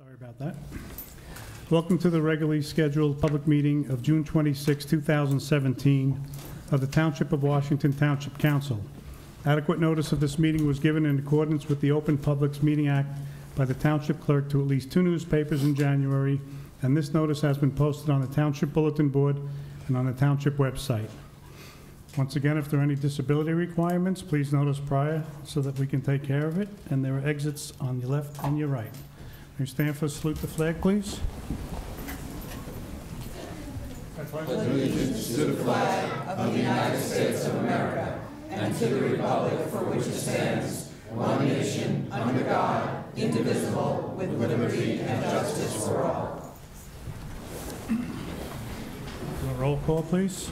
Sorry about that. Welcome to the regularly scheduled public meeting of June 26, 2017 of the Township of Washington Township Council. Adequate notice of this meeting was given in accordance with the Open Publics Meeting Act by the Township Clerk to at least 2 newspapers in January, and this notice has been posted on the Township Bulletin Board and on the Township website. Once again, if there are any disability requirements, please notice prior so that we can take care of it, and there are exits on your left and your right. Can you stand for salute the flag, please? Allegiance to the flag of the United States of America and to the republic for which it stands, one nation, under God, indivisible, with liberty and justice for all. Roll call, please.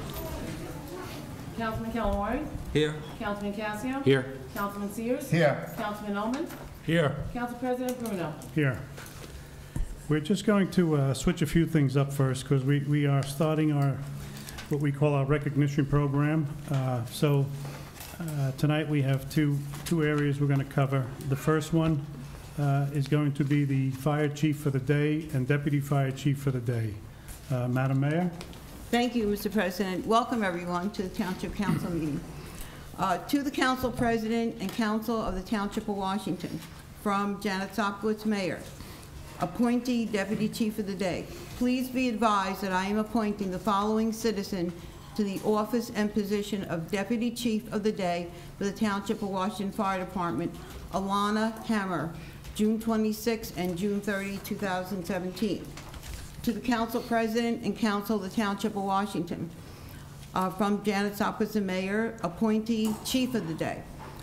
Councilman Kellaway. Here. Councilman Casio. Here. Councilman Sears. Here. Councilman Ullman. Here. Council President Bruno. Here. We're just going to switch a few things up first because we are starting our, what we call our recognition program. Tonight we have two areas we're going to cover. The first one is going to be the Fire Chief for the day and Deputy Fire Chief for the day. Madam Mayor? Thank you, Mr. President. Welcome, everyone, to the Township Council meeting. To the Council President and Council of the Township of Washington, from Janet Sopkowitz, Mayor, appointee Deputy Chief of the Day. Please be advised that I am appointing the following citizen to the office and position of Deputy Chief of the Day for the Township of Washington Fire Department: Alana Hammer, June 26 and June 30, 2017. To the Council President and Council of the Township of Washington, from Janet Sopkowitz, the Mayor, appointee Chief of the Day.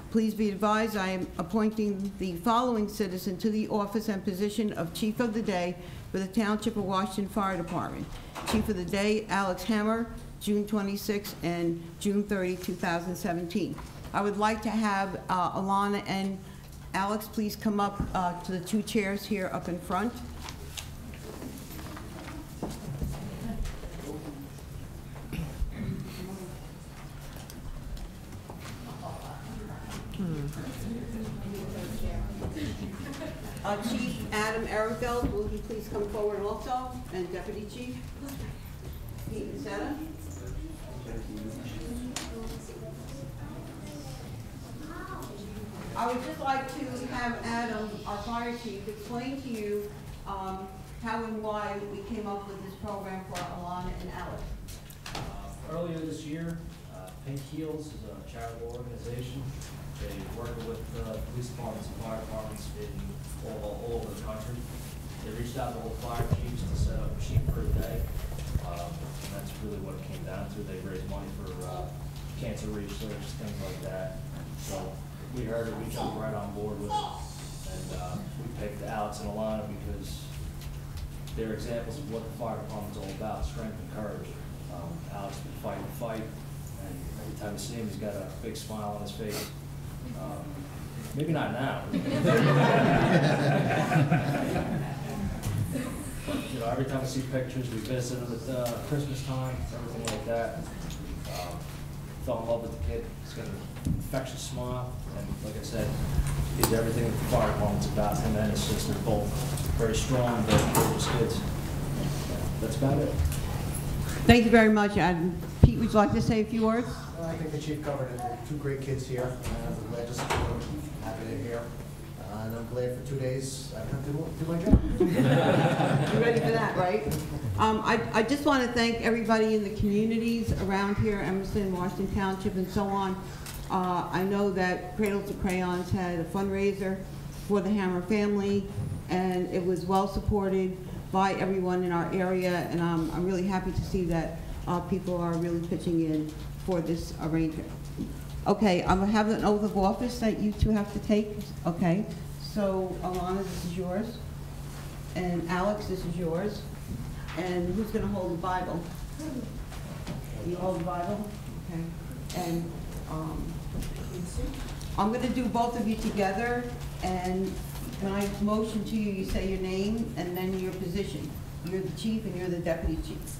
Please be advised I am appointing the following citizen to the office and position of Chief of the Day for the Township of Washington Fire Department. Chief of the Day, Alex Hammer, June 26 and June 30, 2017. I would like to have Alana and Alex please come up to the 2 chairs here up in front. Chief Adam Ehrenfeld, will you please come forward also, and Deputy Chief Pete Nsetta. I would just like to have Adam, our Fire Chief, explain to you how and why we came up with this program for Alana and Alex. Earlier this year, Pink Heels is a charitable organization. They work with police departments and fire departments in all over the country. They reached out to all fire chiefs to set up a Chief for a Day. And that's really what it came down to. They raised money for cancer research, things like that. So we heard it, we jumped right on board with it. And we picked Alex and Alana because they're examples of what the fire department's all about: strength and courage. Alex been fighting the fight, and every time you see him, he's got a big smile on his face. Maybe not now. But, you know, every time we see pictures, we visit him at Christmas time, everything like that. Fell in love with the kid. He's got an infectious smile, and like I said, he's everything that the fire department's about. Him and his sister, both very strong, very courageous kids. That's about it. Thank you very much, Adam. Pete, would you like to say a few words? I think the chief covered it. They're 2 great kids here. I'm glad to support them. Happy they're here. And I'm glad for 2 days I don't have to do my job. You're ready for that, right? I just want to thank everybody in the communities around here, Emerson, Washington Township, and so on. I know that Cradles to Crayons had a fundraiser for the Hammer family, and it was well supported by everyone in our area, and I'm really happy to see that people are really pitching in for this arrangement. Okay, I'm gonna have an oath of office that you 2 have to take. Okay, so Alana, this is yours, and Alex, this is yours, and who's gonna hold the Bible? You hold the Bible, okay, and I'm gonna do both of you together, and when I motion to you, you say your name and then your position. You're the chief and you're the deputy chief.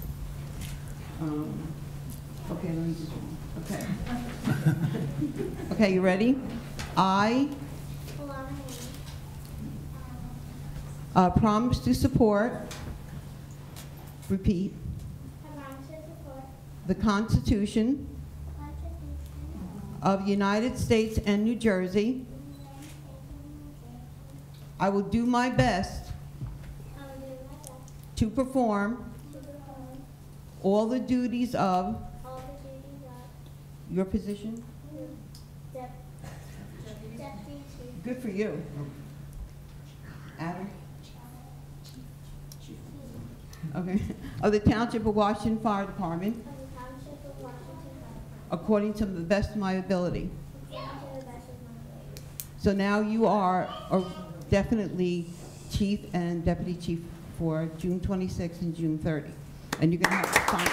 Okay, let me just, okay. Okay, you ready? I Promise to support, repeat, I promise to support the Constitution the Constitution of the United States and New Jersey. of the United States and New Jersey. I will do my best I will do my best to perform to perform all the duties of all the duties of your position. Deputy Chief Good for you. Adam? Okay. Of the Township of Washington Fire Department, of the Township of Washington, according to the best of my ability. according to the best of my ability. So now you are definitely chief and deputy chief for June 26th and June 30. And you're going to have to sign.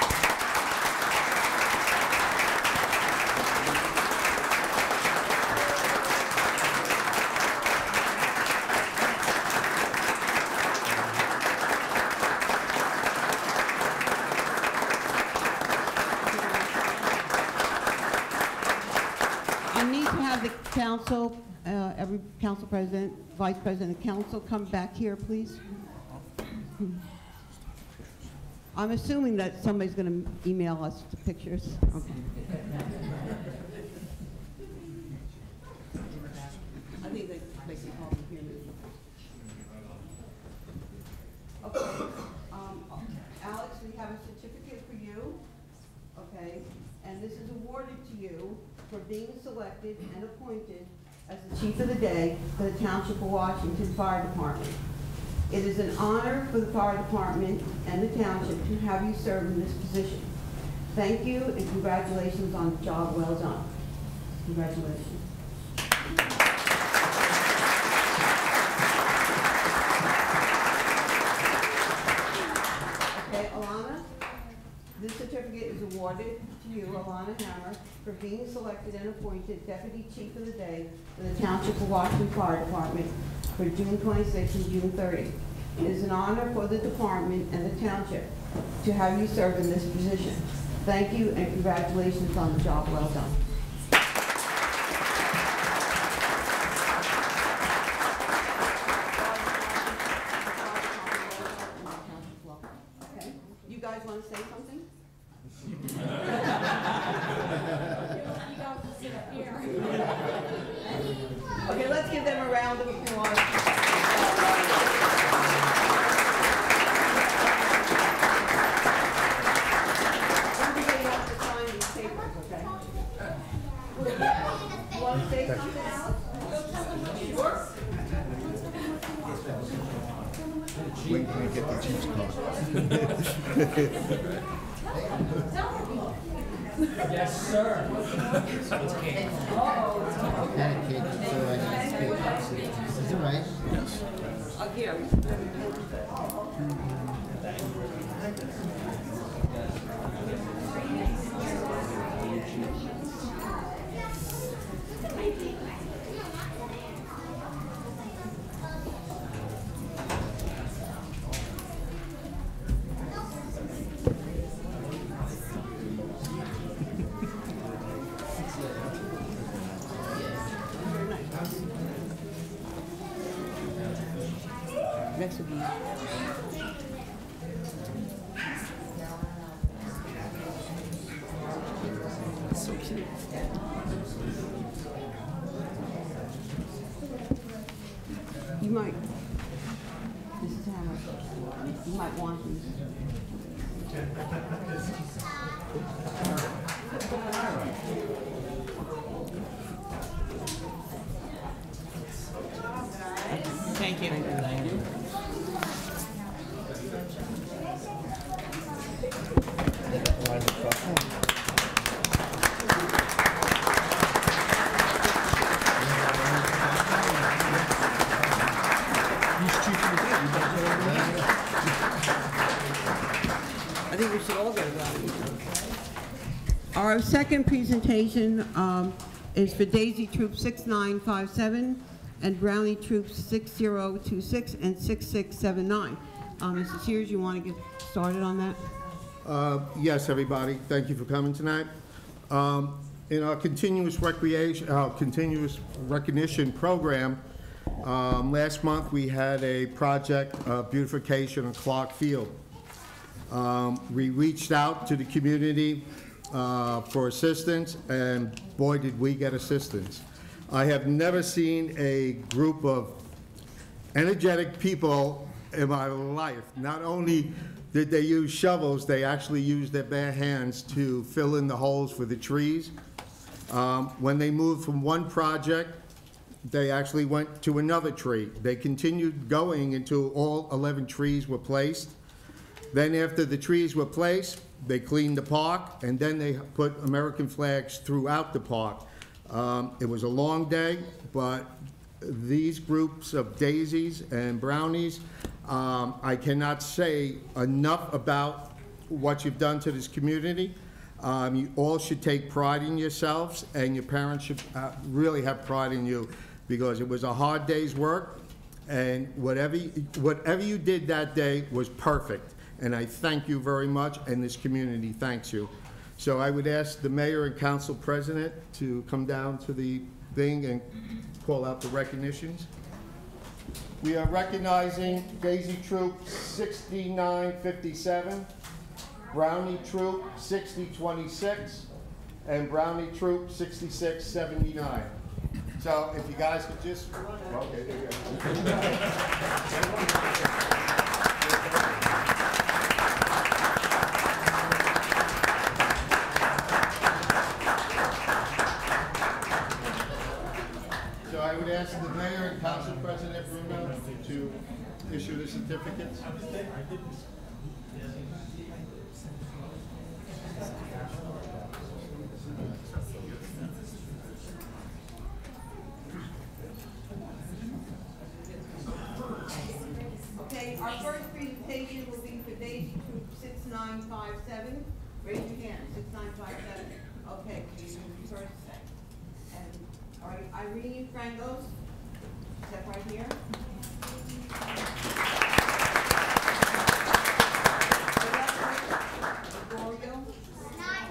I need to have the council, every council president, vice president, council come back here, please. I'm assuming that somebody's going to email us the pictures. Okay. I think they can call them here. Okay. Alex, we have a certificate for you. Okay. And this is awarded to you for being selected and appointed as the chief of the day for the Township of Washington Fire Department. It is an honor for the fire department and the township to have you serve in this position. Thank you and congratulations on the job well done. Congratulations. Okay, Alana, this certificate is awarded to you, Alana Hammer, for being selected and appointed Deputy Chief of the Day for the Township of Washington Fire Department for June 26 and June 30. It is an honor for the department and the township to have you serve in this position. Thank you and congratulations on the job well done. Okay, you guys want to say something? Okay, let's give them a round of applause. Everybody has to sign these papers, okay? You want to say something, Alex? Sure. Wait till we get the chief's Yes, sir. Is it right? Here. Next will be. So cute. You might. This is how you might want these. Thank you. Thank you. I think we should all get around. Our second presentation is for Daisy Troop 6957 and Brownie Troops 6026 and 6679. Mr. Sears, you want to get started on that? Yes, everybody, thank you for coming tonight. In our continuous recognition program, Last month, we had a project beautification on Clark Field. We reached out to the community for assistance, and boy, did we get assistance. I have never seen a group of energetic people in my life. Not only did they use shovels, they actually used their bare hands to fill in the holes for the trees. When they moved from one project, they actually went to another tree. They continued going until all 11 trees were placed. Then after the trees were placed, they cleaned the park, and then they put American flags throughout the park. It was a long day, but these groups of daisies and brownies, I cannot say enough about what you've done to this community. You all should take pride in yourselves, and your parents should really have pride in you, because it was a hard day's work, and whatever you did that day was perfect. And I thank you very much, and this community thanks you. So I would ask the mayor and council president to come down to the thing and call out the recognitions. We are recognizing Daisy Troop 6957, Brownie Troop 6026, and Brownie Troop 6679. So if you guys could just, okay, there you go. So I would ask the mayor and council president Bruno to issue the certificates. Okay, our first presentation will be for Daisy Troop 6957. Raise your hand, 6957. Okay, first. And, all right, Irene Frangos, step right here. Gregorio. Not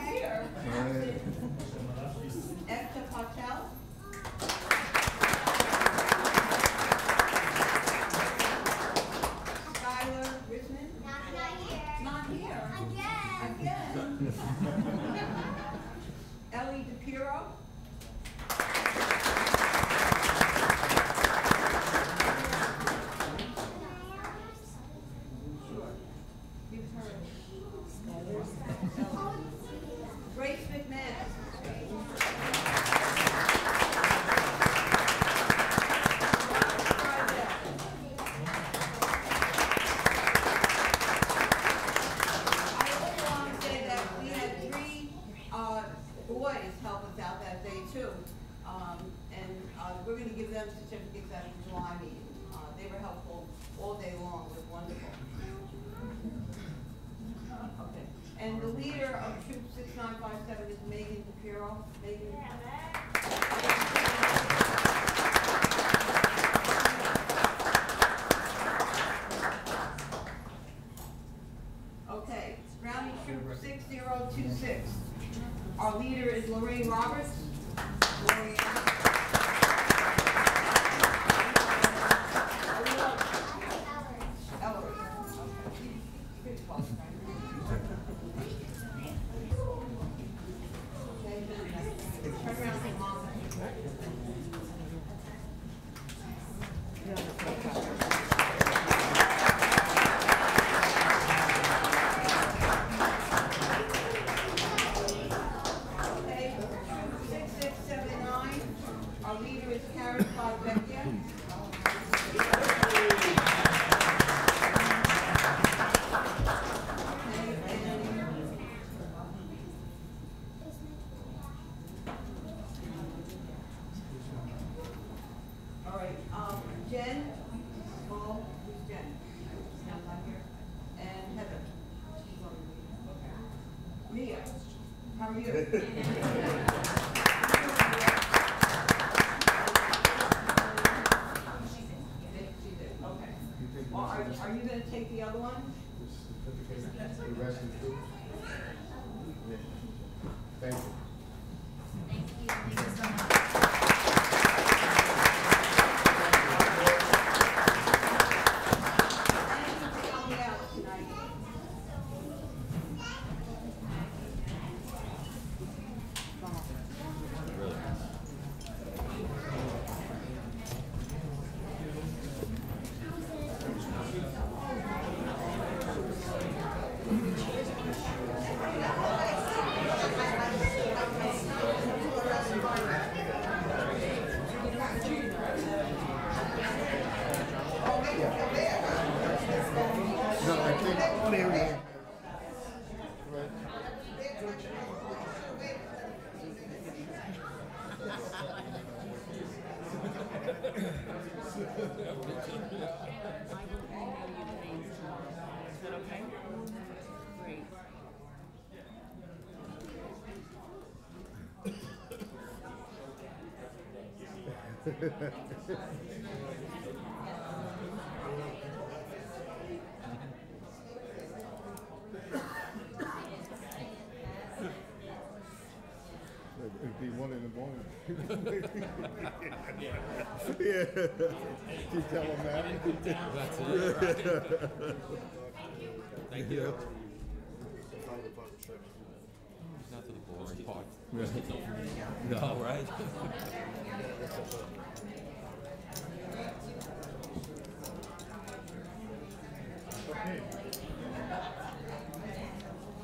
here. Ekta Patel. Skylar Richmond. Not here. Again. Ellie DePiro. Grace McMahon. Boys help us out that day too, we're going to give them certificates at the July meeting. They were helpful all day long. It was wonderful. Okay. And the leader of Troop 6957 is Megan DePiro. Megan. Okay. Brownie Troop 6026. Our leader is Lorraine Roberts. Lorraine. Ellery. Good call. Turn around and mom. Our leader is Karen Podvecchia. All right, Jen. Small, who's Jen? Not here. And Heather. Mia, how are you? Are you going to take the other one? The rest of the troops? Thank you. Thank you so much. email you the names tomorrow. Is that okay? Great. It'd be 1 in the morning. Yeah. You tell them that? That's it. Thank you. Not to the boring part. No, right?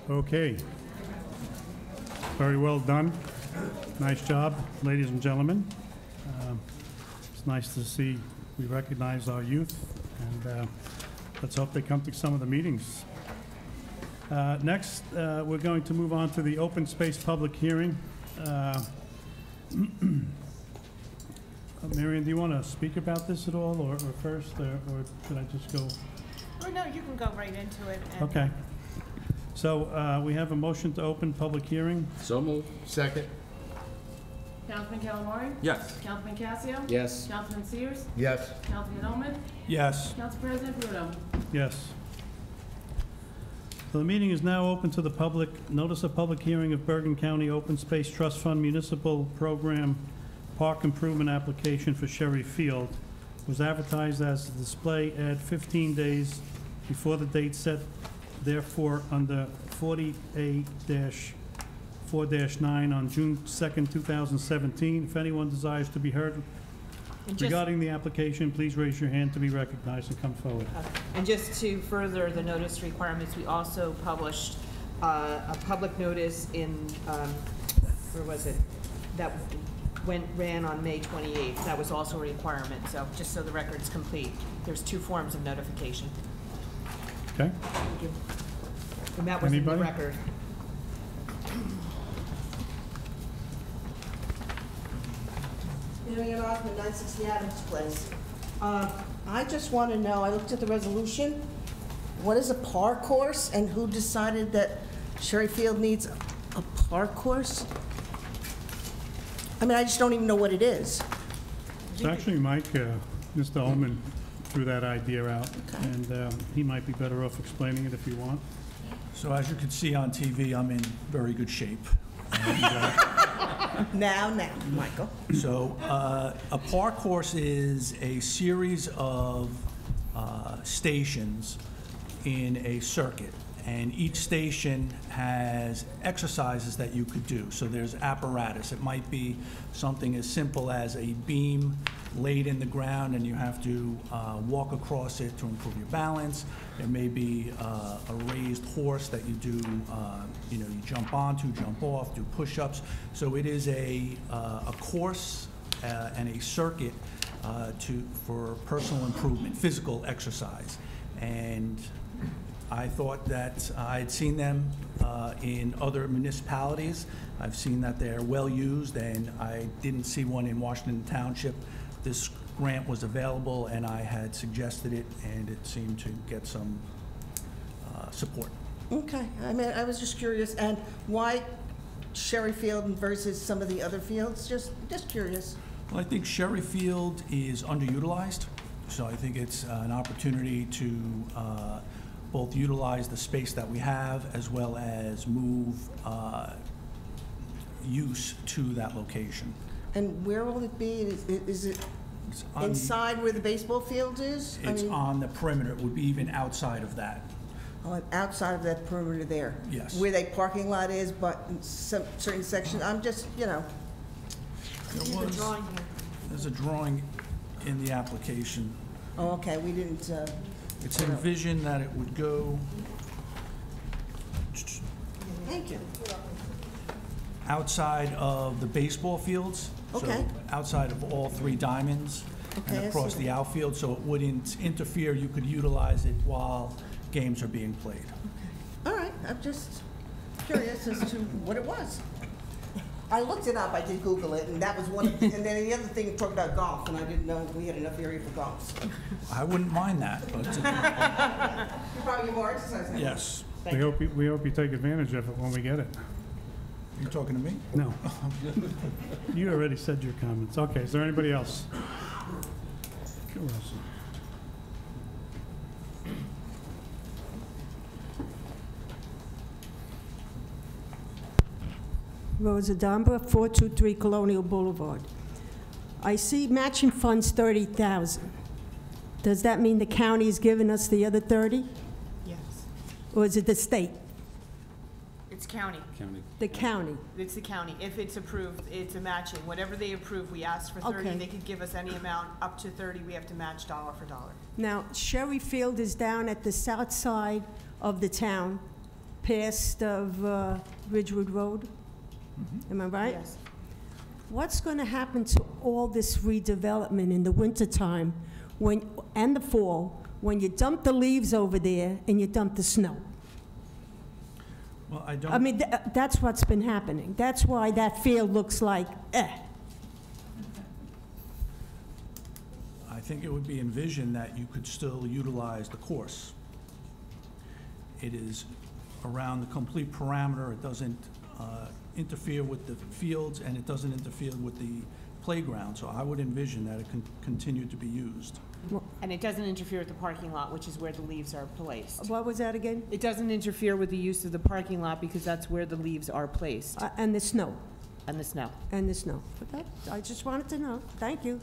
Okay. Very well done. Nice job, ladies and gentlemen. It's nice to see we recognize our youth, and let's hope they come to some of the meetings. Next, we're going to move on to the open space public hearing. Marion, do you want to speak about this at all, or first, or should I just go? Oh, no, you can go right into it. And Okay. So we have a motion to open public hearing. So moved. Second? Councilman Calamari? Yes. Councilman Casio? Yes. Councilman Sears? Yes. Councilman Omen? Yes. Council President Bruno? Yes. So the meeting is now open to the public. Notice of public hearing of Bergen County Open Space Trust Fund Municipal Program Park Improvement Application for Sherry Field was advertised as a display ad 15 days before the date set, therefore under 40A-4-9 on June 2nd, 2017. If anyone desires to be heard regarding the application, please raise your hand to be recognized and come forward. And just to further the notice requirements, we also published a public notice in, where was it? That ran on May 28th. That was also a requirement, so just so the record's complete. There's 2 forms of notification. Okay? Thank you. And that was in the Anybody? record. Marion Osmond, 960 Adams Place. I just want to know, I looked at the resolution, what is a park course, and who decided that Sherry Field needs a park course? I mean, I just don't even know what it is. It's actually Mike, Mr. Ullman threw that idea out, Okay. and he might be better off explaining it if you want. So as you can see on TV, I'm in very good shape. And, Now, Michael. so a park course is a series of stations in a circuit. And each station has exercises that you could do. So there's apparatus. It might be something as simple as a beam laid in the ground and you have to walk across it to improve your balance. There may be a raised horse that you do, you jump onto, jump off, do push-ups. So it is a course and a circuit for personal improvement, physical exercise. And I thought that I'd seen them in other municipalities. I've seen that they're well used, and I didn't see one in Washington Township. This grant was available, and I had suggested it, and it seemed to get some support. Okay, I mean, I was just curious, and why Sherry Field versus some of the other fields? Just curious. Well, I think Sherry Field is underutilized, so I think it's an opportunity to both utilize the space that we have as well as move use to that location. And where will it be? Is it It's on the- inside where the baseball field is? It's on the perimeter. It would be even outside of that. Outside of that perimeter there? Yes. Where that parking lot is, but in some certain sections, I'm just, There's a drawing in the application. Oh, okay, we didn't, It's envisioned that it would go thank you. outside of the baseball fields. Okay. So outside of all 3 diamonds Okay, I and see across the outfield, so it wouldn't interfere. You could utilize it while games are being played. All right, I'm just curious as to what it was. I looked it up, I did Google it, and that was one of, and then the other thing talked about golf, and I didn't know we had enough area for golf. So. I wouldn't mind that, but You probably get more exercise now. yes. We hope you take advantage of it when we get it. You talking to me? No. You already said your comments. Okay, is there anybody else? Go, Russell. Rosa Damba, 423 Colonial Boulevard. I see matching funds 30,000. Does that mean the county is giving us the other 30? Yes. Or is it the state? It's county. The county. It's the county. If it's approved, it's a matching. Whatever they approve, we ask for 30. Okay. They could give us any amount up to 30. We have to match dollar for dollar. Now, Sherry Field is down at the south side of the town, past of Ridgewood Road. Am I right? Yes. What's going to happen to all this redevelopment in the wintertime and the fall, when you dump the leaves over there and you dump the snow? Well, I don't. I mean, that's what's been happening. That's why that field looks like, I think it would be envisioned that you could still utilize the course. It is around the complete parameter. It doesn't interfere with the fields, and it doesn't interfere with the playground. So I would envision that it can continue to be used. And it doesn't interfere with the parking lot, which is where the leaves are placed. what was that again? It doesn't interfere with the use of the parking lot because that's where the leaves are placed And the snow. and the snow. And the snow. But that, I just wanted to know. Thank you.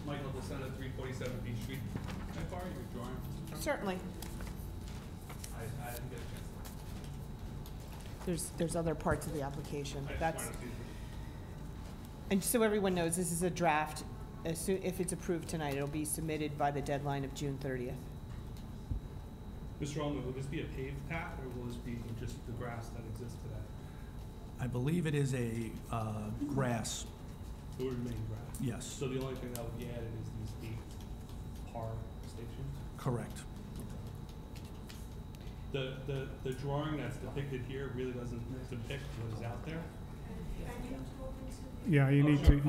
Michael DeSena, 347 Beach Street. Can I borrow your drawing? Certainly. I didn't get a chance. There's other parts of the application. I just That's, wanted to see. and so everyone knows, this is a draft. If it's approved tonight, it'll be submitted by the deadline of June 30th. Mr. Ullman, will this be a paved path, or will this be just the grass that exists today? I believe it is a grass, It will remain grass? yes, So the only thing that would be added is these 8 par stations? correct. The drawing that's depicted here really doesn't depict what is out there? Yeah, you need to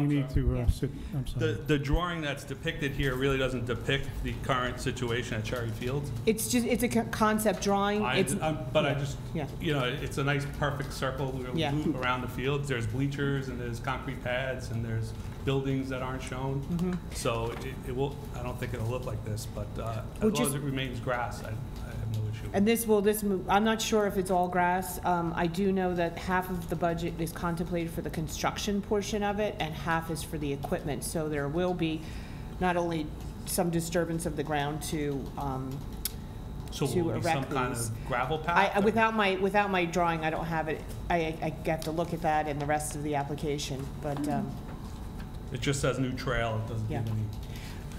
sit, I'm sorry. The drawing that's depicted here really doesn't depict the current situation at Cherry Fields. It's a concept drawing. But I just, Yeah. you know, it's a nice perfect circle. We're Yeah. gonna loop around the fields. There's bleachers and there's concrete pads and there's buildings that aren't shown. Mm-hmm. So it will, I don't think it'll look like this, but as Well, long just- as it remains grass, I have no issue. And I'm not sure if it's all grass. I do know that half of the budget is contemplated for the construction portion of it, and half is for the equipment. So there will be not only some disturbance of the ground to So to will it be some erect kind these. of gravel path? or- Without my drawing, I don't have it. I have to look at that in the rest of the application, but, It just says new trail. It doesn't Yeah. give any.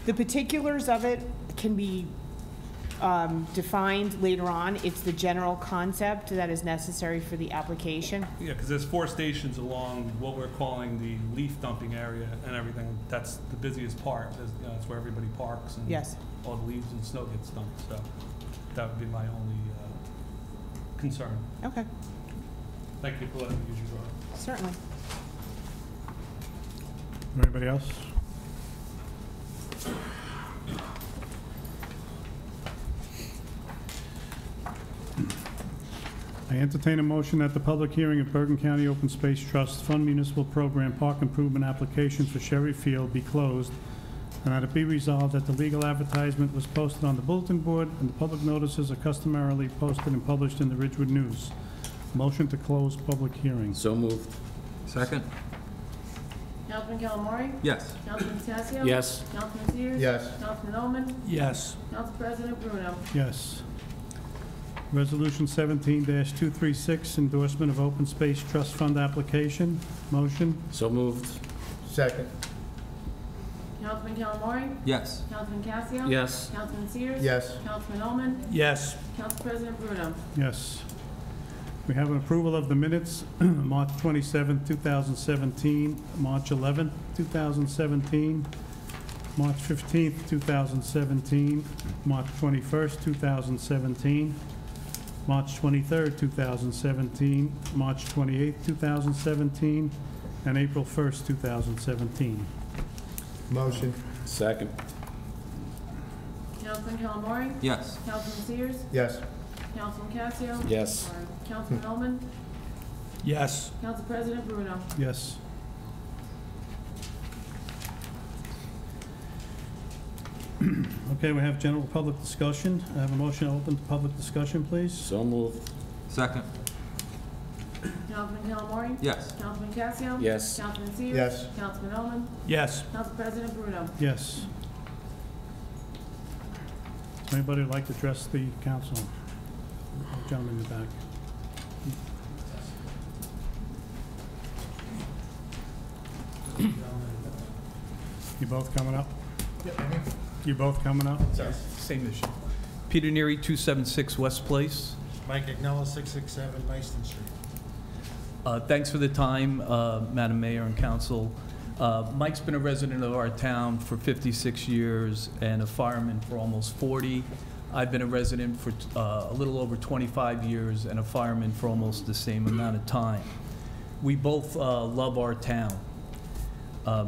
the particulars of it can be defined later on. It's the general concept that is necessary for the application. Yeah, because there's 4 stations along what we're calling the leaf dumping area and everything. That's the busiest part. That's where everybody parks and Yes. all the leaves and snow gets dumped. So that would be my only concern. Okay, Thank you for letting me use your drawing. certainly. Anybody else? I entertain a motion that the public hearing of Bergen County Open Space Trust Fund Municipal Program Park Improvement Application for Sherry Field be closed, and that it be resolved that the legal advertisement was posted on the bulletin board and the public notices are customarily posted and published in the Ridgewood News. Motion to close public hearing. So moved. Second? Councilman Calamari? Yes. Councilman Tassio? Yes. Councilman Sears? Yes. Councilman Ullman? Yes, Council President Bruno? Yes. Resolution 17-236, endorsement of Open Space Trust Fund application. Motion? So moved. Second. Councilman Calamari? Yes. Councilman Tassio? Yes. Councilman Sears? Yes. Councilman Ullman? yes, Council President Bruno? Yes. We have an approval of the minutes, March 27, 2017, March 11, 2017, March 15th, 2017, March 21st, 2017, March 23rd, 2017, March 28th, 2017, and April 1st, 2017. Motion. Second. Councilman Calamari? Yes. Councilman Sears? Yes. Councilman Casio? Yes. Sorry. Councilman Ullman? Yes. Council President Bruno? Yes. Okay, we have general public discussion. I have a motion to open to public discussion, please. So moved. Second. Councilman Calamari? Yes. Councilman Casio? Yes. Councilman Sears? Yes. Councilman Ullman? Yes. Council President Bruno? Yes. Anybody would like to address the council? Gentleman in the back. You both coming up? You both coming up? Same issue. Peter Neary, 276 West Place. Mike Agnella, 667 Mason Street. Thanks for the time, Madam Mayor and Council. Mike's been a resident of our town for 56 years and a fireman for almost 40. I've been a resident for a little over 25 years and a fireman for almost the same amount of time. We both love our town.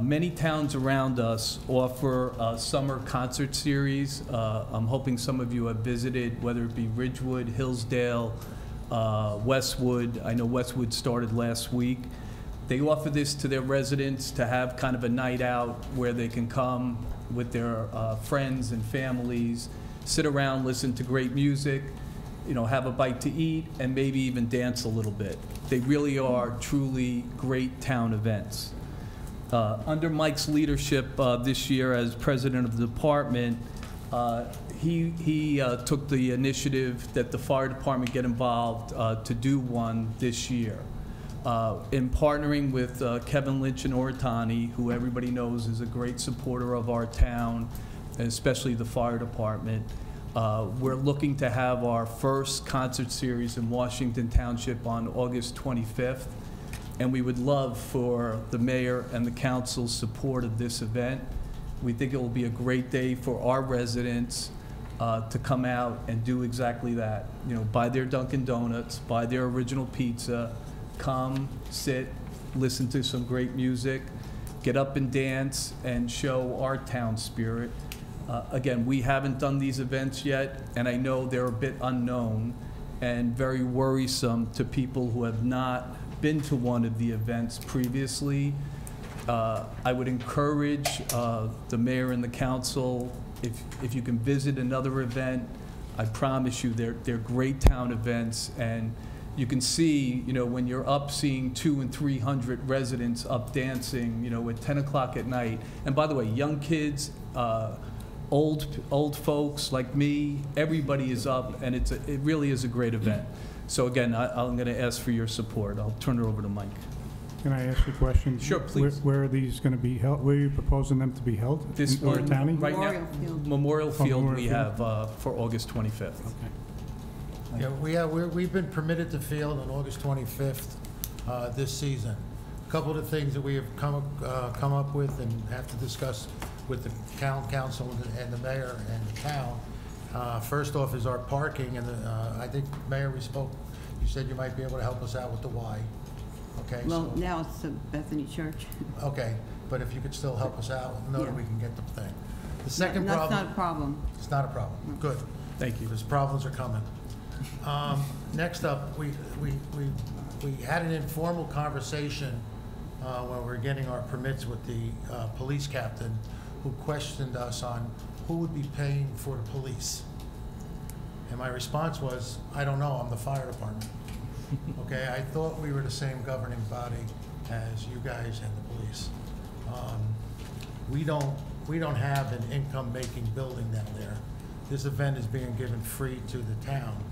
Many towns around us offer summer concert series. I'm hoping some of you have visited, whether it be Ridgewood, Hillsdale, Westwood. I know Westwood started last week. They offer this to their residents to have kind of a night out where they can come with their friends and families, sit around, listen to great music, you know, have a bite to eat, and maybe even dance a little bit. They really are truly great town events. Under Mike's leadership this year as president of the department, he took the initiative that the fire department get involved to do one this year. In partnering with Kevin Lynch and Oritani, who everybody knows is a great supporter of our town, and especially the fire department, we're looking to have our first concert series in Washington Township on August 25th. And we would love for the mayor and the council's support of this event. We think it will be a great day for our residents to come out and do exactly that. You know, buy their Dunkin' Donuts, buy their original pizza, come, sit, listen to some great music, get up and dance, and show our town spirit. Again, we haven't done these events yet, and I know they're a bit unknown and very worrisome to people who have not been to one of the events previously. I would encourage the mayor and the council, if you can visit another event, I promise you they're great town events, and you can see, you know, when you're up seeing 200 and 300 residents up dancing, you know, at 10 o'clock at night. And by the way, young kids, old folks like me, everybody is up, and it really is a great event. So again, I'm going to ask for your support. I'll turn it over to Mike. Can I ask you a question? Sure, please. Where are these going to be held? Where are you proposing them to be held? This In one, Oritani? right now, Memorial Field. Memorial Field Memorial we Field. have for August 25th. Okay. Yeah, we've been permitted to field on August 25th this season. A couple of the things that we have come up with and have to discuss with the town council and the mayor and the town. First off is our parking, and I think, Mayor, you said you might be able to help us out with the why. Okay. Well, so- now it's the Bethany Church. Okay, but if you could still help us out, know that Yeah. we can get the thing. The second That's problem. not a problem. It's not a problem. Good. Thank you. Because problems are coming. Next up, we had an informal conversation when we were getting our permits with the police captain, who questioned us on who would be paying for the police. And my response was, I don't know, I'm the fire department. Okay, I thought we were the same governing body as you guys and the police. We don't have an income-making building down there. This event is being given free to the town.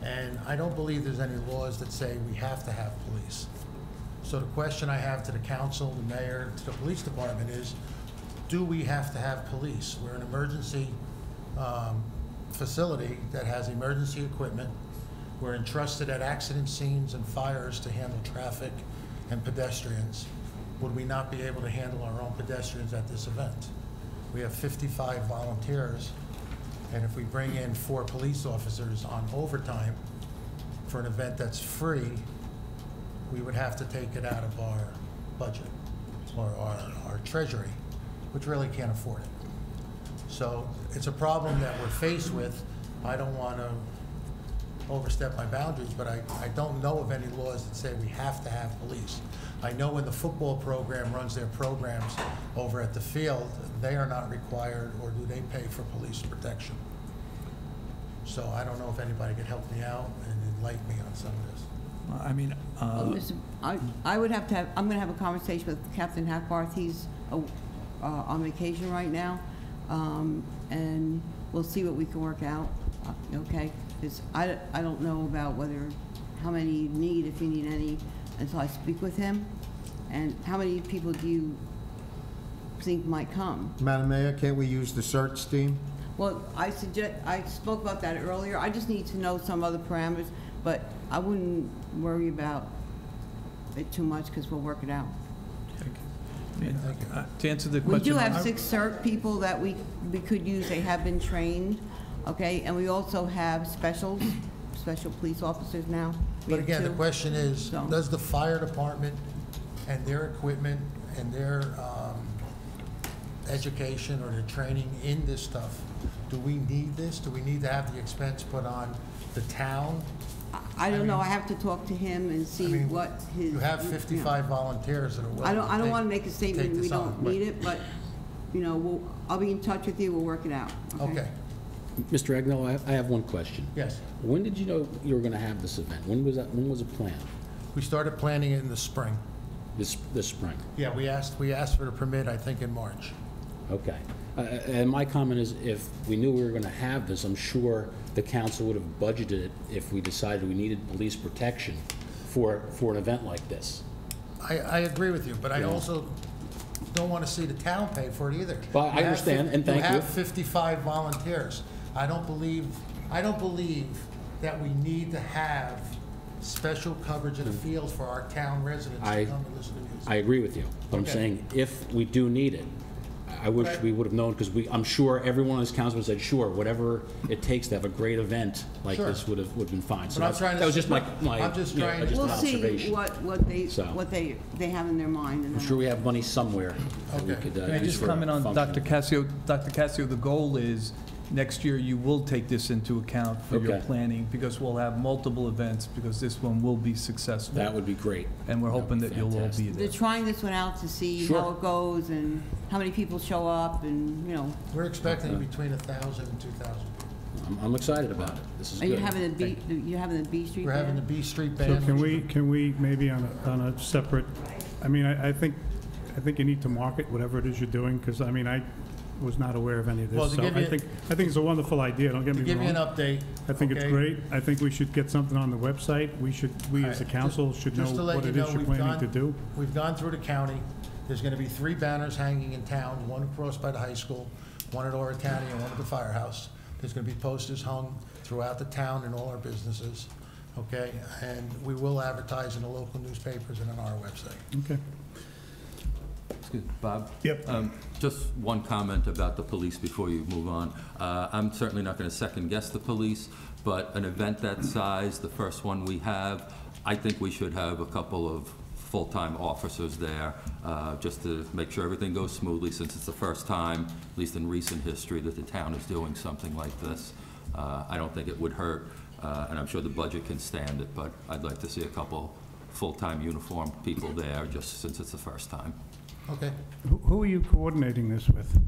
And I don't believe there's any laws that say we have to have police. So the question I have to the council, the mayor, to the police department is, do we have to have police? We're an emergency facility that has emergency equipment. We're entrusted at accident scenes and fires to handle traffic and pedestrians. Would we not be able to handle our own pedestrians at this event? we have 55 volunteers, and if we bring in 4 police officers on overtime for an event that's free, we would have to take it out of our budget or our treasury, which really can't afford it. So it's a problem that we're faced with. I don't want to overstep my boundaries, but I don't know of any laws that say we have to have police. I know when the football program runs their programs over at the field, they are not required, or do they pay for police protection? So I don't know if anybody could help me out and enlighten me on some of this. I mean, I would have to have, I'm going to have a conversation with Captain Hackbarth. He's on vacation right now, and we'll see what we can work out, okay? Because I don't know about how many you need, if you need any, until I speak with him. And how many people do you think might come? Madam Mayor, can't we use the search team? Well, I spoke about that earlier. I just need to know some other parameters, but I wouldn't worry about it too much because we'll work it out. To answer the We question. do have 6 CERT people that we could use. They have been trained, okay? And we also have special police officers now. But again, the question is, does the fire department and their equipment and their education or their training in this stuff, do we need this? Do we need to have the expense put on the town? I don't know. I have to talk to him and see what his... You have 55 volunteers that are willing I don't want to make a statement we don't need it, but, I'll be in touch with you. We'll work it out. Okay. Mr. Agnello, I have one question. Yes. When did you know you were going to have this event? When was it planned? We started planning it in the spring. This spring? Yeah, we asked for the permit, I think, in March. Okay. And my comment is, if we knew we were going to have this, I'm sure the council would have budgeted it if we decided we needed police protection for an event like this. I agree with you, but I also don't want to see the town pay for it either. Well, I understand, and thank you. You have 55 volunteers. I don't believe that we need to have special coverage of the fields for our town residents to come and listen to music. I agree with you, but I'm saying if we do need it, I wish we would have known, because I'm sure everyone on this council would have said, sure, whatever it takes to have a great event like this would have been fine. So that was just my just an We'll observation. see what they have in their mind. I'm sure we have money somewhere that we could Can I use just for comment on function. Dr. Cassio? Dr. Cassio, the goal is next year you will take this into account for your Okay. planning, because we'll have multiple events, because this one will be successful. That would be great. And we're hoping that you'll all be fantastic. there. They're trying this one out to see Sure. how it goes and how many people show up and, We're expecting between 1,000 and 2,000. I'm excited about it. This is Are you good. having the B Street We're having the band? B Street So band. can we maybe on a separate, I think you need to market whatever it is you're doing, because, I was not aware of any of Well, this. to So give I you- think it's a wonderful idea, don't get me To give you an wrong. update. I think it's okay? great. I think we should get something on the website. We as a council should know Just to let what you it know, is you're planning to do. We've gone through the county. There's going to be 3 banners hanging in town, one across by the high school, one at Oritani, and one at the firehouse. There's going to be posters hung throughout the town and all our businesses, okay? And we will advertise in the local newspapers and on our website. Okay. Excuse me, Bob? Yep. Just one comment about the police before you move on. I'm certainly not going to second guess the police, but an event that size, the first one we have, I think we should have a couple of full-time officers there, just to make sure everything goes smoothly, since it's the first time, at least in recent history, that the town is doing something like this. I don't think it would hurt, and I'm sure the budget can stand it, but I'd like to see a couple full-time uniformed people there, just since it's the first time. Okay. Who are you coordinating this with?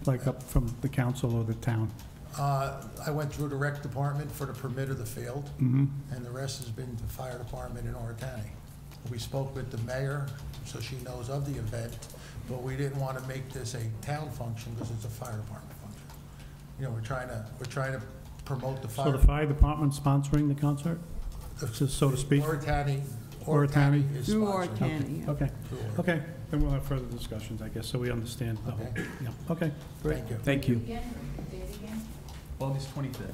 Like up from the council or the town? I went through the rec department for the permit of the field, and the rest has been the fire department in Oritani. We spoke with the mayor, so she knows of the event, but we didn't want to make this a town function because it's a fire department function. We're trying to promote the fire. So the fire department sponsoring the concert, so to speak? Oritani is Through sponsoring. Oritani, yeah. Okay, okay, then we'll have further discussions, I guess, so we understand the whole. Okay. Yeah, okay, great. Thank you. Thank you. Again, date again. August 25th.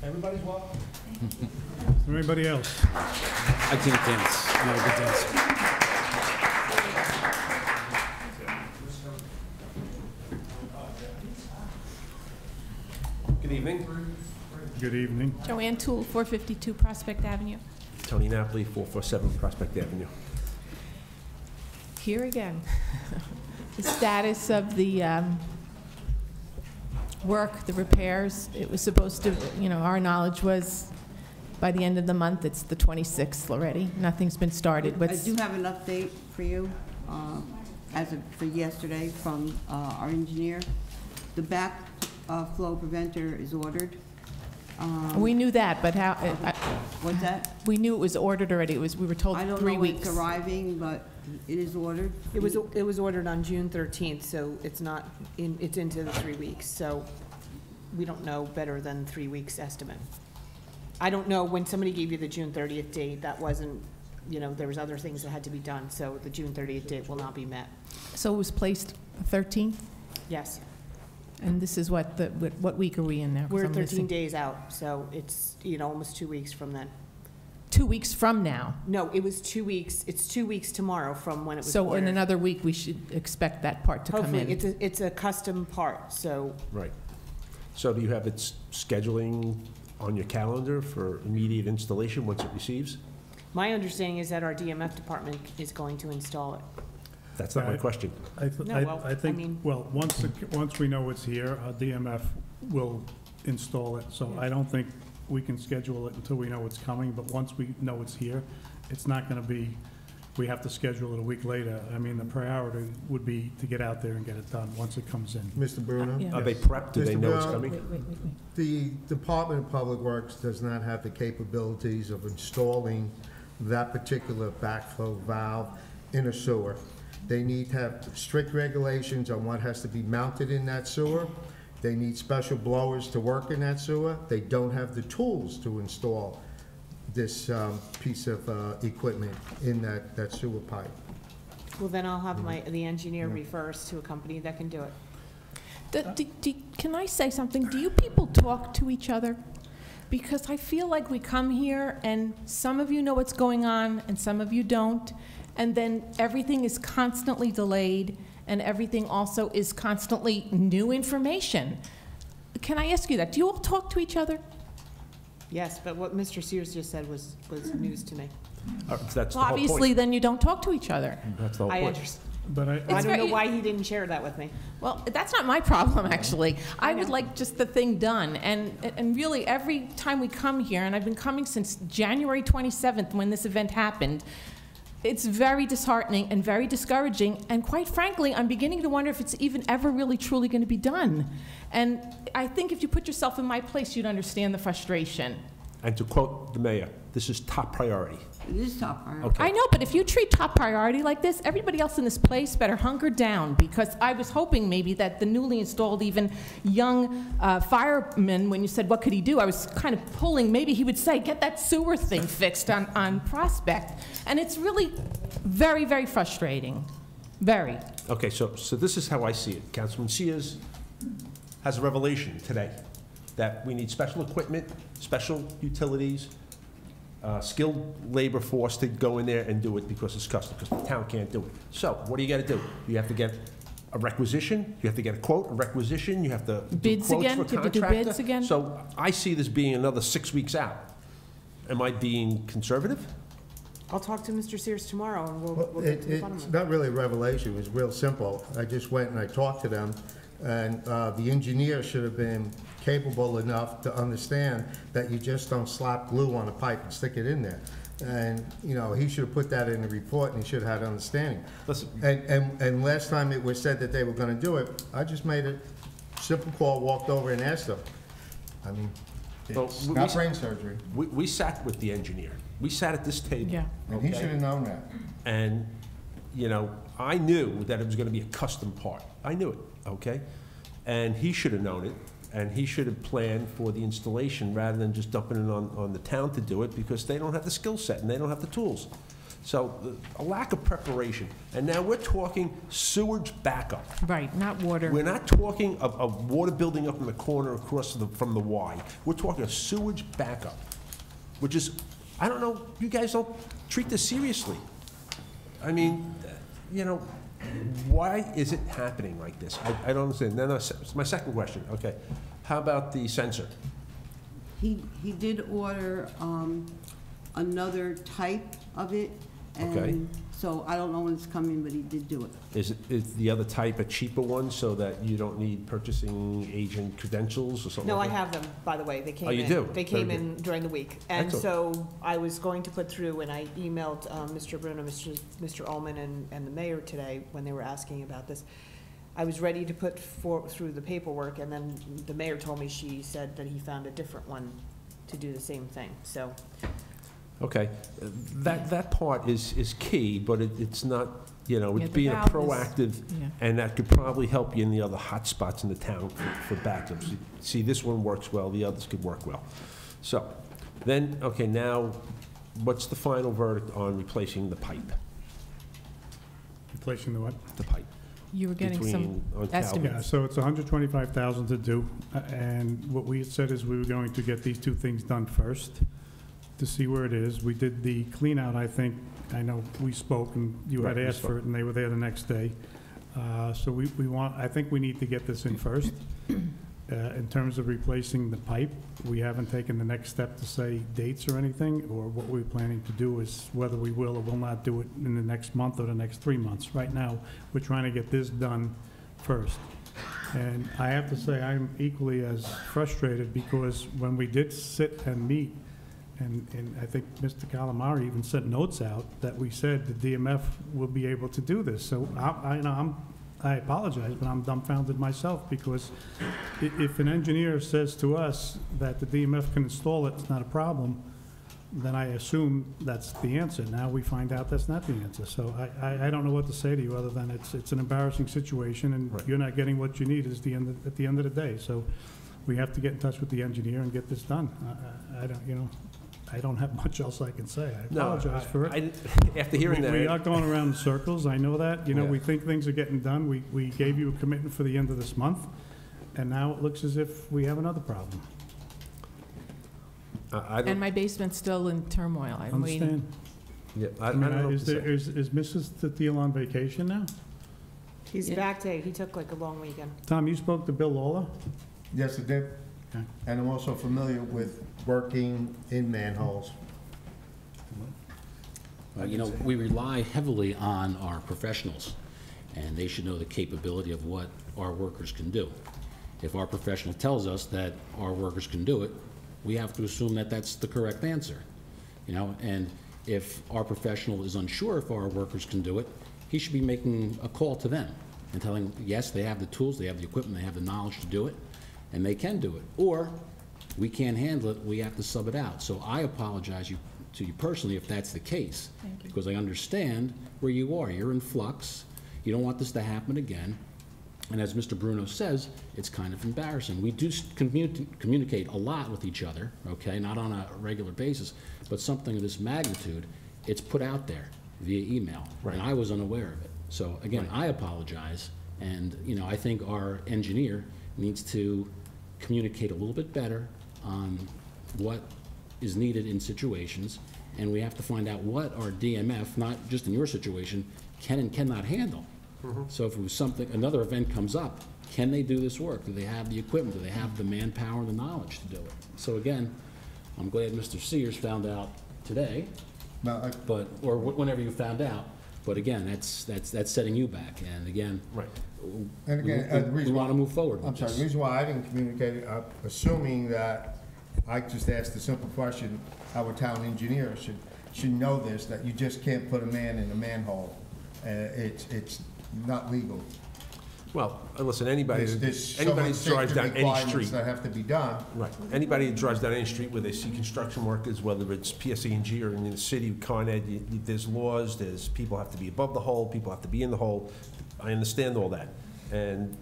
Everybody's welcome. Is there anybody else? I can't dance. I'm not a good dancer. evening. Good evening. Joanne Toole, 452 Prospect Avenue. Tony Napoli, 447 Prospect Avenue. Here again. The status of the work, the repairs, it was supposed to, our knowledge was by the end of the month, it's the 26th already. Nothing's been started. I do have an update for you, for yesterday from our engineer. The backflow preventer is ordered. We knew that, but how? What's that? We knew it was ordered already. We were told 3 weeks. I don't know when it's arriving, but it is ordered. It was ordered on June 13th, so it's not it's into the 3 weeks. So we don't know better than 3 weeks estimate. I don't know, when somebody gave you the June 30th date, that wasn't, there was other things that had to be done, so the June 30th date will not be met. So it was placed 13th? Yes. And this is what week are we in now? 'Cause We're I'm 13 missing. days out, so it's, almost 2 weeks from then. 2 weeks from now? No, it was 2 weeks, it's 2 weeks tomorrow from when it was So ordered. in another week, we should expect that part to come in? Hopefully, it's a custom part, so. Right. So do you have its scheduling on your calendar for immediate installation once it receives? My understanding is that our DMF department is going to install it. That's not my question. I think, well, once we know it's here, DMF will install it. So I don't think we can schedule it until we know it's coming, but once we know it's here, it's not going to be, we have to schedule it a week later. I mean, the priority would be to get out there and get it done once it comes in. Mr. Bruno? Yeah. Are they prepped? Do they Mr. know it's Brown, coming? The Department of Public Works does not have the capabilities of installing that particular backflow valve in a sewer. They need to have strict regulations on what has to be mounted in that sewer. They need special blowers to work in that sewer. They don't have the tools to install this piece of equipment in that sewer pipe. Well, then I'll have the engineer refer us to a company that can do it. Can I say something? Do you people talk to each other? Because I feel like we come here and some of you know what's going on and some of you don't, and then everything is constantly delayed and everything also is constantly new information. Can I ask you that? Do you all talk to each other? Yes, but what Mr. Sears just said was news to me. That's the Well, whole obviously, point. then you don't talk to each other. That's the whole I point. understand. But I don't know why he didn't share that with me. Well, that's not my problem, actually. I would like just the thing done. And really, every time we come here, and I've been coming since January 27th when this event happened, it's very disheartening and very discouraging. And quite frankly, I'm beginning to wonder if it's even ever really truly going to be done. And I think if you put yourself in my place, you'd understand the frustration. And to quote the mayor, this is top priority. It is top priority. Okay. I know, but if you treat top priority like this, everybody else in this place better hunker down, because I was hoping maybe that the newly installed even young fireman, when you said, what could he do? I was kind of pulling, maybe he would say, get that sewer thing fixed on Prospect. And it's really very, very frustrating. Very. Okay, so this is how I see it. Councilman Sears has a revelation today that we need special equipment, special utilities, skilled labor force to go in there and do it because it's custom, because the town can't do it. So what do you got to do? You have to get a requisition, you have to get a quote, a requisition, you have to do Bids quotes again? for You have to do contractor. bids again? So I see this being another 6 weeks out. Am I being conservative? I'll talk to Mr. Sears tomorrow and we'll Well, get to the bottom it's of it. not really a revelation, it was real simple. I just went and I talked to them, and the engineer should have been capable enough to understand that you just don't slap glue on a pipe and stick it in there. And, he should have put that in the report, and he should have had understanding. Listen. And last time it was said that they were gonna do it, I just made a simple call, walked over and asked them. I mean, Well, it's not brain surgery. We sat with the engineer. We sat at this table. Yeah. And he okay? should have known that. And, I knew that it was going to be a custom part. I knew it, okay? And he should have known it, and he should have planned for the installation rather than just dumping it on the town to do it, because they don't have the skill set and they don't have the tools. So a lack of preparation. And now we're talking sewage backup. Right, not water. We're not talking of water building up in the corner across from the Y. We're talking a sewage backup, which is, I don't know, you guys don't treat this seriously. I mean, why is it happening like this? I don't understand. Then my second question, okay. How about the sensor? He did order another type of it, Okay. and so I don't know when it's coming, but he did do it. Is the other type a cheaper one so that you don't need purchasing agent credentials or something No, I like that? have them, by the way. They came Oh, in. you do? They came Very in during the week. And Excellent. so I was going to put through, and I emailed Mr. Bruno, Mr. Ullman, and the mayor today when they were asking about this. I was ready to put through the paperwork, and then the mayor told me, she said that he found a different one to do the same thing, so. Okay, that part is key, but it's not, you know, Yeah, it's the being valve is- proactive, yeah. and that could probably help you in the other hot spots in the town for backups. See, this one works well, the others could work well. So, then, okay, now, what's the final verdict on replacing the pipe? Replacing the what? The pipe. You were getting some Between- on Cal- estimates. Yeah, so it's $125,000 to do, and what we had said is we were going to get these two things done first, to see where it is. We did the clean out, I think, I know we spoke, and you had Right, we asked for spoke. it, and they were there the next day. So we want, I think we need to get this in first. In terms of replacing the pipe, we haven't taken the next step to say dates or anything, or what we're planning to do is whether we will or will not do it in the next month or the next 3 months. Right now, we're trying to get this done first. And I have to say, I'm equally as frustrated, because when we did sit and meet, and I think Mr. Calamari even sent notes out that we said the DMF will be able to do this. So I apologize, but I'm dumbfounded myself, because if an engineer says to us that the DMF can install it, it's not a problem, then I assume that's the answer. Now we find out that's not the answer. So I don't know what to say to you, other than it's an embarrassing situation, and Right. you're not getting what you need at the end of the day. So we have to get in touch with the engineer and get this done. I don't have much else I can say. I No, apologize for it. After hearing that. We are going around in circles, I know that. Yeah. We think things are getting done. We gave you a commitment for the end of this month, and now it looks as if we have another problem. I don't, And my basement's still in turmoil. I'm waiting. Understand? yeah, I I don't mean, know what is to there, say. is Mrs. Tatil on vacation now? He's Yeah. back today. He took like a long weekend. Tom, you spoke to Bill Lawler? Yes, I did. Okay. And I'm also familiar with working in manholes. We rely heavily on our professionals, and they should know the capability of what our workers can do. If our professional tells us that our workers can do it, we have to assume that that's the correct answer. And if our professional is unsure if our workers can do it, he should be making a call to them and telling, yes, they have the tools, they have the equipment, they have the knowledge to do it, and they can do it. Or, we can't handle it, we have to sub it out. So I apologize to you personally if that's the case. Thank you. Because I understand where you are. You're in flux. You don't want this to happen again. And as Mr. Bruno says, it's kind of embarrassing. We do communicate a lot with each other, okay, not on a regular basis, but something of this magnitude, it's put out there via email. Right. And I was unaware of it. So again, I apologize. And, I think our engineer needs to communicate a little bit better on what is needed in situations, and we have to find out what our DMF, not just in your situation, can and cannot handle. So if it was something, another event comes up, can they do this work? Do they have the equipment? Do they have the manpower and the knowledge to do it? So again, I'm glad Mr. Sears found out today, Now, or whenever you found out, but again, that's setting you back, and again, Right. And again, the we reason want to why- move forward I'm with sorry, the this. reason why I didn't communicate it, assuming that I just asked the simple question, our town engineer should know this, that you just can't put a man in a manhole. It's not legal. Well, listen, anybody There's so that much drives down any requirements street. that have to be done. Right. Anybody that drives down any street where they see construction workers, whether it's PSE&G or in the city, Con Ed, there's laws, there's people have to be above the hole, people have to be in the hole. I understand all that. And,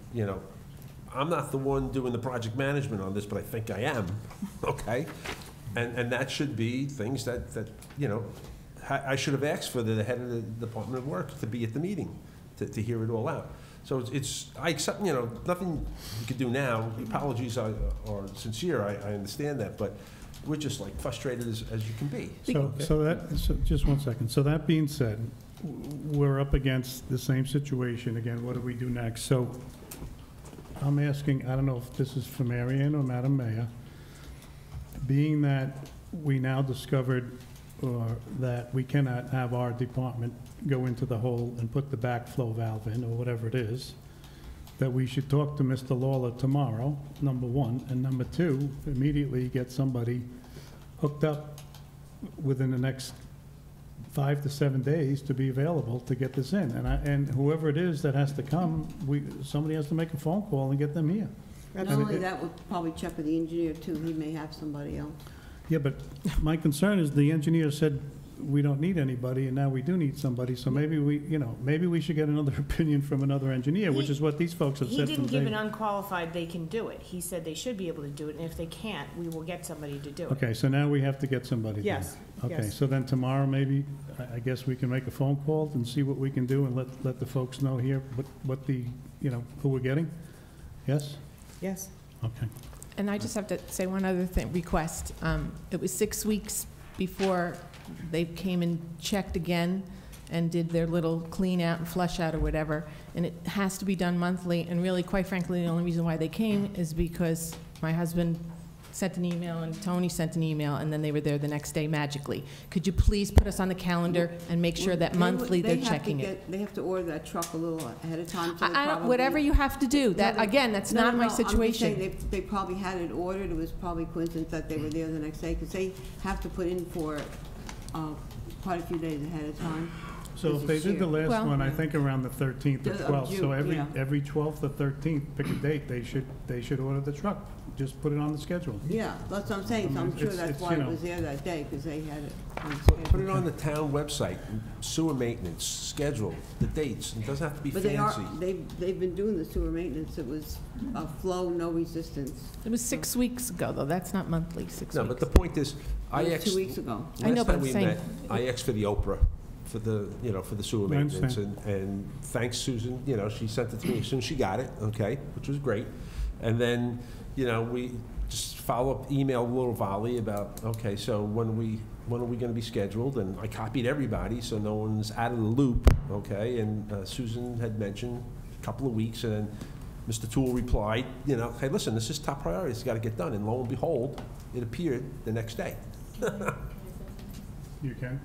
I'm not the one doing the project management on this, but I think I am, okay? And that should be things that I should have asked for the head of the Department of Works to be at the meeting, to hear it all out. So I accept, nothing you could do now. Apologies are sincere, I understand that, but we're just like frustrated as you can be. So just one second. So that being said, we're up against the same situation again. What do we do next? So I'm asking, I don't know if this is for Mary Ann or Madam Mayor, being that we now discovered that we cannot have our department go into the hole and put the backflow valve in, or whatever it is, that we should talk to Mr. Lawler tomorrow, number one, and number two, immediately get somebody hooked up within the next 5 to 7 days to be available to get this in. And whoever it is that has to come, somebody has to make a phone call and get them here. Not only that, we'll probably check with the engineer too, he may have somebody else. Yeah, but my concern is the engineer said we don't need anybody, and now we do need somebody, so maybe maybe we should get another opinion from another engineer, which is what these folks have He said didn't from give day. an unqualified, they can do it. He said they should be able to do it, and if they can't, we will get somebody to do it. Okay, so now we have to get somebody then. Yes, Okay, yes. so then tomorrow, maybe, I guess we can make a phone call and see what we can do and let the folks know here what the, who we're getting? Yes? Yes. Okay. And I just have to say one other thing, request. It was 6 weeks before they came and checked again and did their little clean out and flush out or whatever, and it has to be done monthly, and really, quite frankly, the only reason why they came is because my husband sent an email and Tony sent an email, and then they were there the next day magically. Could you please put us on the calendar and make sure that monthly they're checking it? They have to order that truck a little ahead of time. So I don't, whatever you have to do, that, again, that's not my situation. I'm just saying they probably had it ordered, it was probably coincidence that they were there the next day, because they have to put in for quite a few days ahead of time. So if they did the last one, I think around the 13th or Of 12th, so June, yeah. every 12th or 13th, pick a date, they should order the truck. Just put it on the schedule. Yeah, that's what I'm saying, so I'm sure that's why it was there that day, because they had it on the schedule. Put it on the town website, sewer maintenance, schedule, the dates. It doesn't have to be But fancy. they've been doing the sewer maintenance, it was a flow, no resistance. It was 6 weeks ago, though, that's not monthly, 6 weeks. No, but the point is, I It was asked. 2 weeks ago. I know, Last but time I'm we saying- met, I asked for the Oprah, for the, for the sewer I maintenance. understand. And thanks Susan, she sent it to me as soon as she got it, okay, which was great. And then, we just follow-up email little volley about, okay, so when are we gonna be scheduled? And I copied everybody, so no one's out of the loop, okay? And Susan had mentioned a couple of weeks, and then Mr. Toole replied, hey, listen, this is top priority, it's gotta get done. And lo and behold, it appeared the next day. You can?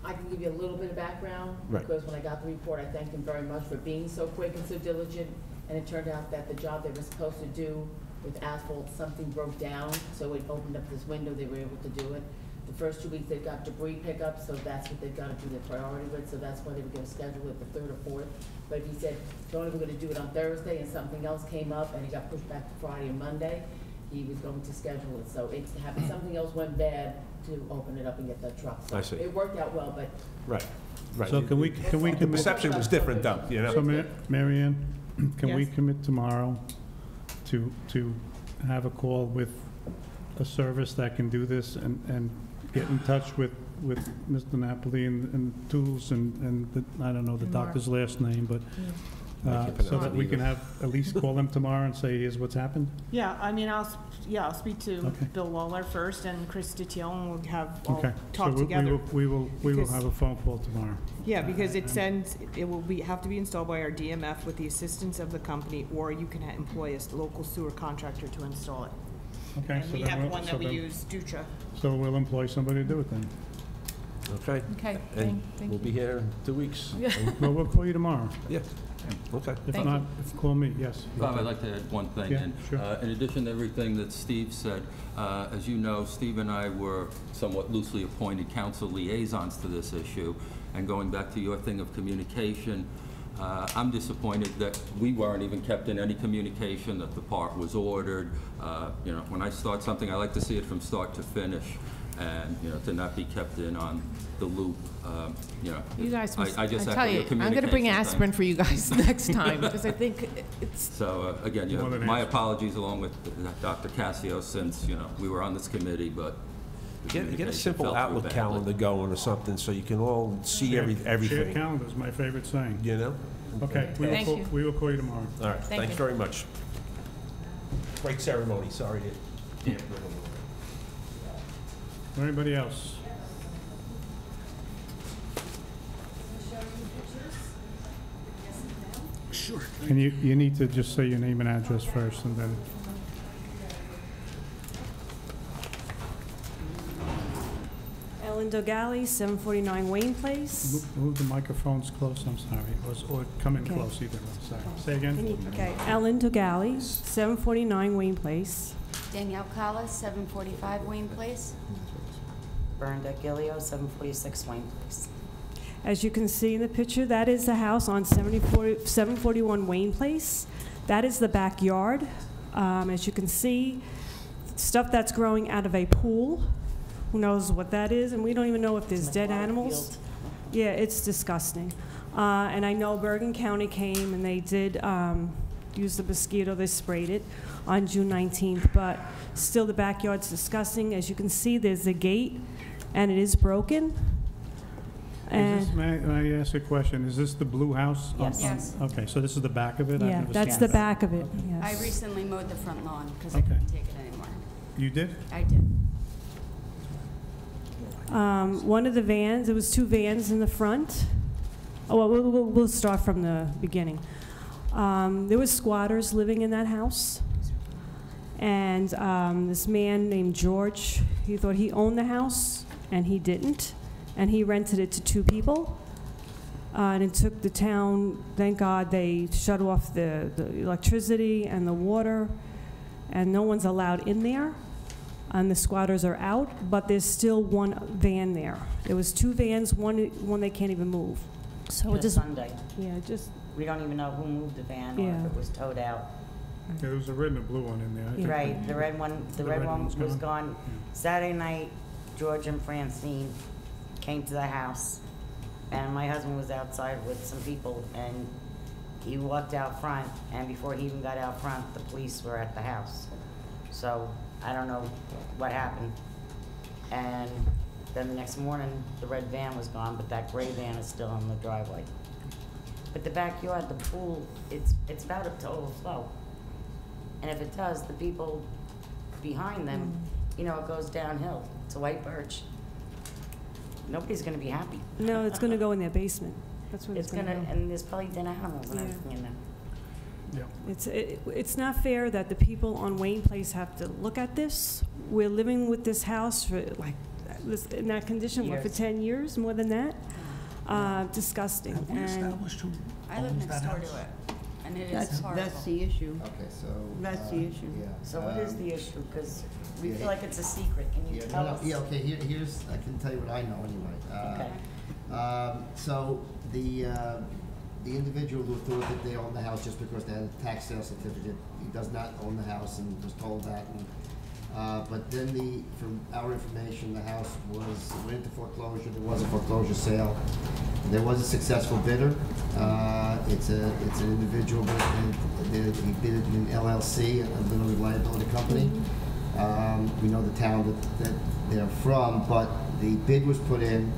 I can give you a little bit of background, Right. because when I got the report, I thanked him very much for being so quick and so diligent, and it turned out that the job they were supposed to do with asphalt, something broke down, so it opened up this window, they were able to do it. The first 2 weeks, they've got debris pickup, so that's what they've got to do their priority with, so that's why they were gonna schedule it the 3rd or 4th. But if he said, Tony, we're gonna do it on Thursday, and something else came up, and it got pushed back to Friday and Monday, he was going to schedule it, so it's happened, something else went bad to open it up and get that truck. So I see. it worked out well, but Right. So can we The commit? perception was different, though, So, Mary Ann, can we Yes. commit tomorrow to have a call with a service that can do this and get in touch with Mr. Napoli and Tools and I don't know the And Mark. doctor's last name, but, can't so pronounce that it we can either. have, at least call them tomorrow and say, here's what's happened? Yeah, I mean, I'll speak to Okay. Bill Lawler first and Chris DeTiel, and we'll have, all Okay. talk So together. we will Because- have a phone call tomorrow. Yeah, because it will have to be installed by our DMF with the assistance of the company, or you can employ a local sewer contractor to install it. Okay. And so we then have we'll- one so that we then- use, Dutra. So we'll employ somebody to do it then. Okay. Okay, And thank we'll you. be here in 2 weeks. Yeah. Well, we'll call you tomorrow. Yeah, okay. If Thank not, call me, yes. Bob, I'd like to add one thing. Yeah, And, sure. In addition to everything that Steve said, as you know, Steve and I were somewhat loosely appointed council liaisons to this issue. And going back to your thing of communication, I'm disappointed that we weren't even kept in any communication, that the part was ordered. When I start something, I like to see it from start to finish, and, to not be kept in on the loop. You guys, I just I echo tell your you, I'm gonna bring communication thing. aspirin for you guys next time, because I think it's, So, again, More than my answer. apologies along with Dr. Cassio, since, we were on this committee, but the Get a communication simple fell through Outlook badly. calendar going or something, so you can all see Shared everything, calendar is my favorite saying. Okay, Thank you. we will call you tomorrow. All right, Thank thanks you. very much. Great ceremony, sorry to dampen it a little. Anybody else? Sure. And you need to just say your name and address first, and then... Ellen Dogali, 749 Wayne Place. Move the microphones close, I'm sorry, or come in Okay. close either, I'm sorry. Say again? Okay, Ellen Dogali, 749 Wayne Place. Danielle Collis, 745 Wayne Place. Bernadette Gilio, 746 Wayne Place. As you can see in the picture, that is the house on 741 Wayne Place. That is the backyard. As you can see, stuff that's growing out of a pool. Who knows what that is? And we don't even know if there's dead animals. Yeah, it's disgusting. And I know Bergen County came and they did use the mosquito, they sprayed it on June 19th, but still the backyard's disgusting. As you can see, there's a gate and it is broken. And May I ask a question? Is this the blue house? Yes. Yes. Okay, so this is the back of it? I've yeah, never that's seen the that. back of it, I yes. recently mowed the front lawn because I Okay. couldn't take it anymore. You did? I did. One of the vans, there was two vans in the front. Oh, well, we'll start from the beginning. There was squatters living in that house. And this man named George, he thought he owned the house, and he didn't. And he rented it to two people. And it took the town, thank God, they shut off the electricity and the water, and no one's allowed in there. And the squatters are out, but there's still one van there. There was two vans, one they can't even move. So Just Sunday. Yeah, just. We don't even know who moved the van or Yeah. if it was towed out. Yeah, there was a red and a blue one in there. I think. Right, the red one one's was gone? gone. Saturday night, George and Francine came to the house, and my husband was outside with some people, and he walked out front, and before he even got out front, the police were at the house. So, I don't know what happened. And then the next morning, the red van was gone, but that gray van is still in the driveway. But the backyard, the pool, it's about to overflow. And if it does, the people behind them, you know, it goes downhill. It's a white birch. Nobody's gonna be happy. No, it's gonna go in their basement. That's what it's gonna go. And there's probably dead animals and Yeah. everything in there. It's not fair that the people on Wayne Place have to look at this. We're living with this house for like, in that condition, what, for Years. 10 years, more than that? Disgusting. Have we And established who I live owns next that door house? to it, and it is That's horrible. the issue. Okay, so... That's the issue. Yeah. So what is the issue? Because we yeah, feel like it's a secret. Can you Yeah, tell no, us? yeah, okay, here's, I can tell you what I know anyway. Okay. So the individual who thought that they owned the house just because they had a tax sale certificate, he does not own the house and was told that. But then from our information, the house went into foreclosure, there was a foreclosure sale. There was a successful bidder. It's an individual, he bid it in an LLC, a limited liability company. We know the town that they're from, but the bid was put in,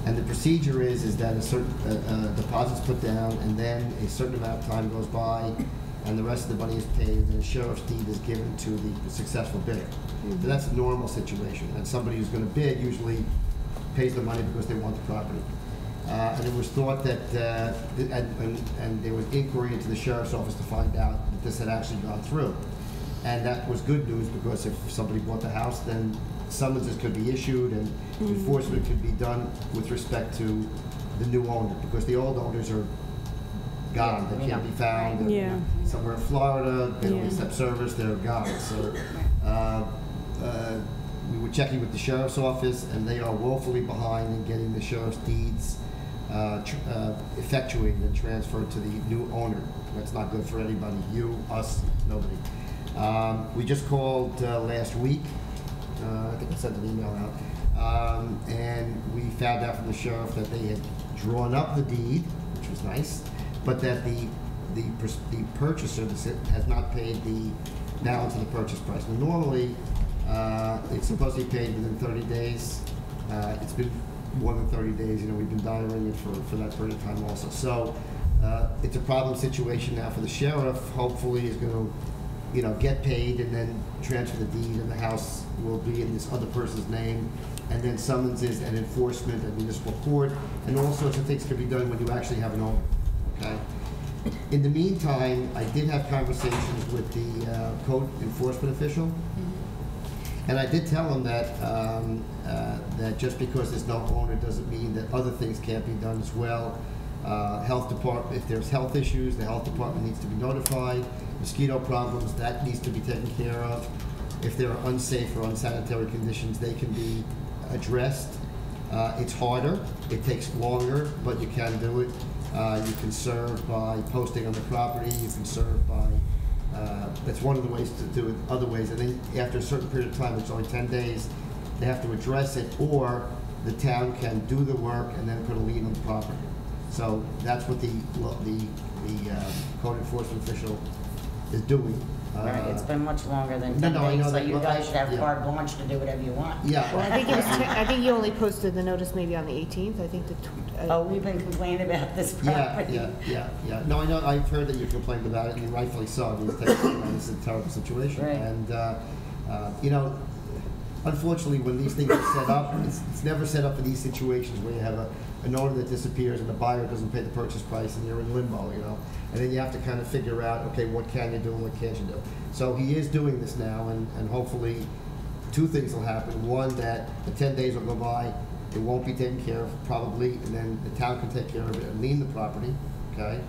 and the procedure is that a certain deposit's put down, and then a certain amount of time goes by, and the rest of the money is paid, and the sheriff's deed is given to the successful bidder. So that's a normal situation, and somebody who's going to bid usually pays the money because they want the property. And it was thought that, and there was inquiry into the sheriff's office to find out that this had actually gone through. And that was good news, because if somebody bought the house, then summonses could be issued and enforcement could be done with respect to the new owner, because the old owners are gone, they can't be found. Yeah. Somewhere in Florida, they don't Yeah. accept service, they're gone. So we were checking with the sheriff's office, and they are woefully behind in getting the sheriff's deeds effectuated and transferred to the new owner. That's not good for anybody, you, us, nobody. We just called last week, I think I sent an email out, and we found out from the sheriff that they had drawn up the deed, which was nice, but that the purchaser has not paid the balance of the purchase price. Now, normally, it's supposed to be paid within 30 days. It's been more than 30 days. You know, we've been diarying it for that period of time also. So it's a problem situation now for the sheriff. Hopefully, is going to, you know, get paid and then transfer the deed, and the house will be in this other person's name, and then summonses and enforcement and municipal court, and all sorts of things can be done when you actually have an owner. Okay. In the meantime, I did have conversations with the code enforcement official, and I did tell him that that just because there's no owner doesn't mean that other things can't be done as well. Health department, if there's health issues, the health department needs to be notified. Mosquito problems, that needs to be taken care of. If there are unsafe or unsanitary conditions, they can be addressed. It's harder, it takes longer, but you can do it. You can serve by posting on the property, you can serve by, that's one of the ways to do it, other ways. And then after a certain period of time, it's only 10 days, they have to address it, or the town can do the work and then put a lien on the property. So that's what the code enforcement official is doing. Right, it's been much longer than No, 10 no, I days, know so that, you but guys should have yeah. carte blanche to do whatever you want. Yeah. Well, I think it was, I think you only posted the notice maybe on the 18th, I think the. Oh, we've been complaining about this Yeah, property. yeah. No, I know, I've heard that you complained about it, and rightfully so. I mean, it's a terrible situation. Right. And, you know, unfortunately, when these things are set up, it's never set up for these situations where you have an owner that disappears and the buyer doesn't pay the purchase price and you're in limbo, you know? And then you have to kind of figure out, okay, what can you do and what can't you do? So he is doing this now, and hopefully two things will happen. One, that the 10 days will go by, it won't be taken care of, probably, and then the town can take care of it and lien the property, okay?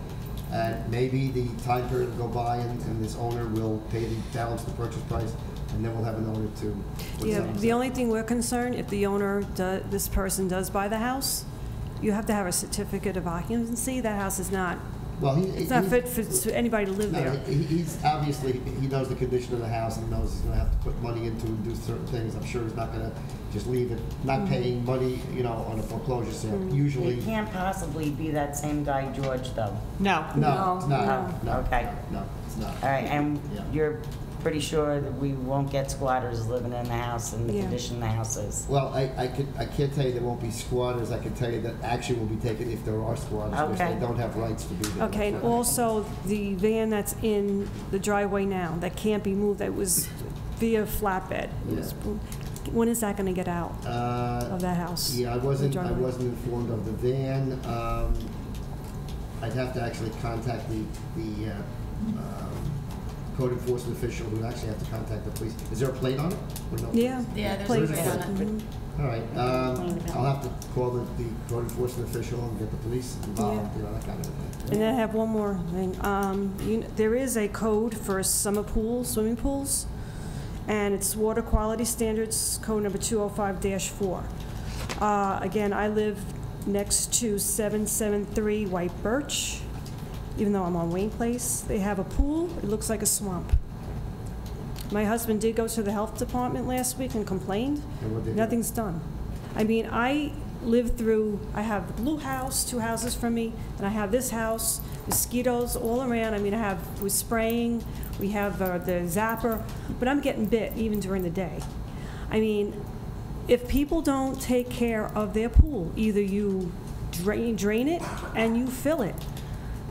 And maybe the time period will go by and this owner will pay the balance of the purchase price, and then we'll have an owner to put Yeah, something the aside. only thing we're concerned, if the owner, this person does buy the house, you have to have a certificate of occupancy. That house is not, Well, it's not fit for anybody to live No, there. he's obviously, he knows the condition of the house and knows he's gonna have to put money into and do certain things. I'm sure he's not gonna just leave it, not paying money, you know, on a foreclosure sale. Usually, It can't possibly be that same guy, George, though. No. no, it's not, no. Okay. No, it's not. All right, and Yeah. you're pretty sure that we won't get squatters living in the house and the Yeah. condition the house is? Well, I can't tell you there won't be squatters. I can tell you that action will be taken if there are squatters, because Okay. they don't have rights to be there. Okay, and also the van that's in the driveway now, that can't be moved, that was via flatbed. It was- When is that gonna get out of that house? Yeah, I The wasn't driveway? informed of the van. I'd have to actually contact the code enforcement official, who would actually have to contact the police. Is there a plate on it? Or no? Yeah. Yeah, there's Plate. a plate on it. Mhm. All right, I'll have to call the code enforcement official and get the police involved, you know, that kind of thing. And then I have one more thing. There is a code for summer pools, swimming pools, and it's Water Quality Standards, code number 205-4. Again, I live next to 773 White Birch, even though I'm on Wayne Place. They have a pool, it looks like a swamp. My husband did go to the health department last week and complained. And what they do? Nothing's done. I mean, I live through, I have the blue house, 2 houses from me, and I have this house, mosquitoes all around. I mean, we're spraying, we have the zapper, but I'm getting bit even during the day. I mean, if people don't take care of their pool, either you drain it and you fill it.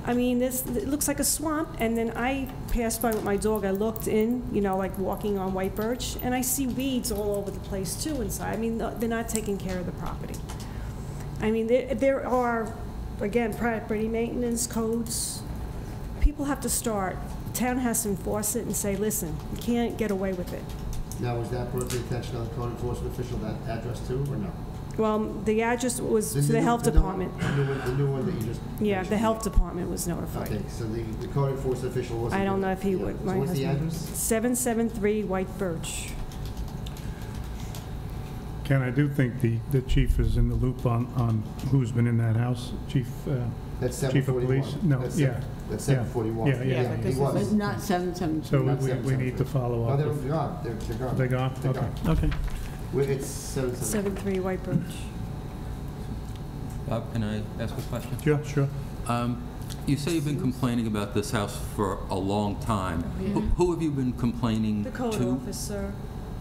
I mean, it looks like a swamp, and then I passed by with my dog, I looked in, you know, like walking on White Birch, and I see weeds all over the place too inside. I mean, they're not taking care of the property. I mean, there are, again, property maintenance codes. People have to start, the town has to enforce it and say, listen, you can't get away with it. Now, was that brought to the attention of the code enforcement official, that address too, or no? Well, the address was to the new- health new department. one- The new one that you just. Yeah, the mentioned. health department was notified. Okay, so the code enforcement official wasn't. I don't know if he yeah. would, So my what's the husband. address? 773 White Birch. Ken, I do think the chief is in the loop on who's been in that house. Chief, That's Chief of 741. Police? No, That's yeah. That's Yeah. 741. Yeah, yeah. He was. But not 773. So Not we need to follow No, up. they're with- gone, they're gone. They gone? They're Okay, gone. okay. It's 773. 73 White Birch. Bob, can I ask a question? Sure. You say you've been complaining about this house for a long time. Who have you been complaining The to? code officer.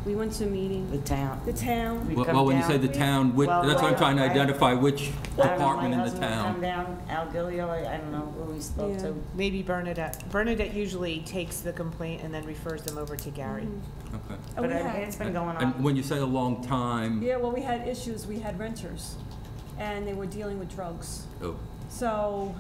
We went to a meeting. The town. The town. We Well, come well, when you say down- the town, Well, that's what I'm trying to I- identify, which I don't know, department in my the husband would come town. down, Al Gilio, I don't know who he spoke Yeah. to. Maybe Bernadette. Bernadette usually takes the complaint and then refers them over to Gary. Okay. Oh, But we had- it's been going on. And when you say a long time, Yeah, well, we had issues. We had renters, and they were dealing with drugs. oh, So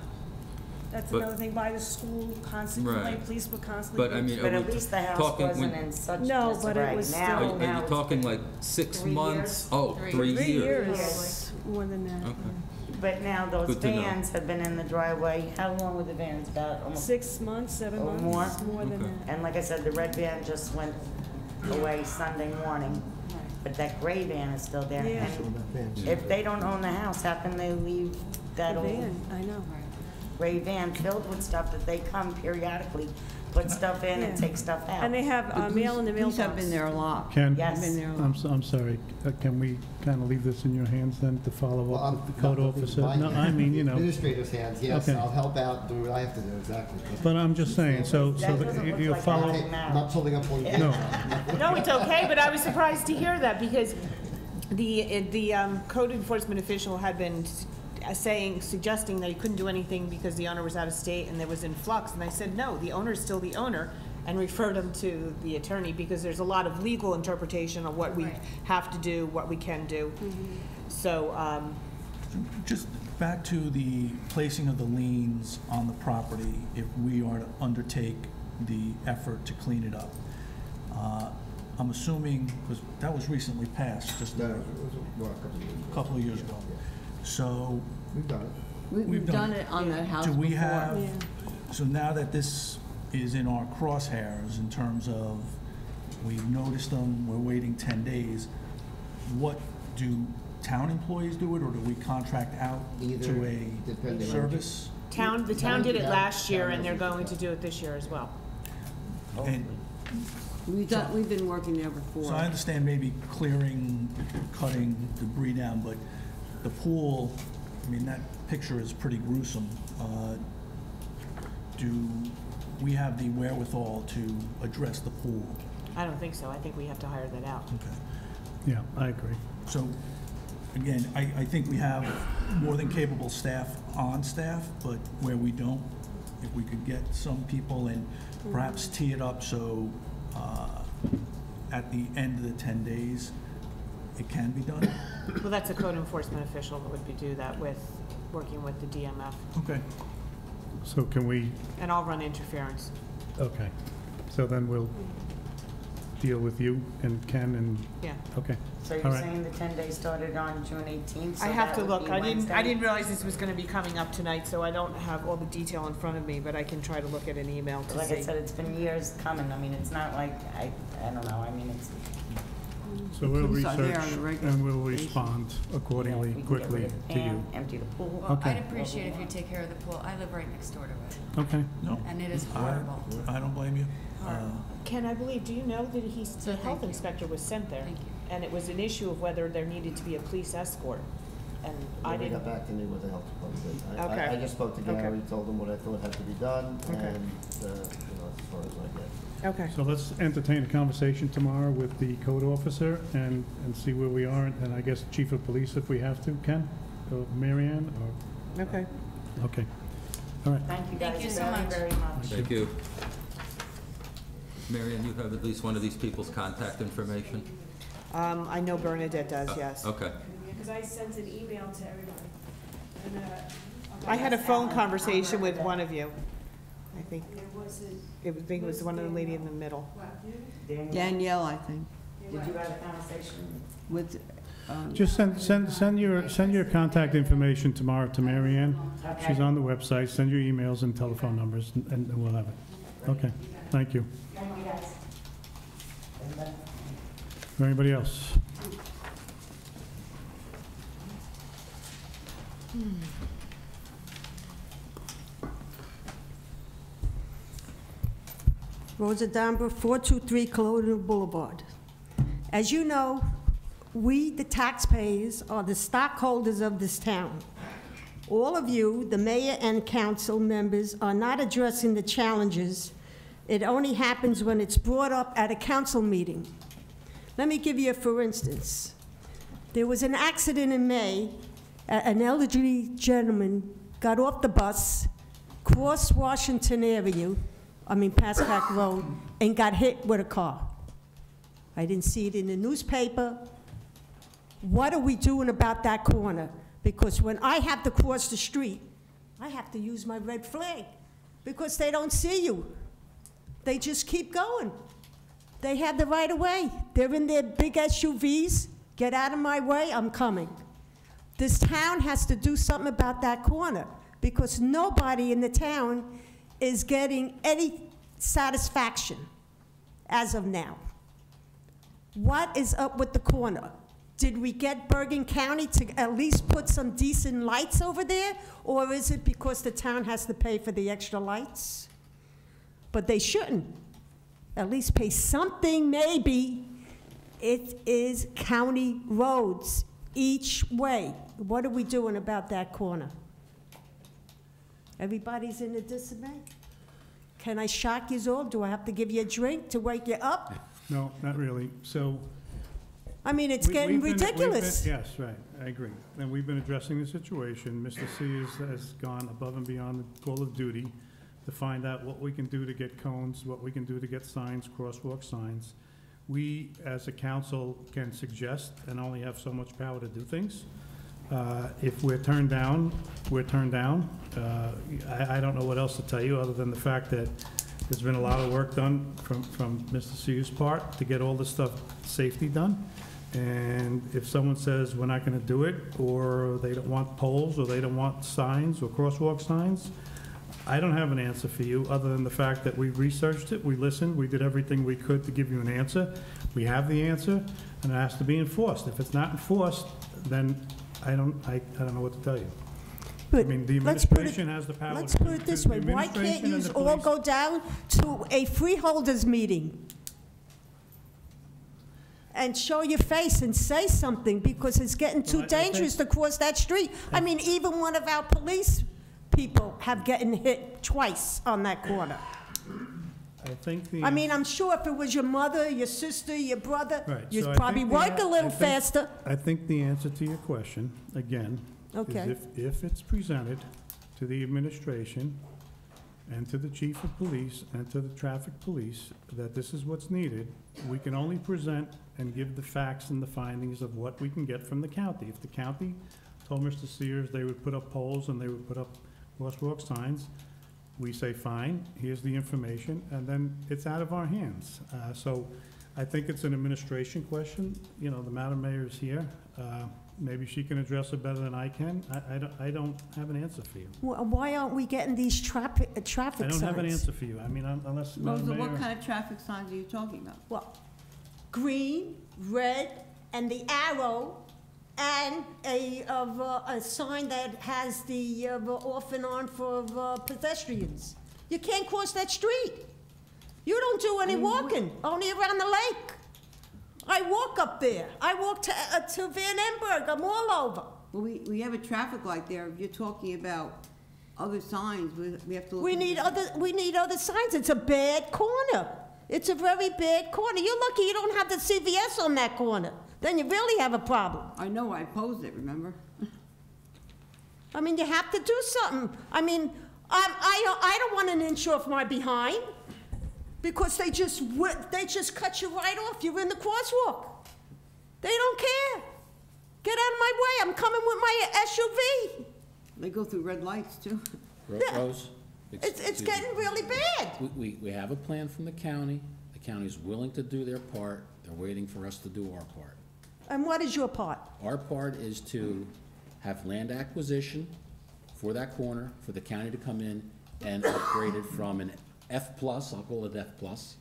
That's But- another thing, by the school, constant Right. complaint, police were constantly. But I mean, But are at we least the house talking, wasn't when- in such No, but it disarray. was Now- still- now are you it's- talking like 6 3 months? years? Oh, 3 3 years. years, more than that. Okay. But now those Good to know. vans have been in the driveway. How long were the vans? About almost 6 months, 7 or months, more? more than Okay. that. And like I said, the red van just went away Sunday morning, but that gray van is still there. Yeah. And if they don't own the house, how can they leave that The old van, I know. gray van filled with stuff that they come periodically, put stuff in and Yeah. take stuff out? And they have mail in the mailbox. Police have been there a lot. Ken? Yes. Been there a lot. I'm sorry, can we kind of leave this in your hands then to follow Well, up with the code officer? No, I mean, you know, Administrator's hands, yes, Okay. I'll help out, do what I have to do, exactly. but I'm just saying, so That that doesn't look you'll like follow. anything now. Not pulling up on you. No, No, it's okay, but I was surprised to hear that because the code enforcement official had been suggesting that he couldn't do anything because the owner was out of state and there was in flux. And I said, no, the owner's still the owner, and referred him to the attorney because there's a lot of legal interpretation of what we have to do, what we can do. So, Just back to the placing of the liens on the property, if we are to undertake the effort to clean it up. I'm assuming, because that was recently passed, just No, a it was, well, a couple of years ago. couple of years ago. So We've done it. We've We've done done it on the house do before. we have, Yeah. so now that this is in our crosshairs in terms of we've noticed them, we're waiting 10 days, what, do town employees do it, or do we contract out Either, to a depending on- service? the town did it last year and they're going to do it this year as well. And We've been working there before. so I understand maybe clearing, cutting debris down, but the pool, I mean, that picture is pretty gruesome. Do we have the wherewithal to address the pool? I don't think so. I think we have to hire that out. Okay. yeah, I agree. So, again, I think we have more than capable staff on staff, but where we don't, if we could get some people and perhaps tee it up so at the end of the 10 days, it can be done? Well, that's a code enforcement official that would do that with, working with the DMF. Okay. So can we, And I'll run interference. okay, so then we'll deal with you and Ken and, Yeah. okay. So All you're right. saying the 10 days started on June 18th? so I have that to would look. be I Wednesday? didn't realize this was gonna be coming up tonight, so I don't have all the detail in front of me, but I can try to look at an email to Like see. I said, it's been years coming. I mean, it's not like, I don't know, I mean, it's. So we'll police are there research on a regular and we'll basis. respond accordingly, we can get quickly rid of to Pam, you. empty the pool. Well, Okay. I'd appreciate if you take care of the pool. I live right next door to it, Okay, No, and it is I horrible. I don't blame you. Ken, I believe, do you know that the health inspector was sent there? Thank you. And it was an issue of whether there needed to be a police escort. And I They didn't, got back to me with the health department. Okay. I just spoke to Okay. Gary, told him what I thought had to be done, Okay. and, you know, as far as I get. okay. so let's entertain a conversation tomorrow with the code officer and see where we are, and I guess chief of police if we have to, Ken, or Mary Ann, or, Okay. okay. All right, Thank you Thank guys you so very, much. very much. Thank you. Marion, you have at least one of these people's contact information? I know Bernadette does, yes. Okay. Because I sent an email to everybody. And, I had a phone conversation with one of you. I think, It wasn't. I think it was one of the lady in the middle. Danielle, I think, Did you have a conversation? with, just send your contact information tomorrow to Mary Ann. She's on the website, send your emails and telephone numbers, and we'll have it. Okay, thank you. Thank you, guys. Anybody else? Rosa Dambra, 423 Colonial Boulevard. As you know, we, the taxpayers, are the stockholders of this town. All of you, the mayor and council members, are not addressing the challenges. It only happens when it's brought up at a council meeting. Let me give you a for instance. There was an accident in May. An elderly gentleman got off the bus, crossed Washington Avenue, Pascack Road, and got hit with a car. I didn't see it in the newspaper. What are we doing about that corner? Because when I have to cross the street, I have to use my red flag because they don't see you. They just keep going. They have the right of way. They're in their big SUVs. Get out of my way, I'm coming. This town has to do something about that corner because nobody in the town is getting any satisfaction as of now. What is up with the corner? Did we get Bergen County to at least put some decent lights over there? Or is it because the town has to pay for the extra lights? But they shouldn't. At least pay something, maybe. It is county roads each way. What are we doing about that corner? Everybody's in a disarray? Can I shock you all? Do I have to give you a drink to wake you up? No, not really. So. I mean, it's getting ridiculous. Yes, right, I agree. And we've been addressing the situation. Mr. Sears has gone above and beyond the call of duty to find out what we can do to get cones, what we can do to get signs, crosswalk signs. We, as a council, can suggest and only have so much power to do things. If we're turned down, we're turned down. I don't know what else to tell you other than the fact that there's been a lot of work done from Mr. Sears' part to get all this stuff, safety done. And if someone says we're not going to do it, or they don't want poles, or they don't want signs or crosswalk signs, I don't have an answer for you other than the fact that we researched it, we listened, we did everything we could to give you an answer. We have the answer, and it has to be enforced. If it's not enforced, then I don't know what to tell you. I mean, the administration has the power. Let's put it this way. Why can't you all go down to a freeholders meeting and show your face and say something, because it's getting too dangerous to cross that street? I mean, even one of our police people have gotten hit twice on that corner. I mean, I'm sure if it was your mother, your sister, your brother, you'd probably work a little faster. I think the answer to your question, again, is if it's presented to the administration and to the chief of police and to the traffic police that this is what's needed, we can only present and give the facts and the findings of what we can get from the county. If the county told Mr. Sears they would put up poles and they would put up crosswalk signs, we say, fine, here's the information, and then it's out of our hands. So I think it's an administration question. You know, the Madam Mayor is here. Maybe she can address it better than I can. I don't have an answer for you. Why aren't we getting these traffic signs? I don't have an answer for you. I mean, unless Madam Mayor... What kind of traffic signs are you talking about? Well, green, red, and the arrow, and a sign that has the off and on for pedestrians. You can't cross that street. You don't do any walking, only around the lake. I walk up there. I walk to Van Emberg. I'm all over. Well, we have a traffic light there. If you're talking about other signs, we have to look. We need other signs. It's a bad corner. It's a very bad corner. You're lucky you don't have the CVS on that corner. Then you really have a problem. I know, I opposed it, remember? I mean, you have to do something. I mean, I don't want an inch off my behind, because they just cut you right off. You're in the crosswalk. They don't care. Get out of my way. I'm coming with my SUV. They go through red lights, too. Rose? It's getting really bad. We have a plan from the county. The county's willing to do their part. They're waiting for us to do our part. And what is your part? Our part is to have land acquisition for that corner, for the county to come in and upgrade it from an F+, I'll call it F+.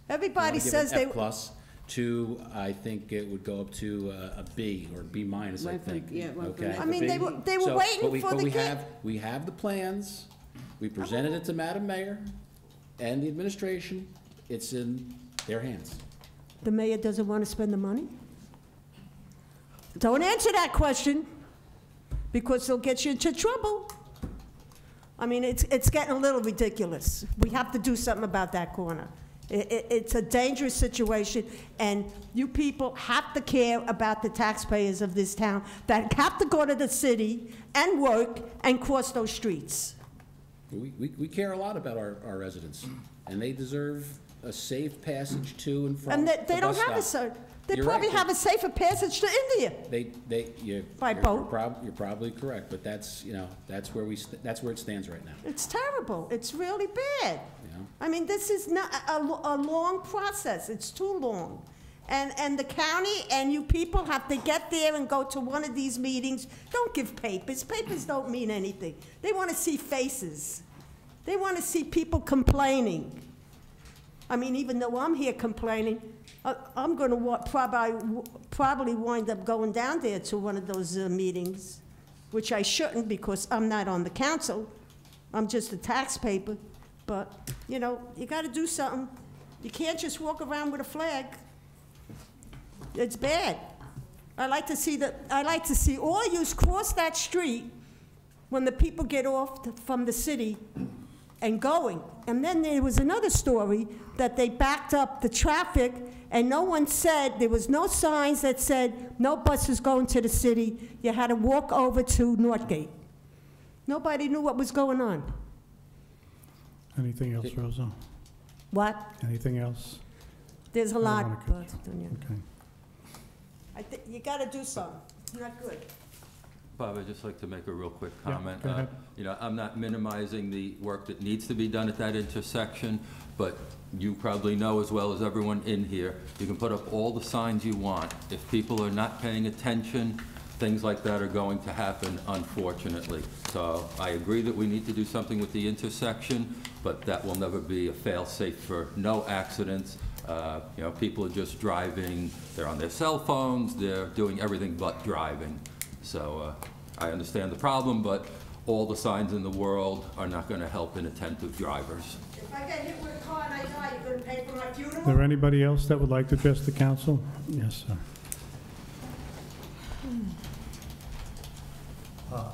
Everybody says they... F+ to, I think it would go up to a B or B-, I think. Yeah, okay. I mean, they were waiting for the we have the plans. We presented it to Madam Mayor and the administration. It's in their hands. The mayor doesn't want to spend the money? Don't answer that question, because they'll get you into trouble. I mean, it's getting a little ridiculous. We have to do something about that corner. It's a dangerous situation, and you people have to care about the taxpayers of this town that have to go to the city and work and cross those streets. We care a lot about our residents, and they deserve a safe passage to and from And the they don't bus have a, stop. they You're probably right. have a safer passage to India. By boat. You're probably correct, but that's, you know, that's where that's where it stands right now. It's terrible. It's really bad. You know? I mean, this is not a long process. It's too long. And the county and you people have to get there and go to one of these meetings. Don't give papers. Papers don't mean anything. They want to see faces. They want to see people complaining. I mean, even though I'm here complaining, I'm going to probably wind up going down there to one of those meetings, which I shouldn't because I'm not on the council. I'm just a taxpayer. But, you know, you got to do something. You can't just walk around with a flag. It's bad. I like to see all you cross that street when the people get off from the city and going. And then there was another story that they backed up the traffic and no one said, there was no signs that said no buses going to the city. You had to walk over to Northgate. Nobody knew what was going on. Anything else, Rosa? What? Anything else? There's a lot. But, Okay. you got to do something. It's not good. Bob, I'd just like to make a real quick Yeah, comment. go ahead. You know, I'm not minimizing the work that needs to be done at that intersection, but you probably know as well as everyone in here, you can put up all the signs you want. If people are not paying attention, things like that are going to happen, unfortunately. So I agree that we need to do something with the intersection, but that will never be a fail-safe for no accidents. You know, people are just driving, they're on their cell phones, they're doing everything but driving. So I understand the problem, but all the signs in the world are not going to help inattentive drivers. If I get hit with a car and I die, you're going to pay for my funeral? Is there anybody else that would like to address the council? Yes, sir.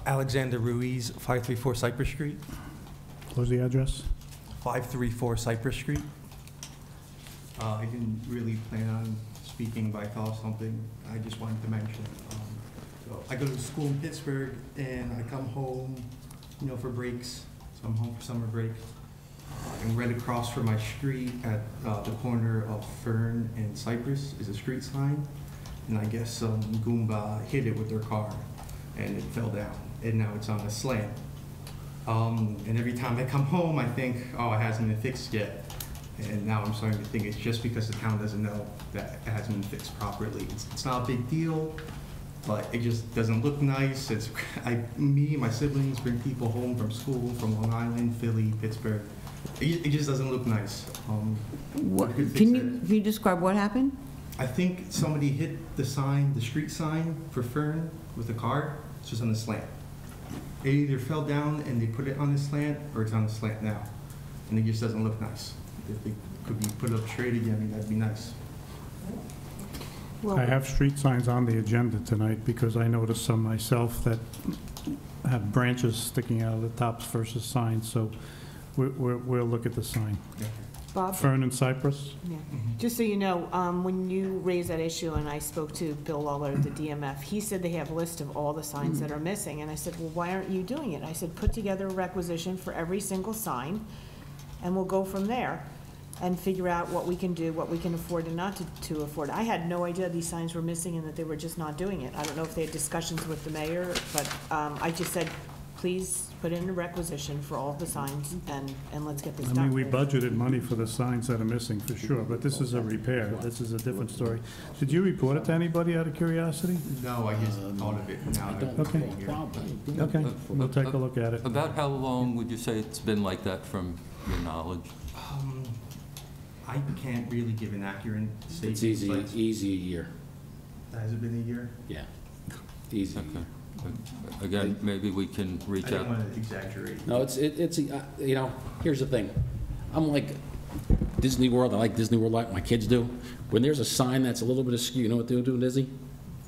Alexander Ruiz, 534 Cypress Street. Close the address. 534 Cypress Street. I didn't really plan on speaking, but I thought of something I just wanted to mention. So I go to school in Pittsburgh, and I come home, you know, for breaks. So I'm home for summer break. And right across from my street at the corner of Fern and Cypress is a street sign. And I guess some Goomba hit it with their car, and it fell down. And now it's on a slant. And every time I come home, I think, oh, it hasn't been fixed yet. And now I'm starting to think it's just because the town doesn't know that it hasn't been fixed properly. It's not a big deal, but it just doesn't look nice. Me and my siblings bring people home from school, from Long Island, Philly, Pittsburgh. It just doesn't look nice. Can you describe what happened? I think somebody hit the sign, the street sign for Fern with a car. It's just on the slant. It either fell down and they put it on the slant, or it's on the slant now. And it just doesn't look nice. If it could be put up straight again, that'd be nice. I have street signs on the agenda tonight because I noticed some myself that have branches sticking out of the tops versus signs, so we'll look at the sign. Bob? Fern and Cypress? Yeah. Just so you know, when you raised that issue and I spoke to Bill Lawler at the DMF, he said they have a list of all the signs that are missing. And I said, well, why aren't you doing it? I said, put together a requisition for every single sign, and we'll go from there and figure out what we can do, what we can afford and not to afford. I had no idea these signs were missing and that they were just not doing it. I don't know if they had discussions with the mayor, but I just said, please put in a requisition for all the signs and let's get this I done. mean, we budgeted money for the signs that are missing, for sure, but this is a repair. This is a different story. Did you report it to anybody out of curiosity? No, I just thought of it now. Okay. Okay, we'll take a look at it. About how long would you say it's been like that from your knowledge? I can't really give an accurate statement. It's easy a year. Has it been a year? Yeah, easy. Okay. Again, maybe we can reach out. I don't want to exaggerate. No, it's you know, here's the thing. I'm like Disney World. I like Disney World like my kids do. When there's a sign that's a little bit askew, you know what they'll do in Disney?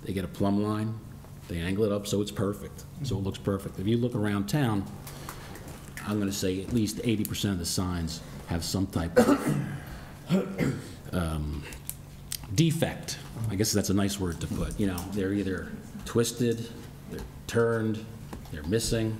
They get a plumb line, they angle it up so it's perfect, so it looks perfect. If you look around town, I'm going to say at least 80% of the signs have some type of defect. I guess that's a nice word to put. You know, they're either twisted, they're turned, They're missing.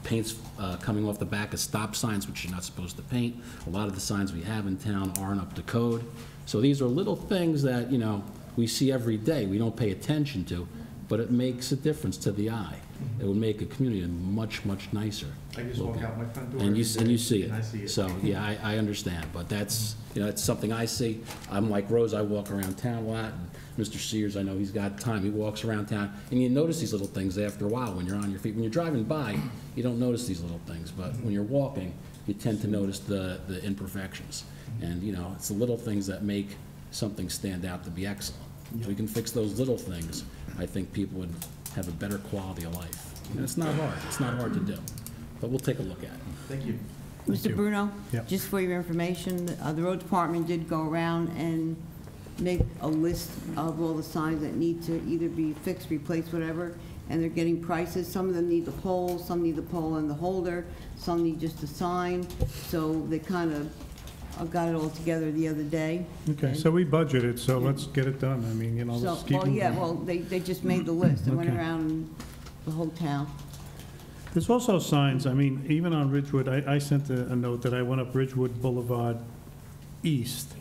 Paint's coming off the back of stop signs, which you're not supposed to paint. A lot of the signs we have in town aren't up to code. So these are little things that, you know, we see every day, we don't pay attention to, but it makes a difference to the eye. It would make a community much, much nicer. I just walk out my front door. And you see it. And I see it. So, yeah, I understand, but that's, you know, it's something I see. I'm like Rose, I walk around town a lot, and Mr. Sears, I know he's got time, he walks around town, and you notice these little things after a while when you're on your feet. When you're driving by, you don't notice these little things, but when you're walking, you tend to notice the imperfections. And, you know, it's the little things that make something stand out to be excellent. If we can fix those little things, I think people would have a better quality of life. And it's not hard. It's not hard to do. But we'll take a look at it. Thank you. Mr. Bruno? Yep. Just for your information, the road department did go around and make a list of all the signs that need to either be fixed, replaced, whatever, and they're getting prices. Some of them need the pole, some need the pole and the holder, some need just a sign. So they kind of got it all together the other day. Okay, so we budgeted, so let's get it done. I mean, you know, So, let's keep well, yeah, moving. well, they just made the list. They went Okay. around the whole town. There's also signs, I mean, even on Ridgewood, I sent a note that I went up Ridgewood Boulevard East,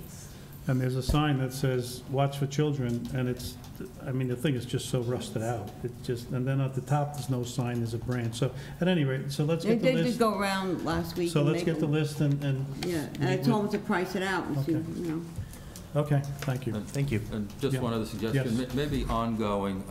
and there's a sign that says, "Watch for children," and it's, I mean, the thing is just so rusted out. It just, and then at the top, there's no sign, there's a branch. So, at any rate, so let's They get the did list. go around last week. So and let's make get the them- list and. Yeah, and I meet told with- them to price it out and see, Okay. you know. Okay, thank you. Thank you. And just Yeah. one other suggestion, Yes. maybe ongoing,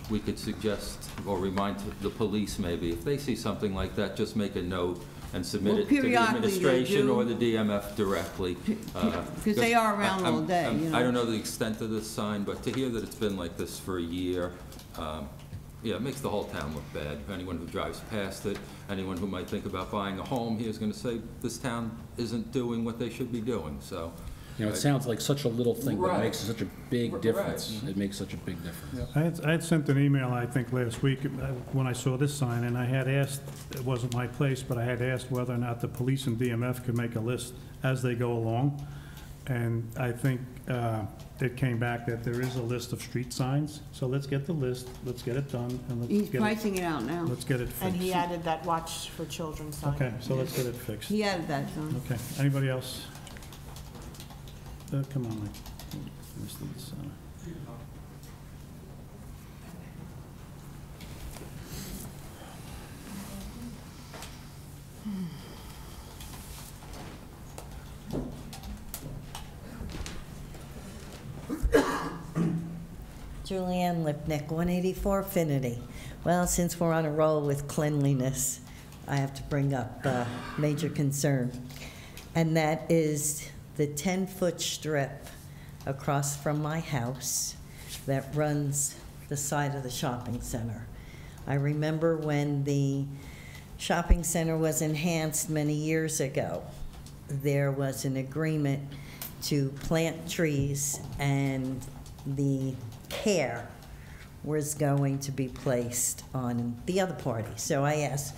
we could suggest or remind the police maybe, if they see something like that, just make a note and submit Well, it to the periodically they administration do. or the DMF directly. Because they are around all day, you know. I don't know the extent of this sign, but to hear that it's been like this for a year, yeah, it makes the whole town look bad. Anyone who drives past it, anyone who might think about buying a home here is going to say, this town isn't doing what they should be doing, so. You know, it sounds like such a little thing, but it Right. makes such a big difference. Right. It makes such a big difference. I had sent an email, I think, last week when I saw this sign, and I had asked, it wasn't my place, but I had asked whether or not the police and DMF could make a list as they go along. And I think it came back that there is a list of street signs. So let's get the list, let's get it done, and let's He's get it. pricing it out now. Let's get it fixed. And he added that watch for children sign. Okay, so let's get it fixed. He added that, John. Okay, anybody else? Come on, Mike. Missed this, Julianne Lipnick, 184 Affinity. Well, since we're on a roll with cleanliness, I have to bring up a major concern, and that is the 10-foot strip across from my house that runs the side of the shopping center. I remember when the shopping center was enhanced many years ago, there was an agreement to plant trees, and the care was going to be placed on the other party. So I asked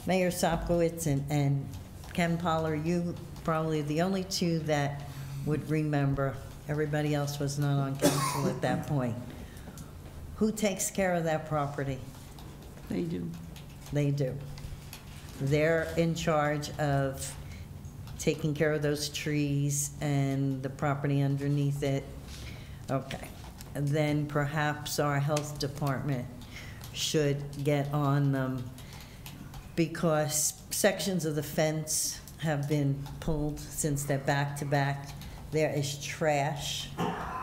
Mayor Sopkowitz and Ken Poller, you probably the only two that would remember. Everybody else was not on council at that point. Who takes care of that property? They do. They do. They're in charge of taking care of those trees and the property underneath it. Okay. And then perhaps our health department should get on them, because sections of the fence have been pulled since they're back to back. There is trash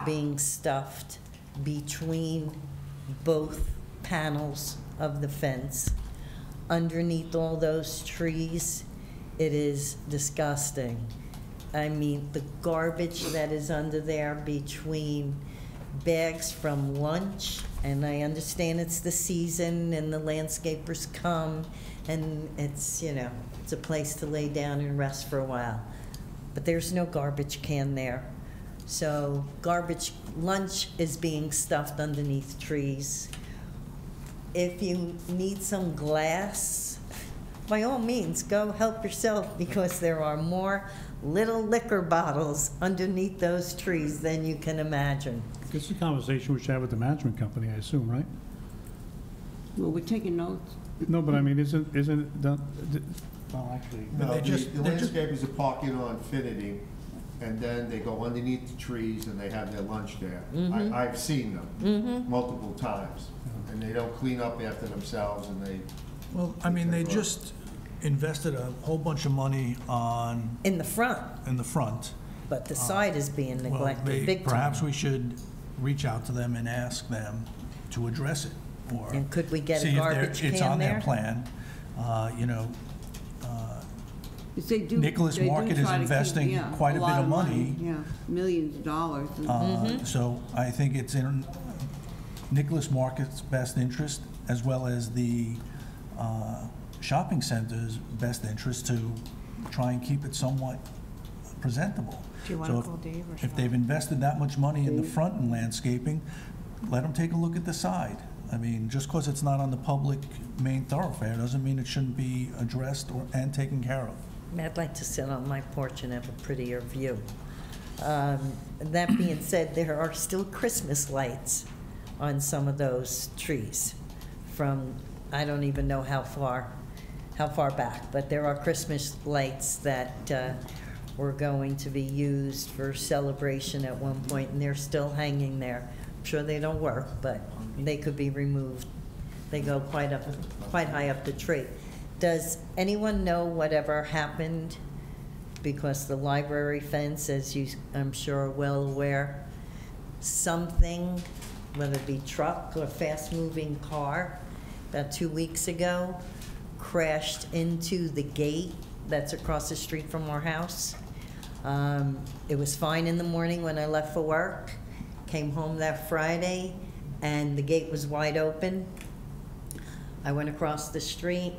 being stuffed between both panels of the fence. Underneath all those trees, it is disgusting. I mean, the garbage that is under there between bags from lunch, and I understand it's the season and the landscapers come and it's, you know, it's a place to lay down and rest for a while. But there's no garbage can there. So lunch is being stuffed underneath trees. If you need some glass, by all means, go help yourself, because there are more little liquor bottles underneath those trees than you can imagine. This is a conversation we should have with the management company, I assume, right? Well, we're taking notes. No, but I mean, isn't it done, well, actually. No, they just- the landscapers are parking on Infinity, and then they go underneath the trees and they have their lunch there. I've seen them multiple times, and they don't clean up after themselves, and they, Well, I mean, they just invested a whole bunch of money on, In the front, in the front. but the side is being Well, neglected big time. perhaps we should reach out to them and ask them to address it, or And could we get a see if they're- garbage it's can on their there? plan. You know, Yes, they do- Nicholas they do Market is try to keep- investing yeah, quite a bit lot of money. Yeah, millions of dollars. So I think it's in Nicholas Market's best interest, as well as the shopping center's best interest, to try and keep it somewhat presentable. Do you want So to if- call Dave or If shall they've invested that much money in the front in landscaping, let them take a look at the side. I mean, just because it's not on the public main thoroughfare doesn't mean it shouldn't be addressed and taken care of. I'd like to sit on my porch and have a prettier view. That being said, there are still Christmas lights on some of those trees from, I don't even know how far back, but there are Christmas lights that were going to be used for celebration at one point, and they're still hanging there. I'm sure they don't work, but they could be removed. They go quite high up the tree. Does anyone know whatever happened? Because the library fence, as you, I'm sure, are well aware, something, whether it be truck or fast-moving car, about 2 weeks ago, crashed into the gate that's across the street from our house. It was fine in the morning when I left for work, came home that Friday, and the gate was wide open. I went across the street.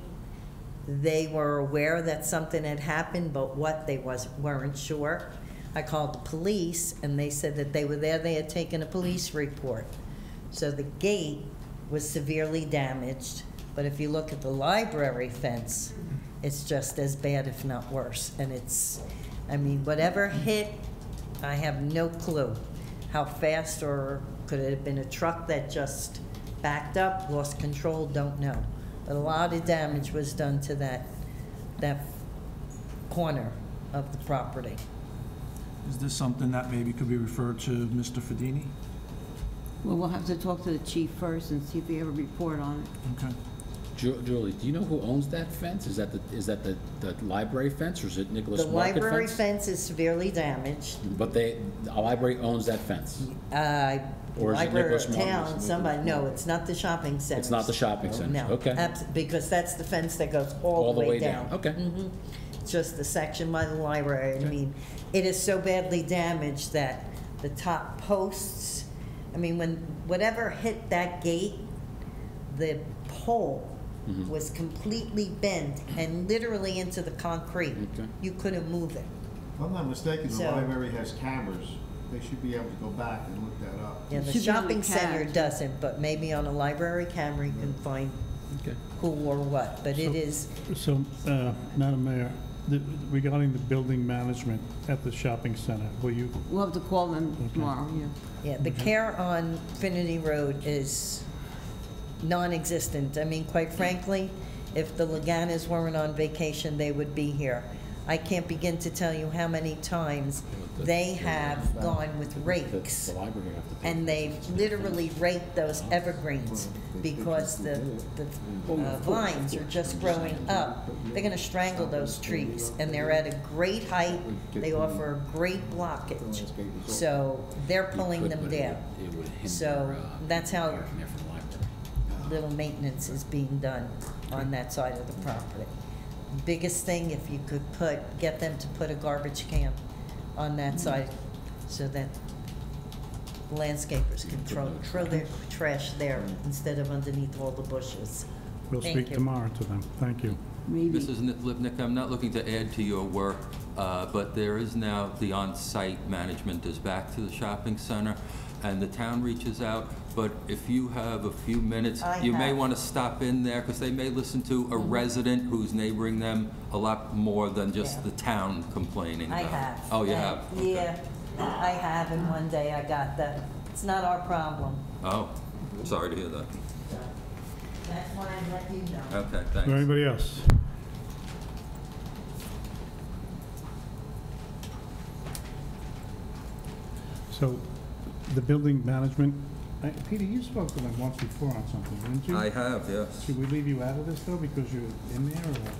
They were aware that something had happened, but what, they weren't sure. I called the police, and they said that they were there, they had taken a police report. So the gate was severely damaged, but if you look at the library fence, it's just as bad, if not worse. And it's, I mean, whatever hit, I have no clue how fast, or could it have been a truck that just backed up, lost control, don't know. But a lot of damage was done to that corner of the property. Is this something that maybe could be referred to Mr. Fedini? Well, we'll have to talk to the chief first and see if they have a report on it. Okay. Julie, do you know who owns that fence? Is that the library fence, or is it Nicholas The Market fence? library fence is severely damaged. But the library owns that fence? Or is it Library Nicholas of Market? Town, somebody, no, it's not the shopping center. It's not the shopping center? No. Okay. Because that's the fence that goes all the way down. Okay. Mhm. It's just the section by the library. I mean, it is so badly damaged that the top posts, I mean, whatever hit that gate, the pole was completely bent and literally into the concrete. Okay. You couldn't move it. if I'm not mistaken, the So- library has cameras. They should be able to go back and look that up. Yeah, the Should be on the shopping center CAD. doesn't, but maybe on a library camera you can find who or what, but it is, So, Madam Mayor, regarding the building management at the shopping center, will you, We'll have to call them tomorrow, yeah. yeah, the care on Infinity Road is non-existent. I mean, quite frankly, if the Laganas weren't on vacation, they would be here. I can't begin to tell you how many times they have gone with rakes, and they've literally raked those evergreens because the vines are just growing up. They're gonna strangle those trees, and they're at a great height. They offer a great blockage, so they're pulling them down. So that's how little maintenance is being done on that side of the property. Biggest thing, if you could get them to put a garbage can on that side so that landscapers can throw their trash there instead of underneath all the bushes. we'll Thank speak you. tomorrow to them. Thank you. Maybe. Mrs. Lipnick, I'm not looking to add to your work, but there is now, the on-site management is back to the shopping center, and the town reaches out, but if you have a few minutes, you may want to stop in there, because they may listen to a resident who's neighboring them a lot more than just the town complaining I about it. have. Oh, you have? Okay. Yeah, I have, and one day I got that. It's not our problem. Oh, sorry to hear that. That's what I let you know. Okay, Is thanks. there anybody else? So, the building management, Peter, you spoke to them once before on something, didn't you? I have, yes. Should we leave you out of this, though, because you're in there, or?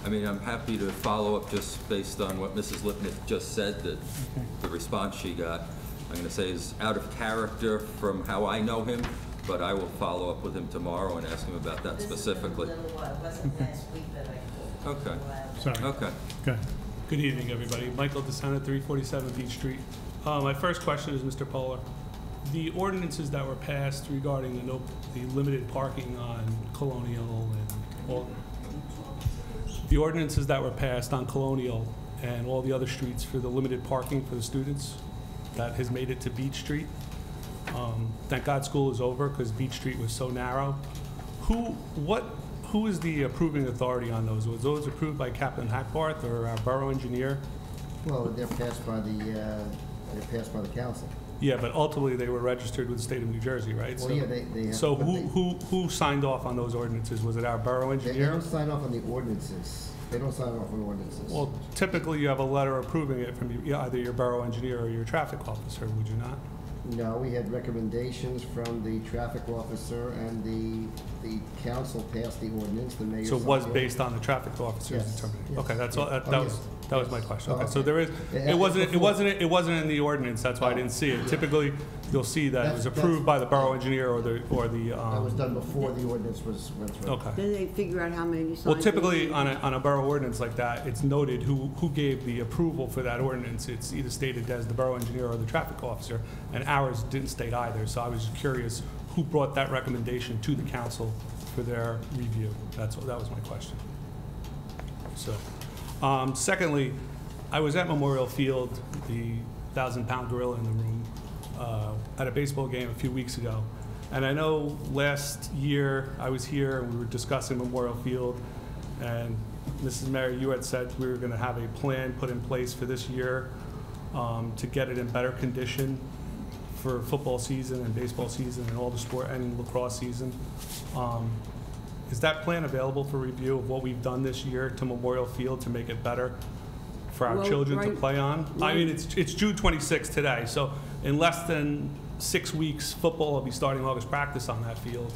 I mean, I'm happy to follow up just based on what Mrs. Lipnick just said, that the response she got, I'm going to say is out of character from how I know him, but I will follow up with him tomorrow and ask him about that specifically. This has been a little while. It wasn't last week that I called. Okay. Sorry. Okay. Okay. Good evening, everybody. Michael DeSena, 347 Beach Street. My first question is, Mr. Polar, the ordinances that were passed regarding the limited parking on Colonial and all, the ordinances that were passed on Colonial and all the other streets for the limited parking for the students, that has made it to Beach Street. Thank God school is over because Beach Street was so narrow. Who is the approving authority on those? Was those approved by Captain Hackbarth or our borough engineer? Well, they're passed by the council. Yeah, but ultimately they were registered with the state of New Jersey, right? Well, So- yeah, they have. So but who signed off on those ordinances? Was it our borough They engineer? don't sign off on the ordinances. They don't sign off on ordinances. Well, typically you have a letter approving it from either your borough engineer or your traffic officer, would you not? No, we had recommendations from the traffic officer, and the council passed the ordinance, the mayor. So it was signed based on the traffic officer's Yes, determination? yes. Okay, that's all, that Oh, was, yes, that was yes. my question. Oh, Okay, so okay. there is, Yeah, it wasn't in the ordinance, that's why I didn't see it. Typically, you'll see that it was That's- approved by the borough engineer or the, That was done before the ordinance went through. Okay. Then they figure out how many signs. Well, they typically, need. on a borough ordinance like that, it's noted who gave the approval for that ordinance. It's either stated as the borough engineer or the traffic officer, and ours didn't state either. So I was just curious who brought that recommendation to the council for their review. That was my question. So, secondly, I was at Memorial Field, the 1,000-pound gorilla in the room, at a baseball game a few weeks ago. And I know last year I was here and we were discussing Memorial Field, and Mrs. Mayor, you had said we were going to have a plan put in place for this year to get it in better condition for football season and baseball season and all the sport and lacrosse season. Is that plan available for review of what we've done this year to Memorial Field to make it better for our Well, children to right- play on? I mean, it's June 26th today, so in less than 6 weeks, football will be starting August practice on that field.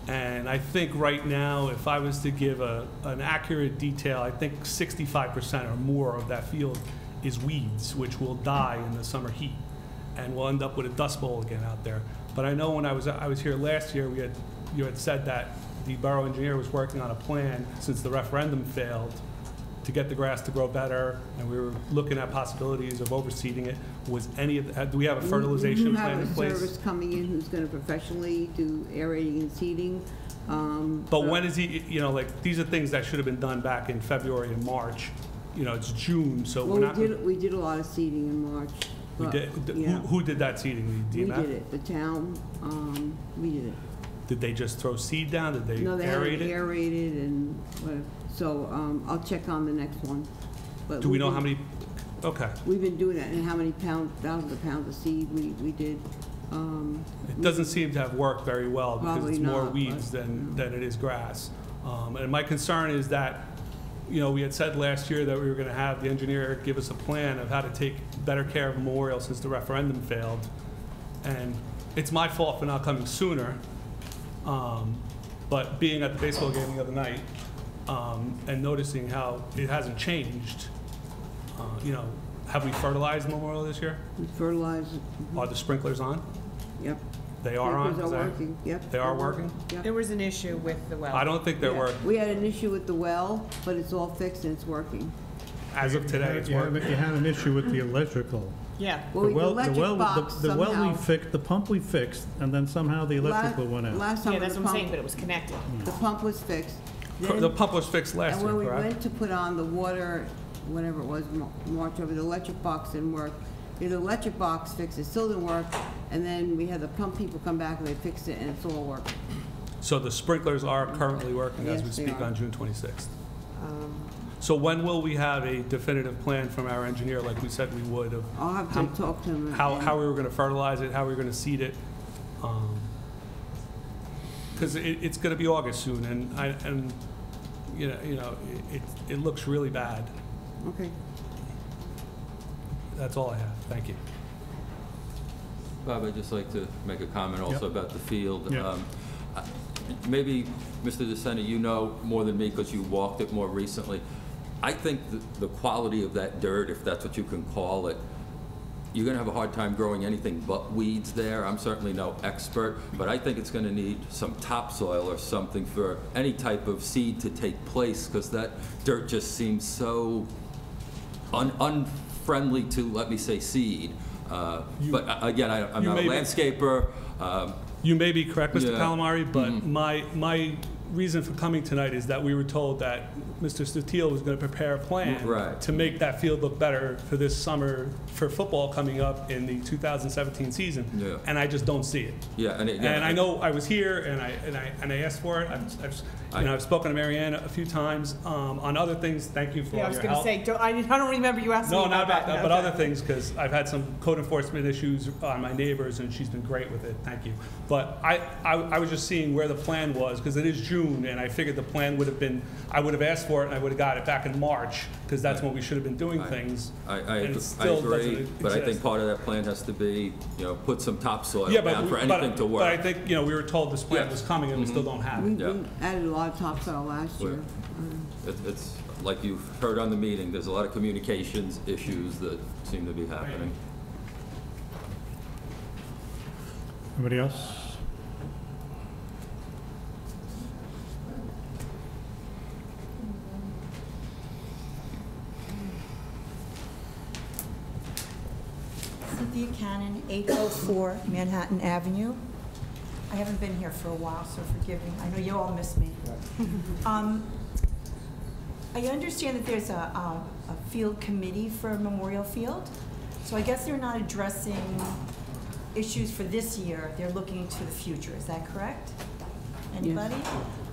And I think right now, if I was to give an accurate detail, I think 65% or more of that field is weeds, which will die in the summer heat, and we'll end up with a dust bowl again out there. But I know when I was here last year, you had said that the borough engineer was working on a plan, since the referendum failed, to get the grass to grow better, and we were looking at possibilities of overseeding it. Do we have a fertilization plan in You place? have a service coming in who's going to professionally do aerating and seeding. But when is he, like, these are things that should have been done back in February and March. It's June, so we're not. Well, we did a lot of seeding in March. We but, did. yeah. Who did that seeding? The We DMF? did it, the town, we did it. Did they just throw seed down? Did they No, they had aerate it it? aerated and whatever. So I'll check on the next one. But Do we we've know been- how many? Okay. We've been doing that, and how many thousands of pounds of seed we did. It doesn't seem to have worked very well because Probably it's more not, weeds but, than it is grass. And my concern is that, we had said last year that we were going to have the engineer give us a plan of how to take better care of Memorial since the referendum failed. And it's my fault for not coming sooner. But being at the baseball game the other night and noticing how it hasn't changed, have we fertilized Memorial this year? We fertilized. Are the sprinklers on? Yep. They are on? Sprinklers Is are that- working, yep. They are working? Yep. There was an issue with the well. I don't think they're Yeah. working. We had an issue with the well, but it's all fixed and it's working. As of today, it's working. You had an issue with the electrical. Yeah. Well, the electric box The well we somehow- fixed, the pump we fixed, and then somehow the electrical went out. Last summer, Yeah, that's the what I'm saying, pump, but it was connected. the pump was fixed. The pump was fixed last And year, when we correct? went to put on the water, whatever it was, March over, the electric box didn't work. The electric box fixed, it still didn't work, and then we had the pump people come back and they fixed it and it's all working. So the sprinklers are currently working as we Yes, they speak are. on June 26th. So when will we have a definitive plan from our engineer, like we said we would, of I'll have to talk to him. how and- we were going to fertilize it, how we were going to seed it? because it's going to be August soon, and it looks really bad. Okay. That's all I have. Thank you. Bob, I'd just like to make a comment also Yep. about the field. Yeah. Maybe, Mr. DeSena, you know more than me because you walked it more recently. I think the quality of that dirt, if that's what you can call it, you're going to have a hard time growing anything but weeds there. I'm certainly no expert, but I think it's going to need some topsoil or something for any type of seed to take place, because that dirt just seems so unfriendly to, let me say, seed. But again, I'm not a landscaper. You may be correct, Mr. Yeah. Calamari, but my reason for coming tonight is that we were told that Mr. Statiel was going to prepare a plan to make that field look better for this summer for football coming up in the 2017 season, and I just don't see it. Yeah, and I know I was here and I asked for it. I've spoken to Marianne a few times on other things. Thank you for Yeah, I all was your going to help. say, I don't remember you asking me No, not about that, but Okay. other things, because I've had some code enforcement issues on my neighbors, and she's been great with it. Thank you. But I was just seeing where the plan was, because it is June, and I figured the plan would have been, I would have asked for it, and I would have got it back in March, because that's when we should have been doing things. I and it agree, still doesn't but I think exist. part of that plan has to be, put some topsoil Yeah, down for anything to work. But I think, we were told this plan was coming, and we still don't have We it. we added a lot of topsoil last year. It's like you've heard on the meeting, there's a lot of communications issues that seem to be happening. Anybody else? Cynthia Cannon, 804 Manhattan Avenue. I haven't been here for a while, so forgive me. I know you all miss me. I understand that there's a field committee for Memorial Field, so I guess they're not addressing issues for this year. They're looking to the future. Is that correct? Anybody?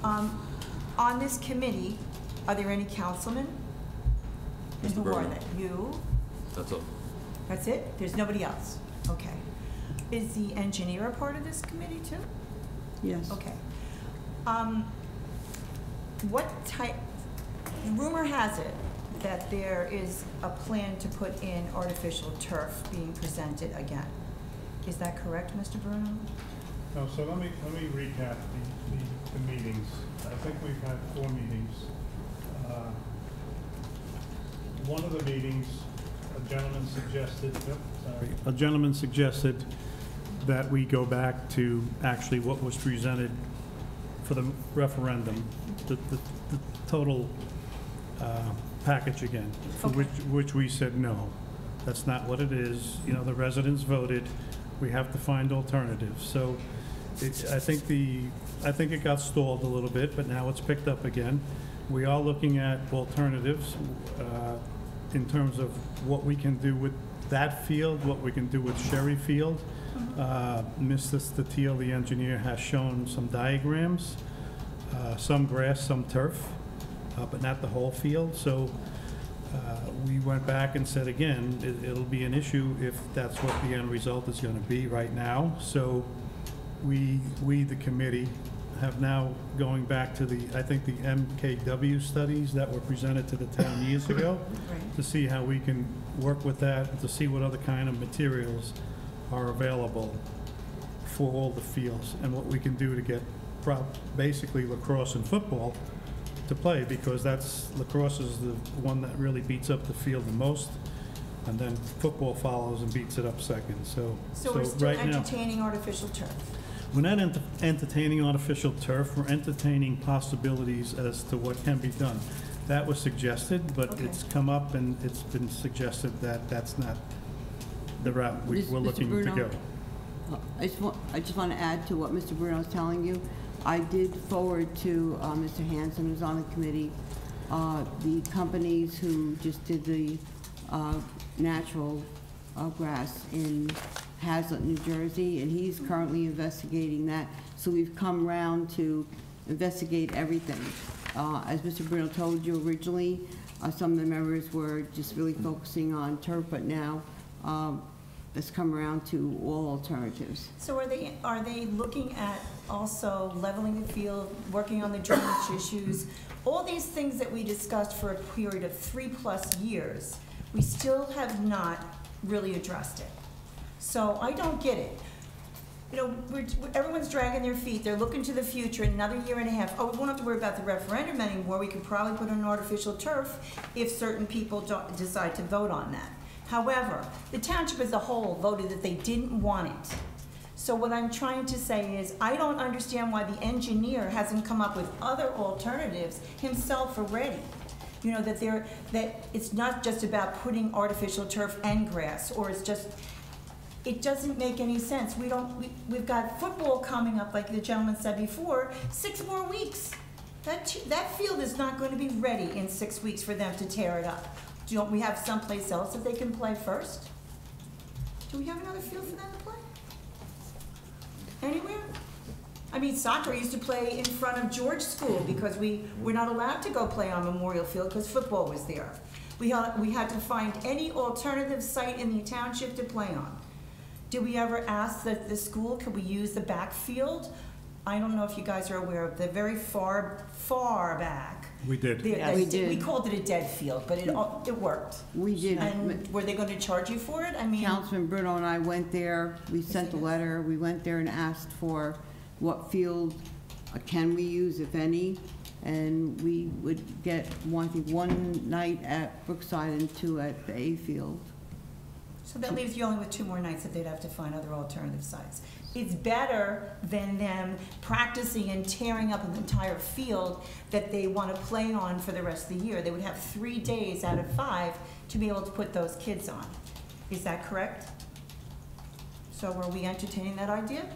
On this committee, are there any councilmen? And Mr. who are Burnham. they? You? That's all. That's it? There's nobody else? Okay. Is the engineer a part of this committee too? Yes. Okay. What type, rumor has it that there is a plan to put in artificial turf being presented again. Is that correct, Mr. Bruno? No, so let me recap the meetings. I think we've had 4 meetings. One of the meetings, a gentleman suggested that we go back to actually what was presented for the referendum, the total package again, for which we said no. That's not what it is. The residents voted. We have to find alternatives. So I think it got stalled a little bit, but now it's picked up again. We are looking at alternatives in terms of what we can do with that field, what we can do with Sherry Field. Mr. Statiel, the engineer, has shown some diagrams, some grass, some turf, but not the whole field. So we went back and said, again, it'll be an issue if that's what the end result is going to be right now. So we, the committee, have now going back to I think the MKW studies that were presented to the town years ago, to see how we can work with that, and to see what other kind of materials are available for all the fields, and what we can do to get basically lacrosse and football to play, because lacrosse is the one that really beats up the field the most, and then football follows and beats it up second. So we're still right now, entertaining artificial turf? we're not entertaining artificial turf. We're entertaining possibilities as to what can be done. That was suggested, but it's come up and it's been suggested that that's not the route we're looking to go. I just want to add to what Mr. Bruno is telling you. I did forward to Mr. Hanson, who's on the committee, the companies who just did the natural grass in Hazlet, New Jersey, and he's currently investigating that. So we've come around to investigate everything. As Mr. Bruno told you originally, some of the members were just really focusing on turf, but now it's come around to all alternatives. So are they looking at also leveling the field, working on the drainage issues, all these things that we discussed for a period of 3+ years, we still have not really addressed it. So I don't get it. You know, everyone's dragging their feet. They're looking to the future, another year and a half. Oh, we won't have to worry about the referendum anymore. We could probably put in artificial turf if certain people decide to vote on that. However, the township as a whole voted that they didn't want it. So what I'm trying to say is, I don't understand why the engineer hasn't come up with other alternatives himself already. You know, that it's not just about putting artificial turf and grass, or it's just, it doesn't make any sense. We've got football coming up, like the gentleman said before, 6 more weeks. That field is not going to be ready in 6 weeks for them to tear it up. Don't we have someplace else that they can play first? Do we have another field for them to play? Anywhere? I mean, soccer used to play in front of George School because we were not allowed to go play on Memorial Field because football was there. We had to find any alternative site in the township to play on. Did we ever ask that the school, could we use the back field? I don't know if you guys are aware of the very far back. We did. We did. We called it a dead field, but it worked. We did. And were they going to charge you for it? I mean, Councilman Bruno and I went there, we sent a letter, we went there and asked for what field can we use, if any, and we would get one night at Brookside and 2 at the A field. so that leaves you only with 2 more nights that they'd have to find other alternative sites. It's better than them practicing and tearing up an entire field that they want to play on for the rest of the year. They would have 3 days out of 5 to be able to put those kids on. Is that correct? So are we entertaining that idea?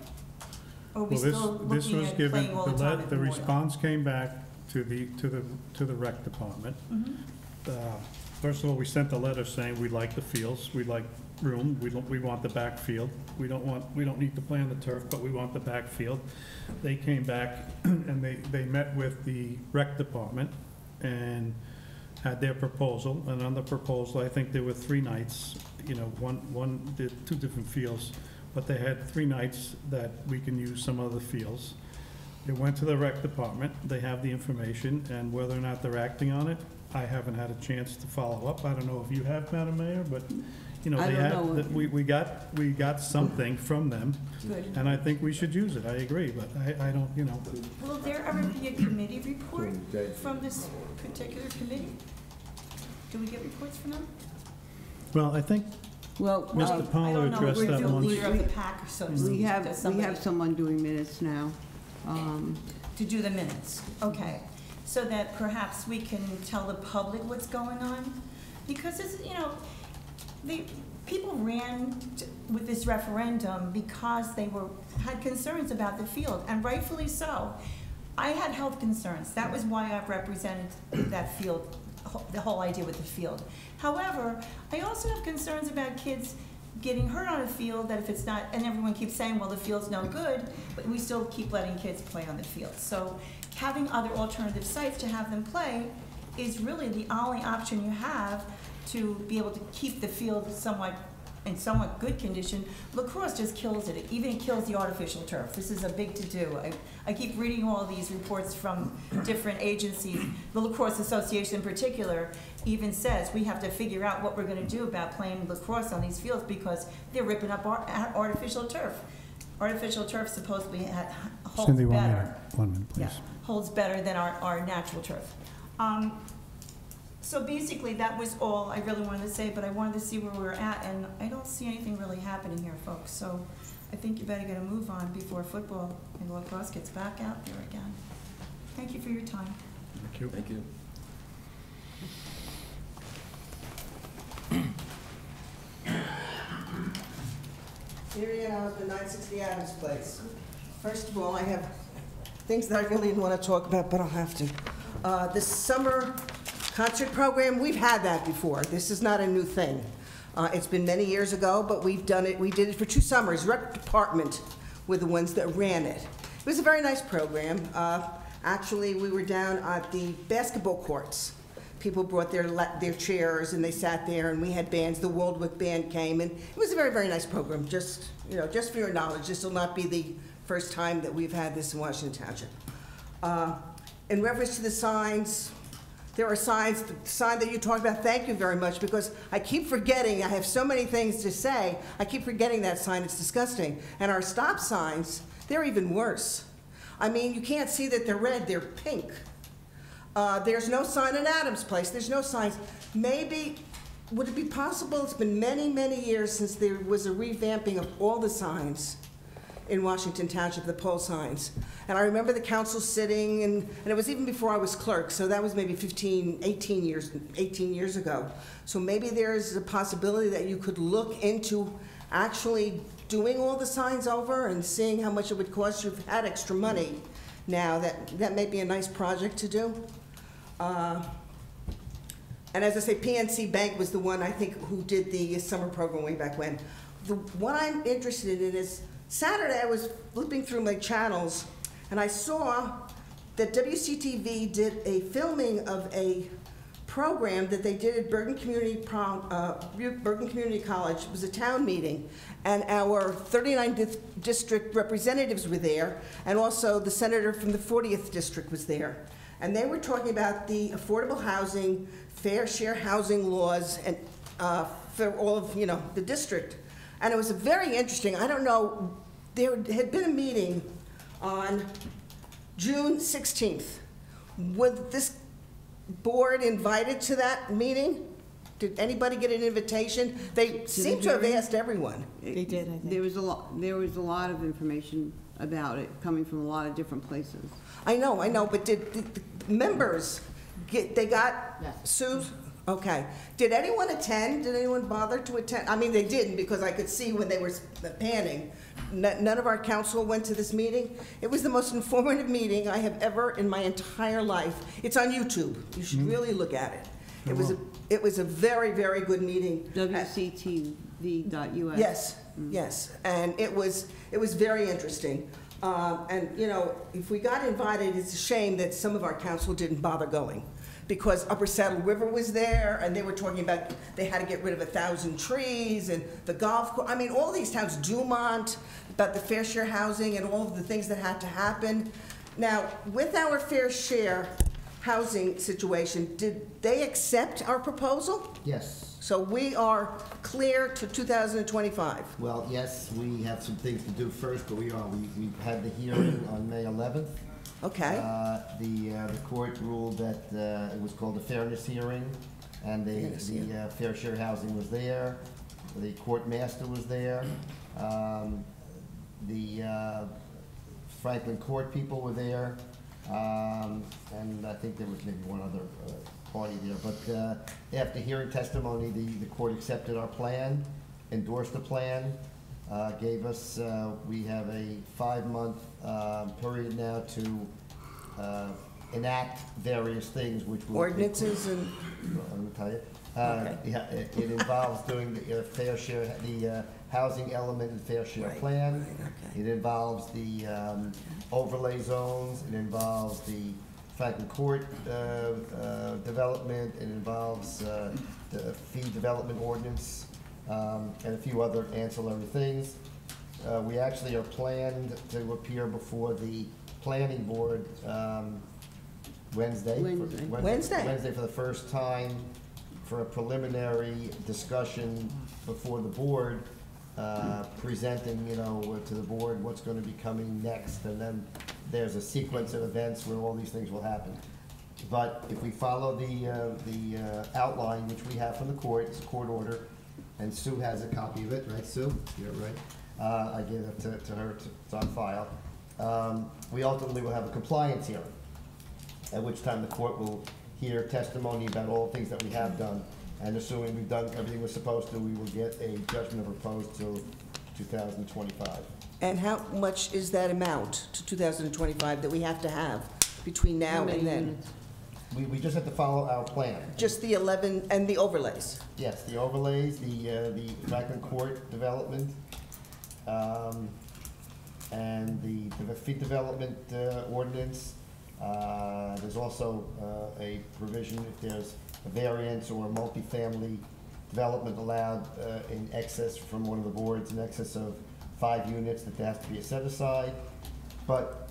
Or are we still looking at playing all the time at The Memorial? response came back to the rec department. First of all, we sent a letter saying we like the fields, we like room, we want the back field. We don't need to play on the turf, but we want the back field. They came back and they met with the rec department and had their proposal. And on the proposal, I think there were 3 nights, you know, one did 2 different fields, but they had 3 nights that we can use some other fields. It went to the rec department, they have the information, and whether or not they're acting on it, I haven't had a chance to follow up. I don't know if you have, Madam Mayor, but, you know, we got something from them. Good. And I think we should use it, I agree, but I don't, you know. Will there ever be a committee report from this particular committee? Do we get reports from them? Well, I think Mr. Paulo addressed that once. Leader of the pack, so to speak. We have someone doing minutes now. To do the minutes, okay. So that perhaps we can tell the public what's going on? Because it's, you know, people ran with this referendum because they had concerns about the field, and rightfully so. I had health concerns. That was why I represented that field, the whole idea with the field. However, I also have concerns about kids getting hurt on a field that if it's not, and everyone keeps saying, well, the field's no good, but we still keep letting kids play on the field. So having other alternative sites to have them play is really the only option you have to be able to keep the field in somewhat good condition. Lacrosse just kills it. It even kills the artificial turf. This is a big to-do. I keep reading all these reports from different agencies. The Lacrosse Association in particular even says we have to figure out what we're going to do about playing lacrosse on these fields because they're ripping up artificial turf. Artificial turf supposedly holds Cindy, better. 1 minute, please. Yeah, holds better than our natural turf. So basically, that was all I really wanted to say, but I wanted to see where we were at, and I don't see anything really happening here, folks. So I think you better get a move on before football and lacrosse gets back out there again. Thank you for your time. Thank you. Thank you. Here at the 960 Adams Place. First of all, I have things that I really didn't want to talk about, but I'll have to. The summer concert program, we've had that before. This is not a new thing. It's been many years ago, but we've done it. We did it for 2 summers. Rec department were the ones that ran it. It was a very nice program. Actually, we were down at the basketball courts. People brought their chairs and they sat there, and we had bands. The Worldwick Band came, and it was a very, very nice program. Just, you know, just for your knowledge, this will not be the first time that we've had this in Washington Township. In reference to the signs, there are signs, the sign that you talked about, thank you very much, because I keep forgetting, I have so many things to say, I keep forgetting that sign, it's disgusting. And our stop signs, they're even worse. I mean, you can't see that they're red, they're pink. There's no sign in Adams Place, there's no signs. Maybe, would it be possible, it's been many, many years since there was a revamping of all the signs in Washington Township, the pole signs. And I remember the council sitting, and it was even before I was clerk, so that was maybe 18 years ago. So maybe there's a possibility that you could look into actually doing all the signs over and seeing how much it would cost. You've had extra money now, that may be a nice project to do. And as I say, PNC Bank was the one, I think, who did the summer program way back when. The one I'm interested in is, Saturday I was flipping through my channels and I saw that WCTV did a filming of a program that they did at Bergen Community College. It was a town meeting, and our 39th district representatives were there, and also the senator from the 40th district was there. And they were talking about the affordable housing, fair share housing laws, and for all of, you know, the district. And it was very interesting. I don't know, there had been a meeting on June 16th. Was this board invited to that meeting? Did anybody get an invitation? They seem to have asked everyone. They did, I think. There was a lot of information about it coming from a lot of different places. I know, but did the members they got Sue's? Okay. Did anyone attend? Did anyone bother to attend? I mean, they didn't, because I could see when they were panning. None of our council went to this meeting. It was the most informative meeting I have ever in my entire life. It's on YouTube. You should really look at it. It was a very, very good meeting. WCTV.us. Yes, yes, and it was very interesting. And you know, if we got invited, it's a shame that some of our council didn't bother going, because Upper Saddle River was there, and they were talking about they had to get rid of 1,000 trees, and the golf course. I mean, all these towns, Dumont, about the fair share housing and all of the things that had to happen. Now, with our fair share housing situation, did they accept our proposal? Yes. So we are clear to 2025. Well, yes, we have some things to do first, but we had the hearing on May 11th. Okay. The court ruled that it was called a fairness hearing, and the fair share housing was there. The court master was there. The Franklin Court people were there, and I think there was maybe one other party there. But after hearing testimony, the court accepted our plan, endorsed the plan, gave us, we have a 5-month period now to enact various things, which will... Ordinances and... I'm going to tell you. Okay. Yeah, it involves doing the fair share, the housing element and fair share plan. It involves the overlay zones. It involves the Franklin Court development. It involves the fee development ordinance, and a few other ancillary things. We actually are planned to appear before the planning board Wednesday for the first time, for a preliminary discussion before the board, presenting, you know, to the board what's going to be coming next, and then there's a sequence of events where all these things will happen. But if we follow the outline, which we have from the court, it's a court order, and Sue has a copy of it, right, Sue? You're right. I gave it to her, it's on file. We ultimately will have a compliance hearing, at which time the court will hear testimony about all the things that we have done, and assuming we've done everything we're supposed to, we will get a judgment of repose till 2025. And how much is that amount to 2025 that we have to have between now and then? We just have to follow our plan. Just the 11 and the overlays? Yes, the overlays, the Franklin Court development, and the fee development ordinance. There's also a provision if there's a variance or a multifamily development allowed in excess from one of the boards, in excess of 5 units, that there has to be a set aside, but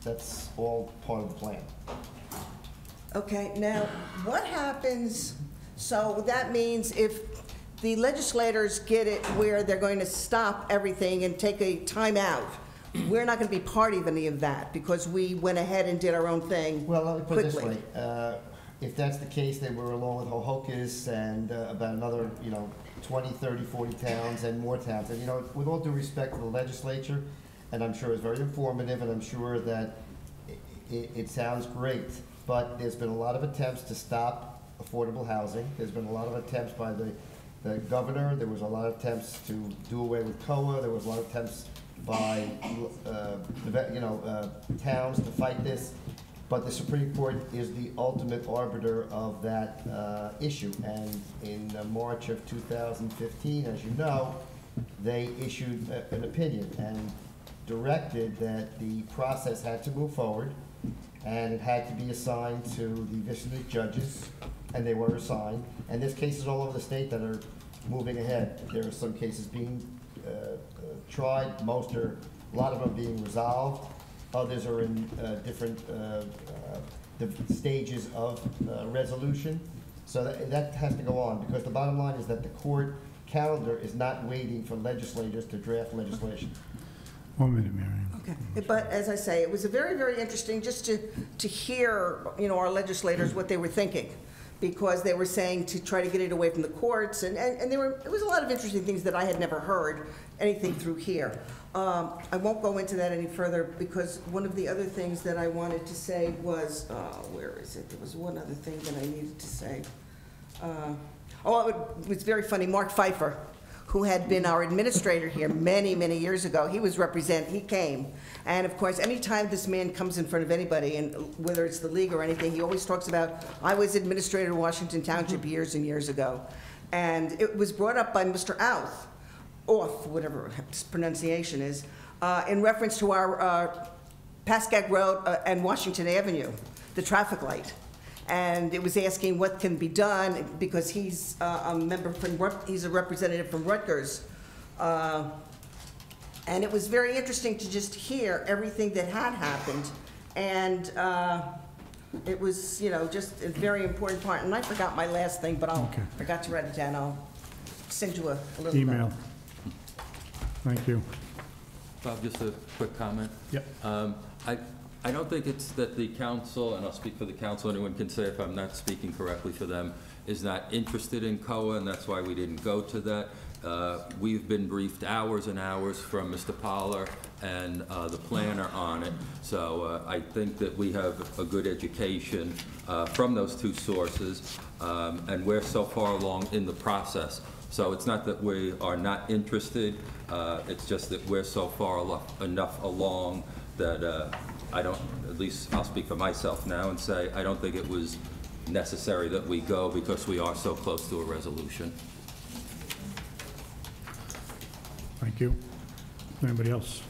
that's all part of the plan. Okay, now, what happens, so that means if the legislators get it where they're going to stop everything and take a timeout, we're not going to be part of any of that because we went ahead and did our own thing Well, let me put it this quickly. way. If that's the case, then we're along with Hohokus and about another, 20, 30, 40 towns and more towns. And, with all due respect to the legislature, and I'm sure it's very informative, and I'm sure that it sounds great, but there's been a lot of attempts to stop affordable housing. There's been a lot of attempts by the governor. There was a lot of attempts to do away with COA. There was a lot of attempts by, towns to fight this. But the Supreme Court is the ultimate arbiter of that issue. And in March of 2015, as you know, they issued an opinion and directed that the process had to move forward and it had to be assigned to the district judges, and they were assigned. And there's cases all over the state that are moving ahead. There are some cases being tried, a lot of them being resolved. Others are in different stages of resolution. So that has to go on, because the bottom line is that the court calendar is not waiting for legislators to draft legislation. 1 minute, Marion. Okay, but as I say, it was a very, very interesting just to hear, our legislators, what they were thinking, because they were saying to try to get it away from the courts, and it was a lot of interesting things that I had never heard anything through here. I won't go into that any further, because one of the other things that I wanted to say was, where is it? There was one other thing that I needed to say. It was very funny. Mark Pfeiffer, who had been our administrator here many, many years ago, he came. And of course, anytime this man comes in front of anybody, and whether it's the league or anything, he always talks about, I was administrator of Washington Township years and years ago. And it was brought up by Mr. Off, whatever his pronunciation is, in reference to our Pascack Road and Washington Avenue, the traffic light. And it was asking what can be done, because he's he's a representative from Rutgers. And it was very interesting to just hear everything that had happened. And it was, just a very important part. And I forgot my last thing, but I forgot to write it down. I'll send you a little Email. Thank you. Bob, just a quick comment. Yep. I don't think it's that the council, and I'll speak for the council, anyone can say if I'm not speaking correctly for them, is not interested in COA, and that's why we didn't go to that. We've been briefed hours and hours from Mr. Poller and the planner on it, so I think that we have a good education from those two sources, and we're so far along in the process. So it's not that we are not interested, it's just that we're so far enough along that I don't, at least I'll speak for myself now and say I don't think it was necessary that we go because we are so close to a resolution. Thank you. Anybody else?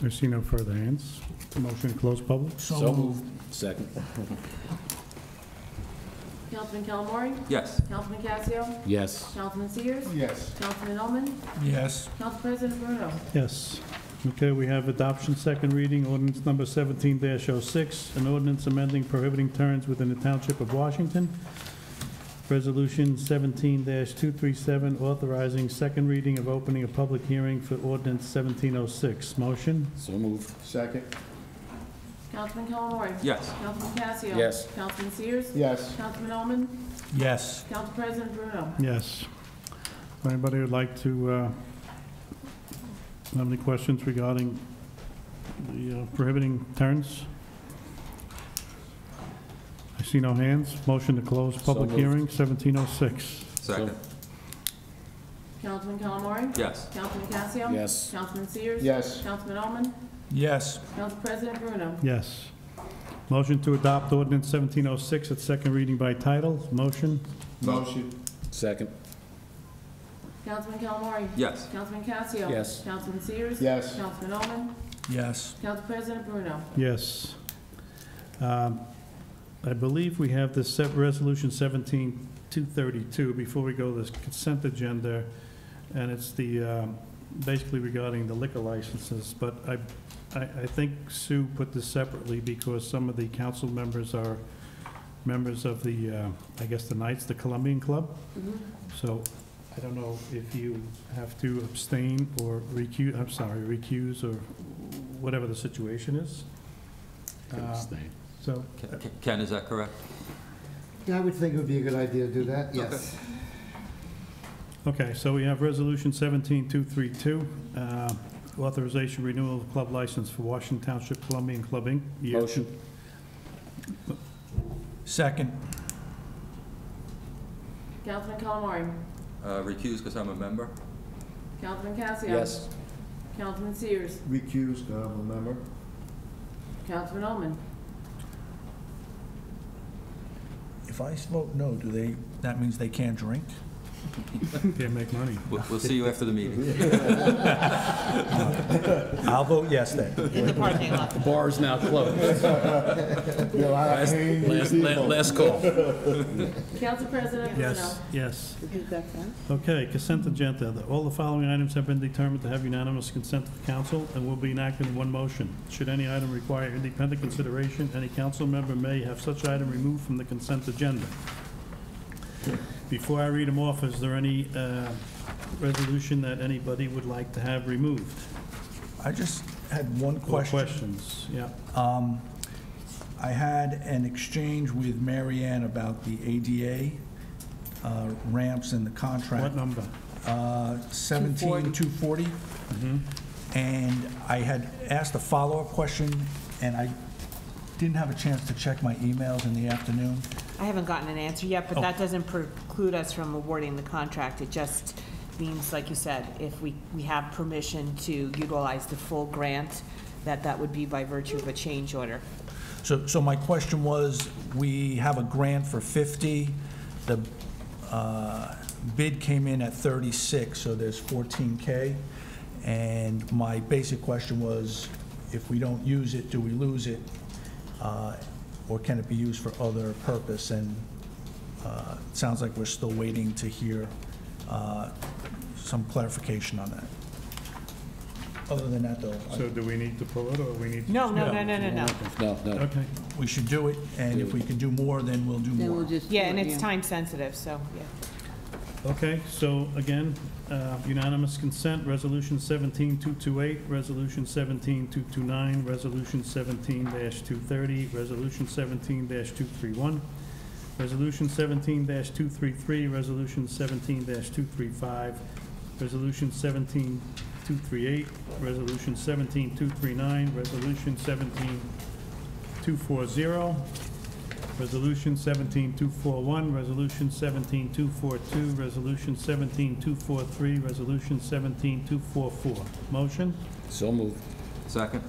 I see no further hands. Motion to close public? So moved. Second. Councilman Calamari? Yes. Councilman Casio? Yes. Councilman Sears? Yes. Councilman Ullman? Yes. Council President Bruno? Yes. Okay, we have adoption, second reading, ordinance number 17-06, an ordinance amending prohibiting turns within the Township of Washington. Resolution 17-237, authorizing second reading of opening a public hearing for ordinance 1706. Motion? So moved. Second. Councilman Calamari? Yes. Councilman Casio? Yes. Councilman Sears? Yes. Councilman Ullman? Yes. Council President Bruno? Yes. Anybody would like to have any questions regarding the prohibiting turns? I see no hands. Motion to close public moved. hearing, 1706. Second. Councilman Calamari? Yes. Councilman Casio? Yes. Councilman Sears? Yes. Councilman Ullman? Yes. Council President Bruno? Yes. Motion to adopt ordinance 1706 at second reading by title. Motion? Motion. Second. Councilman Calamari? Yes. Councilman Casio? Yes. Councilman Sears? Yes. Councilman Ullman? Yes. Council President Bruno? Yes. I believe we have this Resolution 17-232 before we go to this consent agenda, and it's the, basically regarding the liquor licenses. But I think Sue put this separately because some of the council members are members of the, I guess the Knights, the Colombian Club. So I don't know if you have to abstain or recuse or whatever the situation is. Abstain. So, Ken, is that correct? Yeah, I would think it would be a good idea to do that, yes. okay, so we have Resolution 17-232, authorization renewal of club license for Washington Township Colombian Club, Inc. Motion. Second. Councilman Calamari. Recuse because I'm a member? Councilman Casio. Yes. Councilman Sears. Recused, I'm a member. Councilman Ullman. If I vote no, that means they can't drink? Can't make money. We'll see you after the meeting. I'll vote yes then. In the parking lot. The bar is now closed. Last call. Council President Bruno. Yes, yes. Okay, consent agenda. All the following items have been determined to have unanimous consent of the council and will be enacted in one motion. Should any item require independent consideration, any council member may have such item removed from the consent agenda. Before I read them off, is there any resolution that anybody would like to have removed? I just had one question. Questions, yeah. I had an exchange with Mary Ann about the ADA ramps and the contract. What number? 17240. And I had asked a follow-up question, and I didn't have a chance to check my emails in the afternoon. I haven't gotten an answer yet, but Oh. that doesn't preclude us from awarding the contract. It just means, like you said, if we have permission to utilize the full grant, that would be by virtue of a change order. So my question was, we have a grant for 50. The bid came in at 36, so there's 14K. And my basic question was, if we don't use it, do we lose it? Or can it be used for other purpose? And it sounds like we're still waiting to hear some clarification on that. Other than that, though. So do we need to pull it, or we need to? No. No, no. Okay. We should do it, and if we can do more, then we'll do more. Yeah, and it's time sensitive, so, yeah. Okay, so again, unanimous consent, Resolution 17-228, Resolution 17-229, Resolution 17-230, Resolution 17-231, Resolution 17-233, Resolution 17-235, Resolution 17-238, Resolution 17-239, Resolution 17-240, Resolution 17-241, Resolution 17-242, Resolution 17-243, Resolution 17-244. Motion? So moved. Second?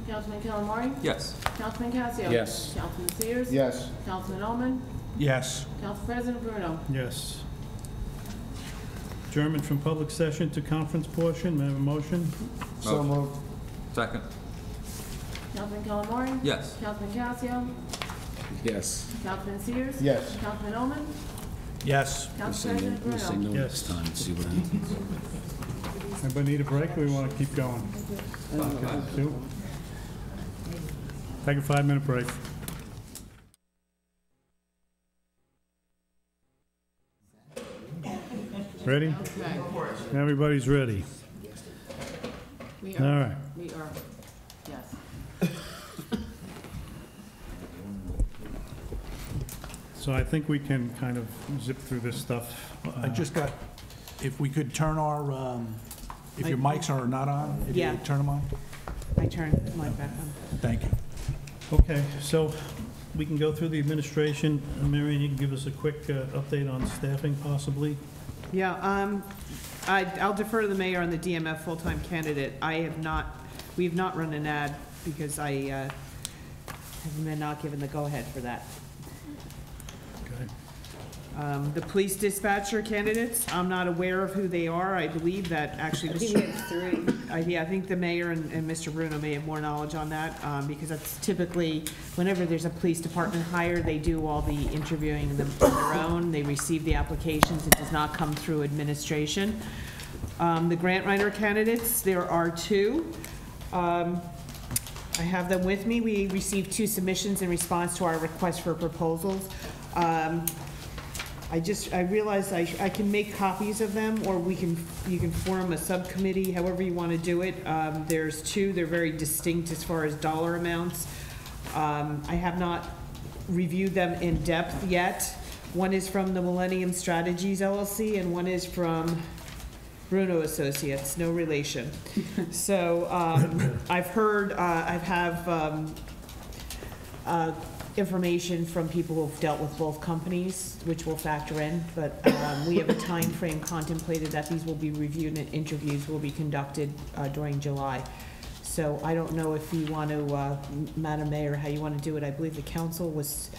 Councilman Calamari. Yes. Councilman Casio. Yes. Councilman Sears. Yes. Councilman Ullman. Yes. Council President Bruno. Yes. Adjournment from public session to conference portion. May I have a motion? So moved. Second? Councilman Calamari. Yes. Councilman Casio. Yes. Councilman Sears. Yes. Councilman Ullman. Yes. Council We'll President say Bruno. no next time and see what happens. Anybody need a break, or we want to keep going? Sue? Take a 5-minute break. Ready? Okay. Everybody's ready. We All are. right. We are. Yes. So I think we can kind of zip through this stuff. I just got, if we could turn our, if your mics are not on, if you Yeah. could turn them on? I turn mine back on. Thank you. Okay, so we can go through the administration. Marion, you can give us a quick update on staffing possibly? Yeah, I'll defer to the mayor on the DMF full-time candidate. We have not run an ad because I have been not given the go-ahead for that. Okay. The police dispatcher candidates, I'm not aware of who they are. I believe that actually. I think we have three. Yeah, I think the mayor and Mr. Bruno may have more knowledge on that, because that's typically, whenever there's a police department hire, they do all the interviewing them on their own. They receive the applications. It does not come through administration. The grant writer candidates, there are two. I have them with me. We received 2 submissions in response to our request for proposals. I realized I can make copies of them, or you can form a subcommittee, however you want to do it. There's 2, they're very distinct as far as dollar amounts. I have not reviewed them in depth yet. One is from the Millennium Strategies LLC, and one is from Bruno Associates, no relation. So I've heard, I have information from people who've dealt with both companies, which will factor in, but we have a time frame contemplated that these will be reviewed and interviews will be conducted during July. So I don't know if you want to, Madam Mayor, how you want to do it. I believe the council was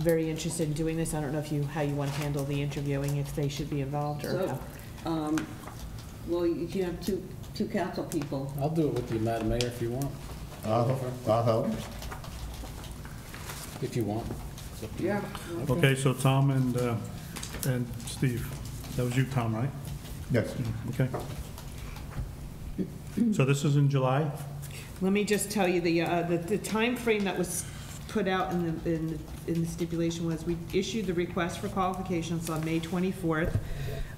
very interested in doing this. I don't know how you want to handle the interviewing, if they should be involved or So, well, you can have two council people. I'll do it with you, Madam Mayor, if you want. I'll help. If you want. It's up to you. Yeah. Okay, so Tom and Steve. That was you, Tom, right? Yes. Okay. So this is in July? Let me just tell you, the time frame that was put out in the stipulation was, we issued the request for qualifications on May 24th.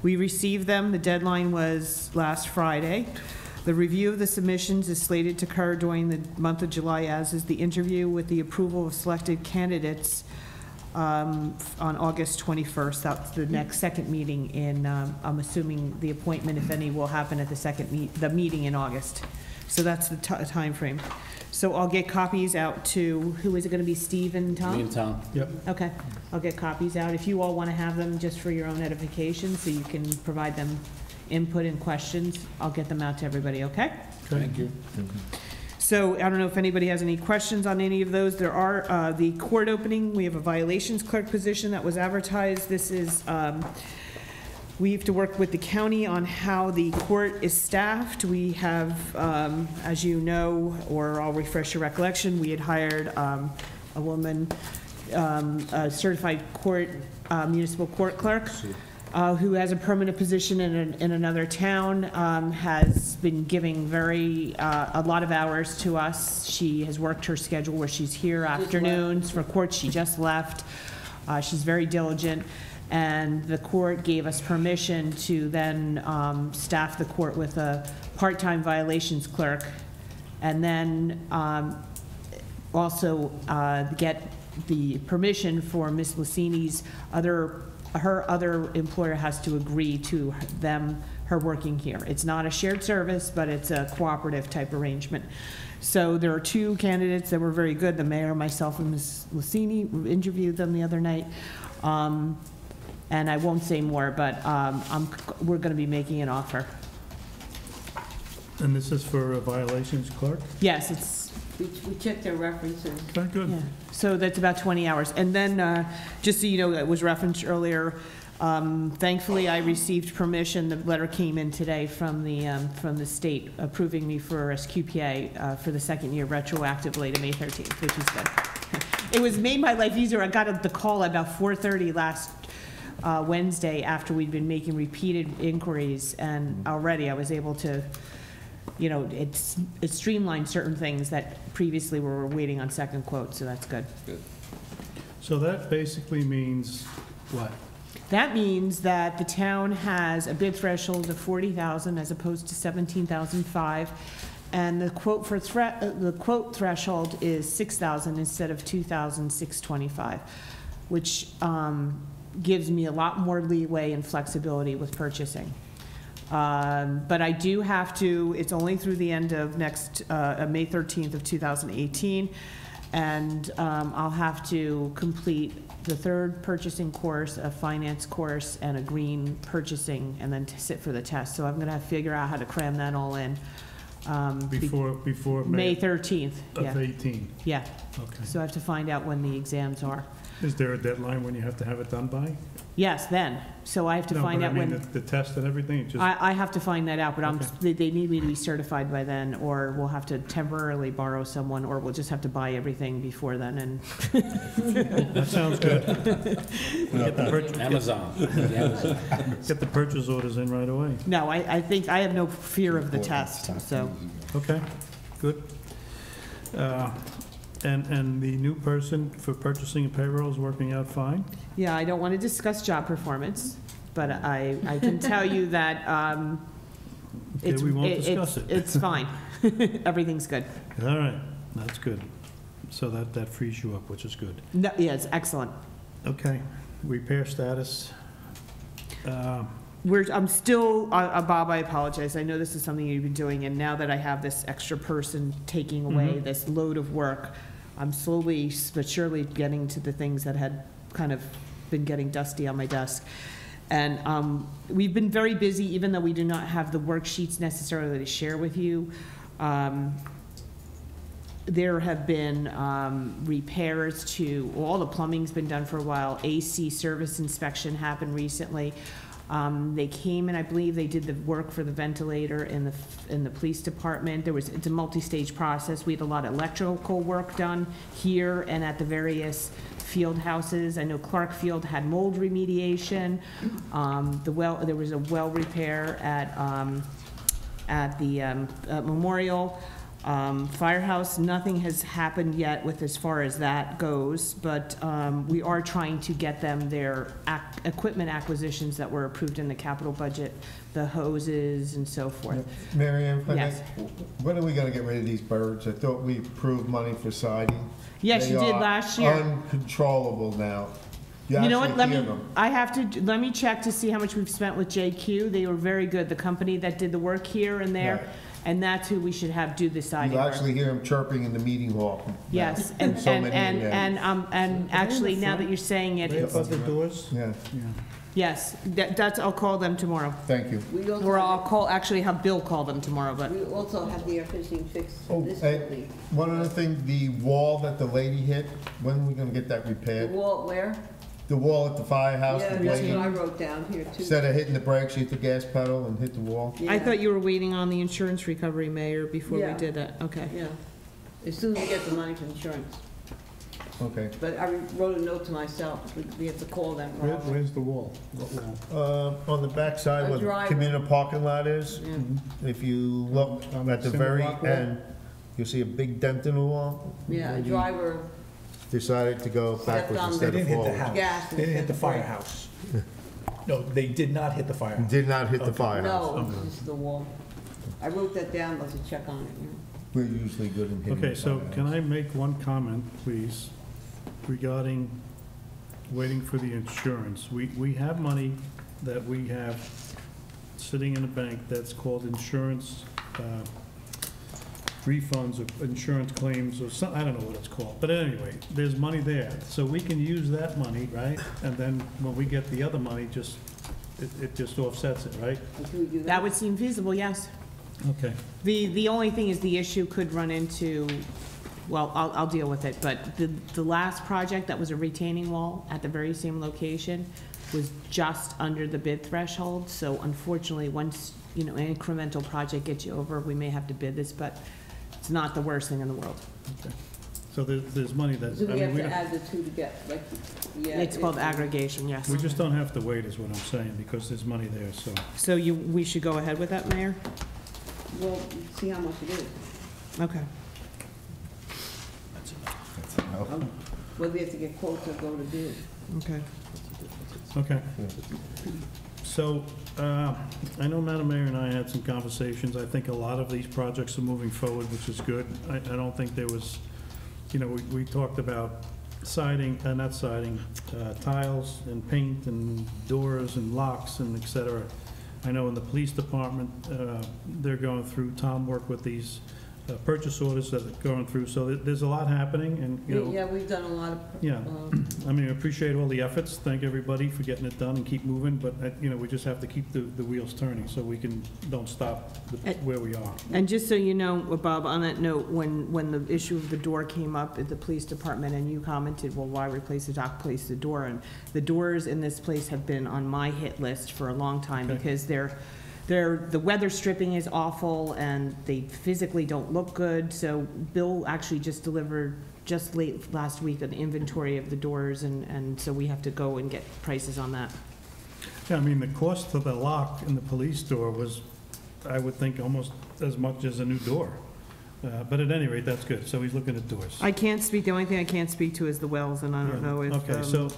We received them, the deadline was last Friday. The review of the submissions is slated to occur during the month of July, as is the interview with the approval of selected candidates on August 21st. That's the next second meeting in, I'm assuming the appointment, if any, will happen at the meeting in August. So that's the time frame. So I'll get copies out to, who is it going to be, Steve and Tom? Me and Tom. Yep. Okay, I'll get copies out. If you all want to have them just for your own edification, so you can provide them input and questions, I'll get them out to everybody, okay? Thank you. So I don't know if anybody has any questions on any of those. There are the court opening. We have a violations clerk position that was advertised. This is, we have to work with the county on how the court is staffed. We have, as you know, or I'll refresh your recollection, we had hired a woman, a certified court, municipal court clerk, who has a permanent position in another town, has been giving a lot of hours to us. She has worked her schedule where she's here afternoons for court. She just left. She's very diligent. And the court gave us permission to then staff the court with a part-time violations clerk, and then also get the permission for Ms. Lucini's her other employer has to agree to her working here. It's not a shared service, but it's a cooperative type arrangement. So there are 2 candidates that were very good. The mayor, myself, and Ms. Lucini interviewed them the other night. And I won't say more, but we're going to be making an offer. And this is for a violations clerk? Yes, it's. We checked their references. Okay, good. Yeah. So that's about 20 hours. And then, just so you know, it was referenced earlier, thankfully I received permission. The letter came in today from the state approving me for SQPA for the second year retroactively to May 13th, which is good. It was made my life easier. I got the call about 4:30 last Wednesday after we'd been making repeated inquiries, and already I was able to, it streamlined certain things that previously we were waiting on second quote, so that's good. Good. So that basically means what? That means that the town has a bid threshold of $40,000 as opposed to $17,500, and the quote threshold is $6,000 instead of $2,625, which gives me a lot more leeway and flexibility with purchasing. But I do have to, it's only through the end of May 13th of 2018, and I'll have to complete the 3rd purchasing course, a finance course, and a green purchasing, and then to sit for the test. So I'm going to figure out how to cram that all in. Before May 13th. Of 18? Yeah. Okay. So I have to find out when the exams are. Is there a deadline when you have to have it done by? Yes, then. So I have to No, find but out I mean, when. the test and everything, it just, I have to find that out, but Okay. they need me to be certified by then, or we'll have to temporarily borrow someone, or we'll just have to buy everything before then, and. that sounds good. Get the purchase- Amazon. Get the purchase orders in right away. No, I think, I have no fear of the test, so. Okay, good. And the new person for purchasing and payroll is working out fine? Yeah, I don't want to discuss job performance, but I can tell you that it's, we won't discuss it. It's fine. Everything's good. All right, that's good. So that frees you up, which is good. No, yeah, it's excellent. Okay, repair status. I'm still, Bob, I apologize. I know this is something you've been doing, and now that I have this extra person taking away this load of work, I'm slowly but surely getting to the things that had kind of been getting dusty on my desk. And we've been very busy, even though we do not have the worksheets necessarily to share with you. There have been repairs to, all the plumbing's been done for a while. AC service inspection happened recently. They came and I believe they did the work for the ventilator in the police department. It's a multi-stage process. We had a lot of electrical work done here and at the various field houses. I know Clark Field had mold remediation. There was a well repair at the Memorial. Firehouse, nothing has happened yet with as far as that goes, but we are trying to get them their equipment acquisitions that were approved in the capital budget, the hoses and so forth. Mary Ann, Yes. when are we gonna get rid of these birds? I thought we approved money for siding. Yes, you did last year. They are uncontrollable now. You know what, actually hear them. let me check to see how much we've spent with JQ. They were very good, the company that did the work here and there. Right. And that's who we should have do the siding You work. actually hear them chirping in the meeting hall. Yes, and, So and, many and, in there. and actually, now that you're saying it, Right it's, above the doors? Yeah, yes, I'll call them tomorrow. thank you. We also Or I'll have- call, actually have Bill call them tomorrow, but, We also have the air conditioning fixed Oh, this hey, building. one other thing, the wall that the lady hit, when are we gonna get that The repaired? wall where? The wall at the firehouse, Yeah, the that's lady, what I wrote down here too. instead of hitting the brakes, she hit the gas pedal and hit the wall. I Yeah. thought you were waiting on the insurance recovery, Mayor, before we Yeah. did that, okay. Yeah, as soon as we get the money from insurance. Okay. But I wrote a note to myself, we have to call them. Where's the wall? What wall? On the back side A where the driveway. community parking lot is, Yeah. if you look On at the the very cinder block wall? end, you'll see a big dent in the wall. Yeah, a Lady driver Decided to go backwards on instead the- of They didn't hit the forward. house. gas. They didn't hit the instead of brake. firehouse. No, they did not hit the firehouse. Did not hit the firehouse. No, it's just the wall. I wrote that down, let's check on it. We're usually good in hitting the Okay, so firehouse. can I make one comment, please, regarding waiting for the insurance? We have money that we have sitting in the bank that's called insurance refunds or insurance claims or some, I don't know what it's called. But anyway, there's money there. So we can use that money, right? And then when we get the other money, it just offsets it, right? Can we do That that? would seem feasible, yes. Okay. The only thing is the issue could run into, well, I'll deal with it, but the last project that was a retaining wall at the very same location was just under the bid threshold, so unfortunately, once, an incremental project gets you over, we may have to bid this, but it's not the worst thing in the world. Okay. So there's money that, So I we have mean, we to don't, add the two to get, like, yeah. It's called aggregation, yes. we just don't have to wait, is what I'm saying, because there's money there, so. So we should go ahead with that, Mayor? Well, see how much it is. Okay. Whether we have to get quotes or go to bid. Okay. Okay. So, I know Madam Mayor and I had some conversations. I think a lot of these projects are moving forward, which is good. I don't think there was, we talked about siding, not siding, tiles and paint and doors and locks and et cetera. I know in the police department, they're going through, Tom worked with these purchase orders that are going through, so there's a lot happening, and, you know. Yeah, we've done a lot of. Yeah, I mean, I appreciate all the efforts, thank everybody for getting it done and keep moving, but, you know, we just have to keep the wheels turning, so we don't stop where we are. And just so you know, Bob, on that note, when the issue of the door came up at the police department, and you commented, well, why replace the dock, place the door, and the doors in this place have been on my hit list for a long time, because the weather stripping is awful, and they physically don't look good. So Bill actually just delivered just late last week an inventory of the doors, and so we have to go and get prices on that. Yeah, I mean, the cost of the lock in the police door was, I would think, almost as much as a new door. But at any rate, that's good. So he's looking at doors. I can't speak, the only thing I can't speak to is the wells, and I don't know if. Okay, so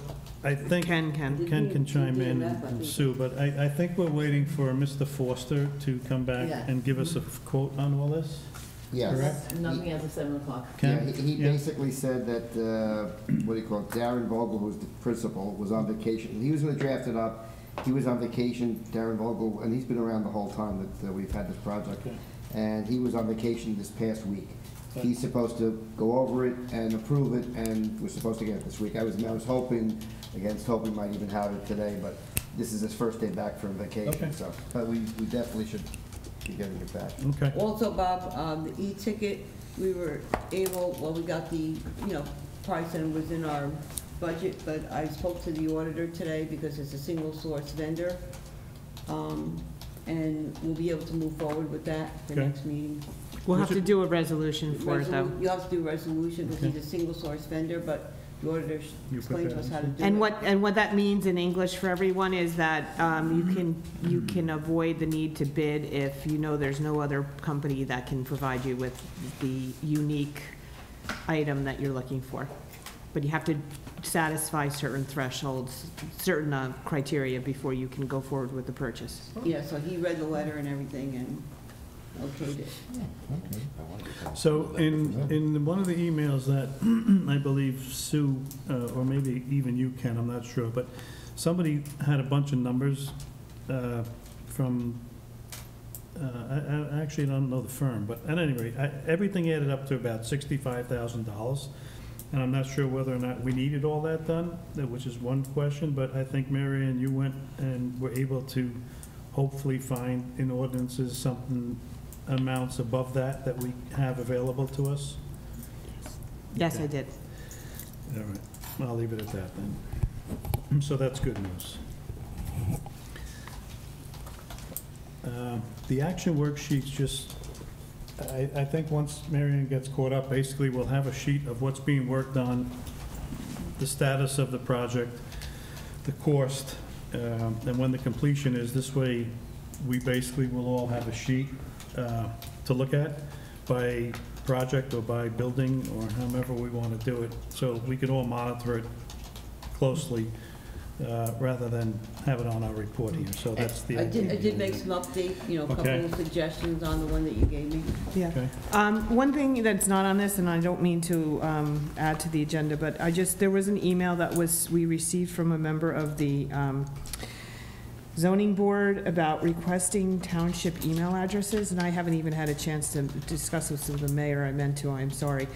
I think Ken can chime in, and Sue, but I think we're waiting for Mr. Foster to come back and give us a quote on all this. Yes. Correct? Nothing as of 7 o'clock. Yeah, he basically said that, what do you call it, Darren Vogel, who's the principal, was on vacation. He was gonna draft it up. He was on vacation, Darren Vogel, and he's been around the whole time that we've had this project. And he was on vacation this past week. He's supposed to go over it and approve it, and we're supposed to get it this week. I was hoping, against hope we might even have it today, but this is his first day back from vacation, so, but we definitely should be getting it back. Okay. Also, Bob, the e-ticket, we were able, well, we got the, price and was in our budget, but I spoke to the auditor today because it's a single source vendor. And we'll be able to move forward with that for next meeting. We'll have to do a resolution for it, though. You have to do a resolution because he's a single source vendor, but the auditor explained to us how to do it. And what that means in English for everyone is that you can avoid the need to bid if you know there's no other company that can provide you with the unique item that you're looking for. But you have to satisfy certain thresholds, certain criteria before you can go forward with the purchase. Yeah, so he read the letter and everything and okayed it. So in one of the emails that I believe Sue, or maybe even you, Ken, I'm not sure, but somebody had a bunch of numbers from, I actually don't know the firm, but at any rate, everything added up to about $65,000. And I'm not sure whether or not we needed all that done, which is one question, but I think, Mary Ann, you went and were able to hopefully find in ordinances something, amounts above that we have available to us? Yes, I did. All right, I'll leave it at that then. So that's good news. The action worksheets just, I think once Marion gets caught up, basically we'll have a sheet of what's being worked on, the status of the project, the cost, and when the completion is. This way, we basically will all have a sheet to look at by project or by building or however we want to do it, so we can all monitor it closely rather than have it on our report here. So that's the idea. I did make some update, a couple of suggestions on the one that you gave me. Yeah. Okay. One thing that's not on this, and I don't mean to add to the agenda, but there was an email that we received from a member of the zoning board about requesting township email addresses, and I haven't even had a chance to discuss this with the mayor. I meant to, I'm sorry.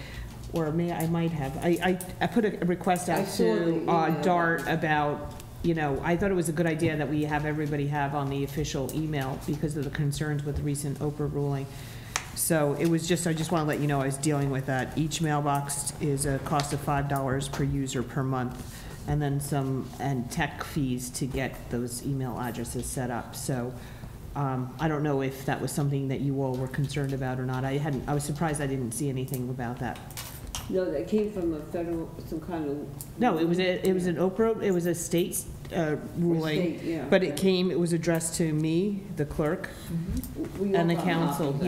Or I might have. I put a request out to DART about, I thought it was a good idea that we have everybody have on the official email because of the concerns with the recent Oprah ruling. So it was just, I just want to let you know I was dealing with that. Each mailbox is a cost of $5 per user per month, and then and tech fees to get those email addresses set up. So I don't know if that was something that you all were concerned about or not. I was surprised I didn't see anything about that. No, that came from a federal, some kind of. No, it was an Oprah, it was a state ruling. State, yeah. But it was addressed to me, the clerk, and the council,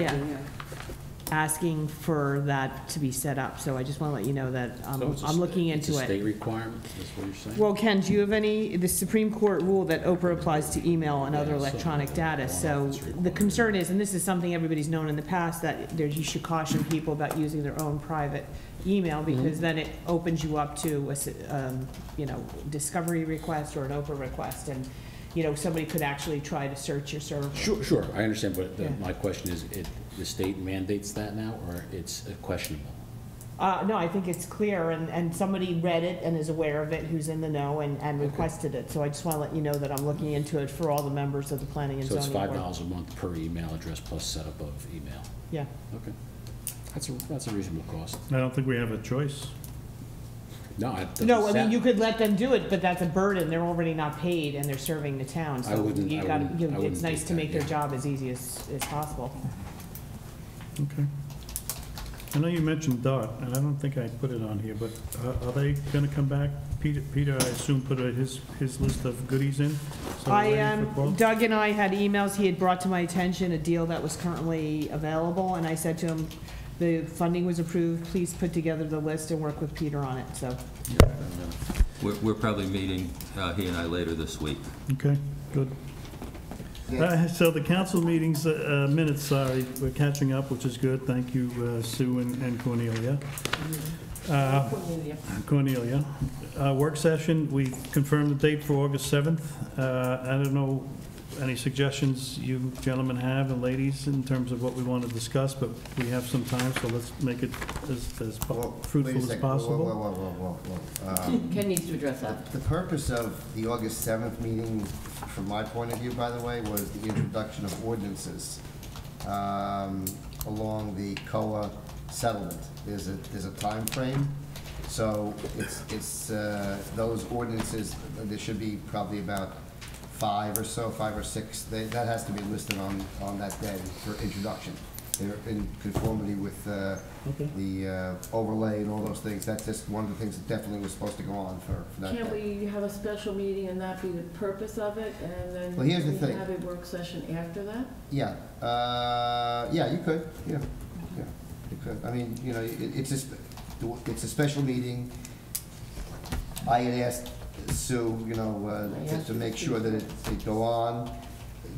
asking for that to be set up. So I just want to let you know that I'm looking into it. It's a state requirement, that's what you're saying? Well, Ken, do you have the Supreme Court ruled that Oprah applies to email and other electronic data. So the concern is, and this is something everybody's known in the past, that you should caution people about using their own private email, because then it opens you up to a discovery request or an Oprah request, and somebody could actually try to search your server. Sure, I understand, but my question is, the state mandates that now, or it's questionable? No, I think it's clear, and somebody read it and is aware of it, who's in the know and requested it. So I just want to let you know that I'm looking into it for all the members of the Planning and So it's Zoning Board. $5 a month per email address plus setup of email? Yeah. Okay. That's a reasonable cost. I don't think we have a choice. No, it doesn't No, I mean, sound- you could let them do it, but that's a burden. They're already not paid and they're serving the town. I wouldn't- So I you got, wouldn't- I it's wouldn't nice take to that, make their yeah. job as easy as possible. Okay. I know you mentioned DART, and I don't think I put it on here, but are they gonna come back? Peter, I assume, put his list of goodies in? So we're waiting for quotes? Doug and I had emails. He had brought to my attention a deal that was currently available, and I said to him, the funding was approved, please put together the list and work with Peter on it, so. We're probably meeting, he and I, later this week. Okay, good. So the council meetings, minutes, sorry, we're catching up, which is good. Thank you, Sue and Cornelia. Cornelia. Work session, we confirmed the date for August 7th. I don't know, any suggestions you gentlemen have and ladies in terms of what we want to discuss, but we have some time, so let's make it as fruitful as possible. Whoa. Ken needs to address that. The purpose of the August 7th meeting, from my point of view, by the way, was the introduction of ordinances along the COA settlement. There's a time frame, so it's those ordinances, there should be probably about 5 or 6, that has to be listed on that day for introduction. They're in conformity with the overlay and all those things. That's just one of the things that definitely was supposed to go on for that day. Can't we have a special meeting and that be the purpose of it, and then Well, here's the we thing. have a work session after that? Yeah, yeah, you could, yeah, you could. I mean, you know, it's a special meeting. I had asked Sue, you know, to make sure that it go on.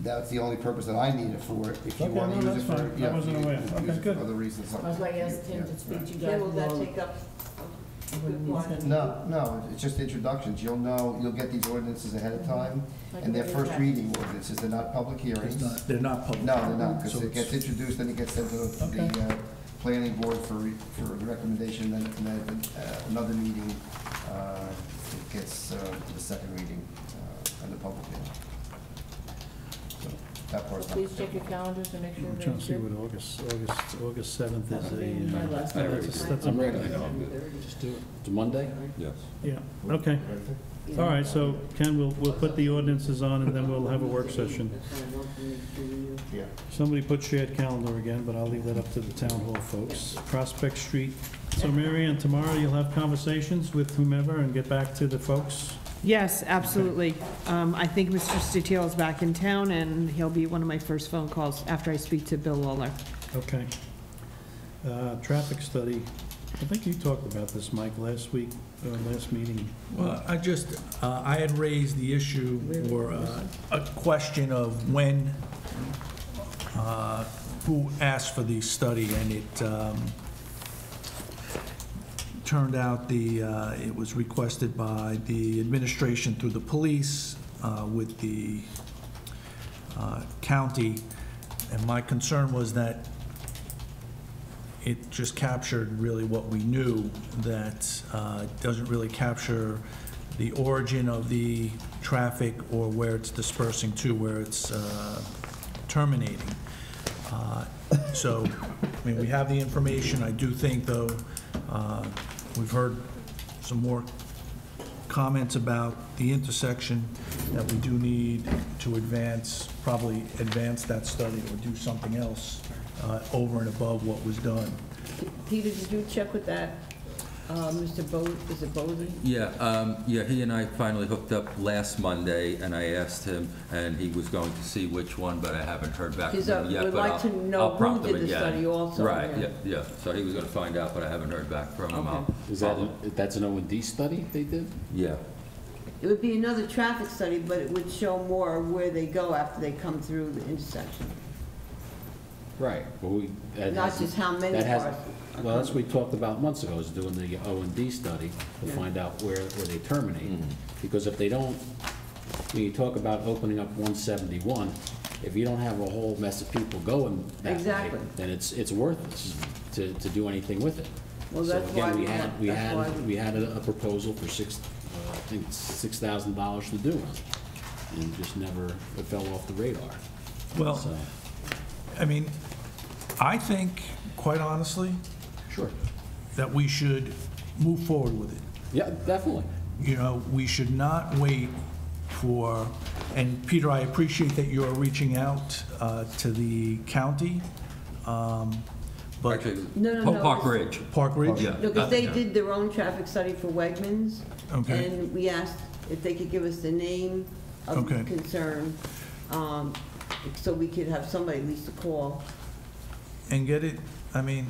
That's the only purpose that I need it for. If you Okay, want to no, use it that's for, fine. yeah, I wasn't you aware. can Okay, use it good. for other reasons. That's why I asked him to speak to you guys. Ken, will that more. take up a good while? No, it's just introductions. You'll get these ordinances ahead of time, and they're first reading ordinances. They're not public hearings. They're not public. No, they're not, because So it gets introduced, then it gets sent to the planning board for the recommendation, and then another meeting, it gets the second reading and the public hearing. So that part's not. Please check your calendars and make sure I'm they're trying to see good. what August 7th That'll be my last is Thursday. that's a I'm ready. Just do it. It's a Monday? Yes. Yeah, okay. All right, so Ken, we'll put the ordinances on and then we'll have a work session. Yeah. Somebody put shared calendar again, but I'll leave that up to the town hall folks. Prospect Street. So Mary Ann, tomorrow you'll have conversations with whomever and get back to the folks? Yes, absolutely. I think Mr. Stutiel is back in town, and he'll be one of my first phone calls after I speak to Bill Lawler. Okay. Traffic study. I think you talked about this, Mike, last week, last meeting. Well, I had raised the issue or a question of when, who asked for the study, and it turned out it was requested by the administration through the police with the county, and my concern was that it just captured really what we knew, that it doesn't really capture the origin of the traffic or where it's dispersing to, where it's terminating. So, I mean, we have the information. I do think, though, we've heard some more comments about the intersection, that we do need to probably advance that study or do something else over and above what was done. Peter, did you check with that, Mr. is it Bosey? Yeah, he and I finally hooked up last Monday, and I asked him, and he was going to see which one, but I haven't heard back from him yet. We'd But like to know I'll who prompt him did the again. study also. Right, yeah. So he was gonna find out, but I haven't heard back from him. Okay. That's an O&D study they did? Yeah. It would be another traffic study, but it would show more where they go after they come through the intersection. Right. Well, Not just how many cars. Well, that's what we talked about months ago, is doing the O&D study to find out where they terminate. Because if they don't, when you talk about opening up 171, if you don't have a whole mess of people going that way, Exactly. then it's worthless to do anything with it. Well, So that's why again, we we had a proposal for I think $6,000 to do it, and just never, it fell off the radar. Well, So, I mean, I think, quite honestly, sure, that we should move forward with it. yeah, definitely. You know, we should not wait for, and Peter, I appreciate that you're reaching out to the county, but. Actually, No. Park Ridge. Park Ridge? Yeah. No, because they Yeah. did their own traffic study for Wegmans. Okay. And we asked if they could give us the name of Okay. concern, so we could have somebody at least to call. And get it, I mean,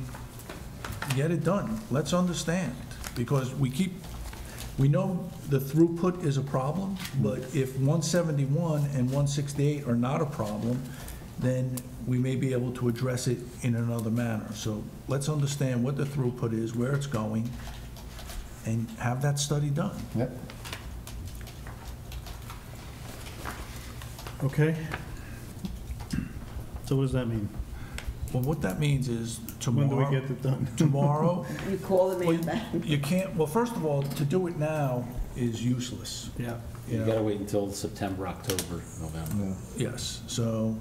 get it done. Let's understand, because we know the throughput is a problem, but if 171 and 168 are not a problem, then we may be able to address it in another manner. So let's understand what the throughput is, where it's going, and have that study done. Yep. Okay. So what does that mean? Well, what that means is When do we tomorrow. get it done? Tomorrow, You call the well, man back. you can't, well, first of all, to do it now is useless. Yeah. You gotta wait until September, October, November. Yes, so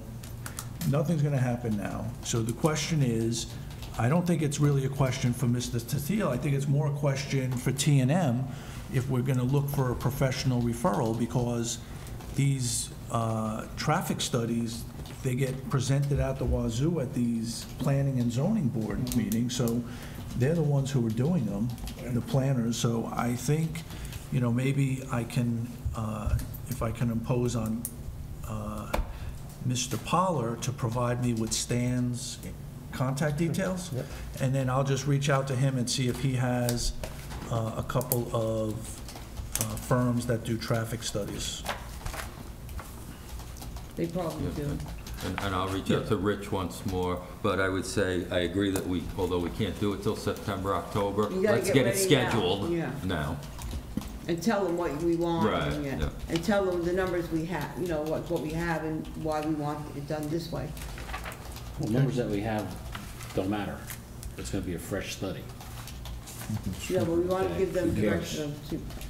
nothing's gonna happen now. So the question is, I don't think it's really a question for Mr. Tatil, I think it's more a question for T&M if we're gonna look for a professional referral, because these traffic studies, they get presented at the wazoo at these planning and zoning board meetings, so they're the ones who are doing them, the planners, so I think, you know, maybe I can, if I can impose on Mr. Poller to provide me with Stan's contact details, and then I'll just reach out to him and see if he has a couple of firms that do traffic studies. They probably do. And I'll reach out to Rich once more, but I would say, I agree that although we can't do it till September, October, You gotta let's get get it ready now. scheduled Yeah. now. And tell them what we want. Right, and, yeah. And tell them the numbers we have, you know, what we have and why we want it done this way. The numbers that we have don't matter. It's gonna be a fresh study. Yeah, but we want to give them Who cares? direction,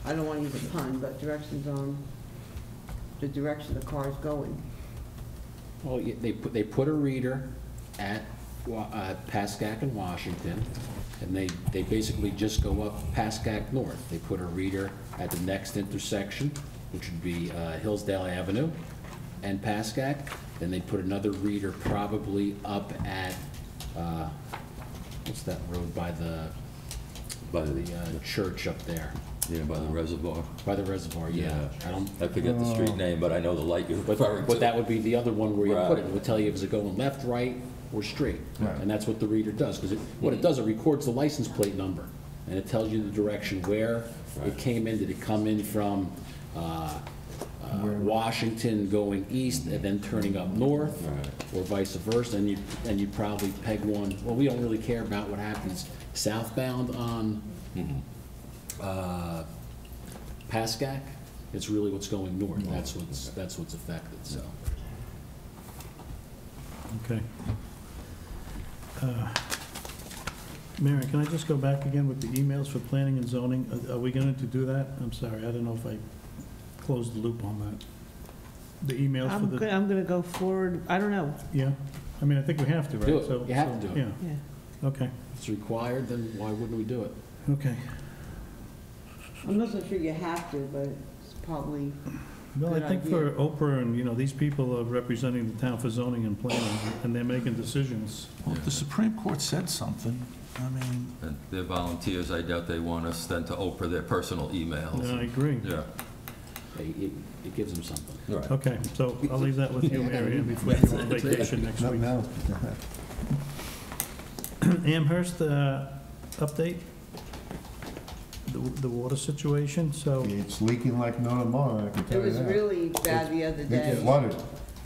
I don't want to use a pun, but directions on the direction the car's going. Well, they put a reader at Pascack and Washington, and they basically just go up Pascack North. They put a reader at the next intersection, which would be Hillsdale Avenue and Pascack. Then they put another reader probably up at, what's that road by the church up there? Yeah, by the reservoir. By the reservoir, yeah. I forget the street name, but I know the light you're referring to. But that would be the other one where you put it. Right. It would tell you if it's going left, right, or straight. Right. And that's what the reader does, because what it does, it records the license plate number, and it tells you the direction where it came in. Did it come in from Washington going east and then turning up north, or vice versa? And you probably peg one. Well, we don't really care about what happens southbound on Pascack. It's really what's going north. That's what's affected. So. Okay. Marion, can I just go back again with the emails for planning and zoning? Are we going to do that? I'm sorry, I don't know if I closed the loop on that. The emails for the... I'm gonna go forward, I don't know. Yeah, I mean, I think we have to, right? Do it. So- You have so, to do it. Yeah, okay, If it's required, then why wouldn't we do it? okay. I'm not so sure you have to, but it's probably Well, I good think idea. for Oprah and, you know, these people are representing the town for zoning and planning, and they're making decisions. Well, if the Supreme Court said something, I mean, And they're volunteers, I doubt they want us then to Oprah their personal emails. Yeah, I agree. Yeah. It gives them something. Right. Okay, so I'll leave that with you, Marion, before you go on vacation next week. No. Amherst, update? The water situation, so... It's leaking like no tomorrow, I can It tell you was that. really bad the other It day. flooded.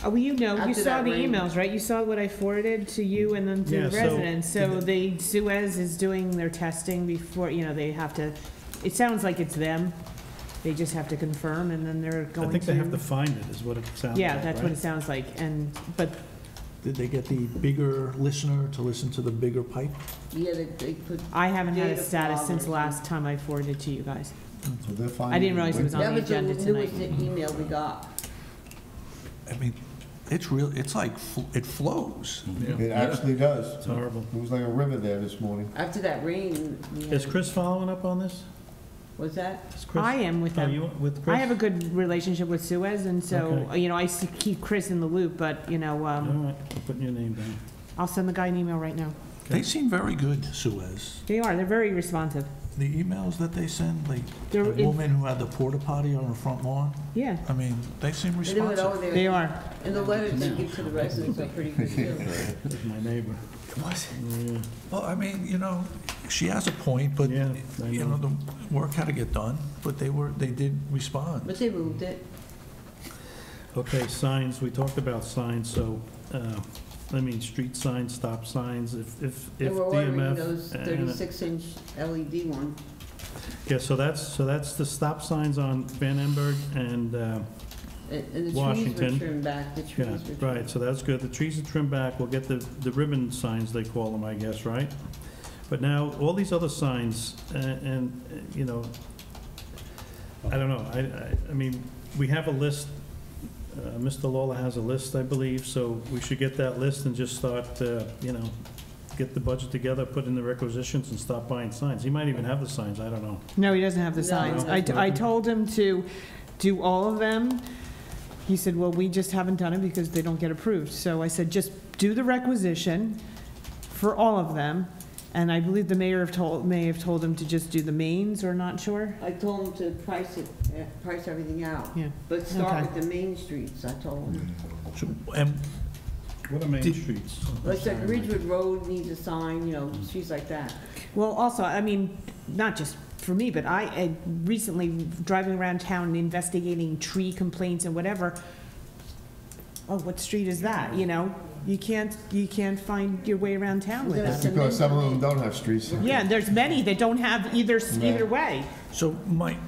Oh, well, you know, you After saw that the rain. emails, right? You saw what I forwarded to you and then to Yeah, the so residents. So did the Suez is doing their testing before, you know, they have to, it sounds like it's them. They just have to confirm, and then they're going to... I think they have to find it, is what it sounds like, Yeah, that's what right? it sounds like, but Did they get the bigger listener to listen to the bigger pipe? Yeah, they put. I haven't had a data status since bloggers. last time I forwarded to you guys. So they're fine. I didn't realize it was on That the was the agenda tonight. newest email we got. I mean, it's real, it's like, it flows. It actually does. It's horrible. It was like a river there this morning. After that rain, we had. Is Chris following up on this? What's that? Is Chris- I am with Are them. you with Chris? I have a good relationship with Suez, and so, Okay. you know, I keep Chris in the loop, but, you know, All right, I'm putting your name down. I'll send the guy an email right now. They seem very good, Suez. They are, they're very responsive. The emails that they send, like, They're the in- woman who had the porta potty on her front lawn, Yeah, I mean, they seem They do it over responsive. there. they are. And the letters they give to the residents are pretty good too. That's my neighbor. What? Yeah. Well, I mean, you know, she has a point, but, Yeah, I you know. know, the work had to get done, but they did respond. But they moved it. Okay, signs, we talked about signs, so, street signs, stop signs, if They were ordering DMF. those and- 36-inch LED ones. Yeah, so that's the stop signs on Van Emberg and, And the trees Washington. were trimmed back, the trees yeah, were trimmed. right, so that's good. The trees are trimmed back, we'll get the ribbon signs, they call them, I guess, right? But now, all these other signs, you know, I don't know, I mean, we have a list, Mr. Lawler has a list, I believe, so we should get that list and just start, you know, get the budget together, put in the requisitions and stop buying signs. He might even have the signs, I don't know. No, he doesn't have the No. signs. No. I told him to do all of them. He said, well, we just haven't done it because they don't get approved. So I said, just do the requisition for all of them. And I believe the mayor may have told him to just do the mains, or not sure. I told them to price everything out. Yeah. But start Okay. with the main streets, I told them. So, and What are main Did- streets? Like that Ridgewood Road needs a sign, you know, streets like that. Well, also, I mean, not just for me, but I recently driving around town investigating tree complaints and whatever. Oh, what street is that? You know, you can't find your way around town with There's that. Because some of them don't have streets. Yeah, there's many that don't have either way. so, Mike,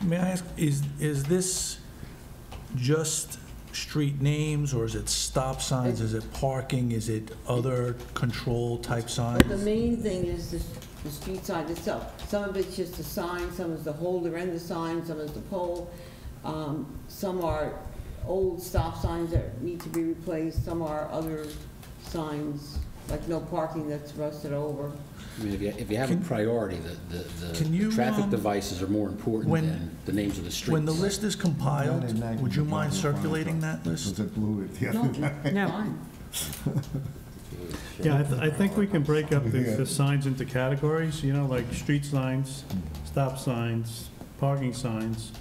may I ask, is this just street names, or is it stop signs, is it parking, is it other control type signs? But the main thing is the street sign itself. Some of it's just a sign, some is the holder and the sign, some is the pole. Some are old stop signs that need to be replaced, some are other signs, like no parking that's rusted over. I mean, if you have a priority, Can the you, traffic devices are more important when- than the names of the streets. When the list is compiled, would you mind circulating that list? Because it blew it the No, other night. No. fine. Yeah, I think we can break up the signs into categories, you know, like street signs, stop signs, parking signs,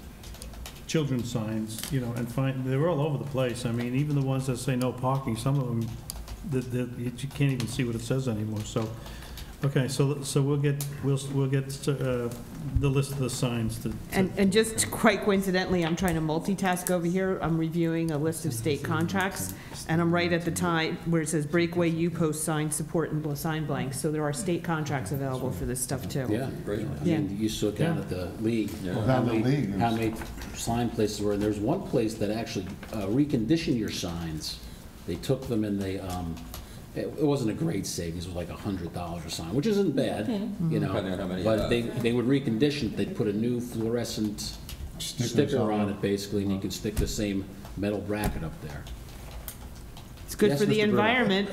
children's signs, you know, and they're all over the place. I mean, even the ones that say no parking, some of them, you can't even see what it says anymore, so. Okay, so we'll get the list of the signs to. And just quite coincidentally, I'm trying to multitask over here. I'm reviewing a list of state contracts, and I'm right at the time where it says breakaway U-post sign support and sign blanks. So there are state contracts available for this stuff too. Yeah, great. I Yeah. mean, you saw down at the league, Down how the many, league, how many sign places were, and there's one place that actually reconditioned your signs. They took them and they, it wasn't a great savings, it was like $100 a sign, which isn't bad, you know. Depending on how many you But have. they would recondition, they'd put a new fluorescent sticker on it basically, and you could stick the same metal bracket up there. It's good Yes, for the Mr. Burrow. environment.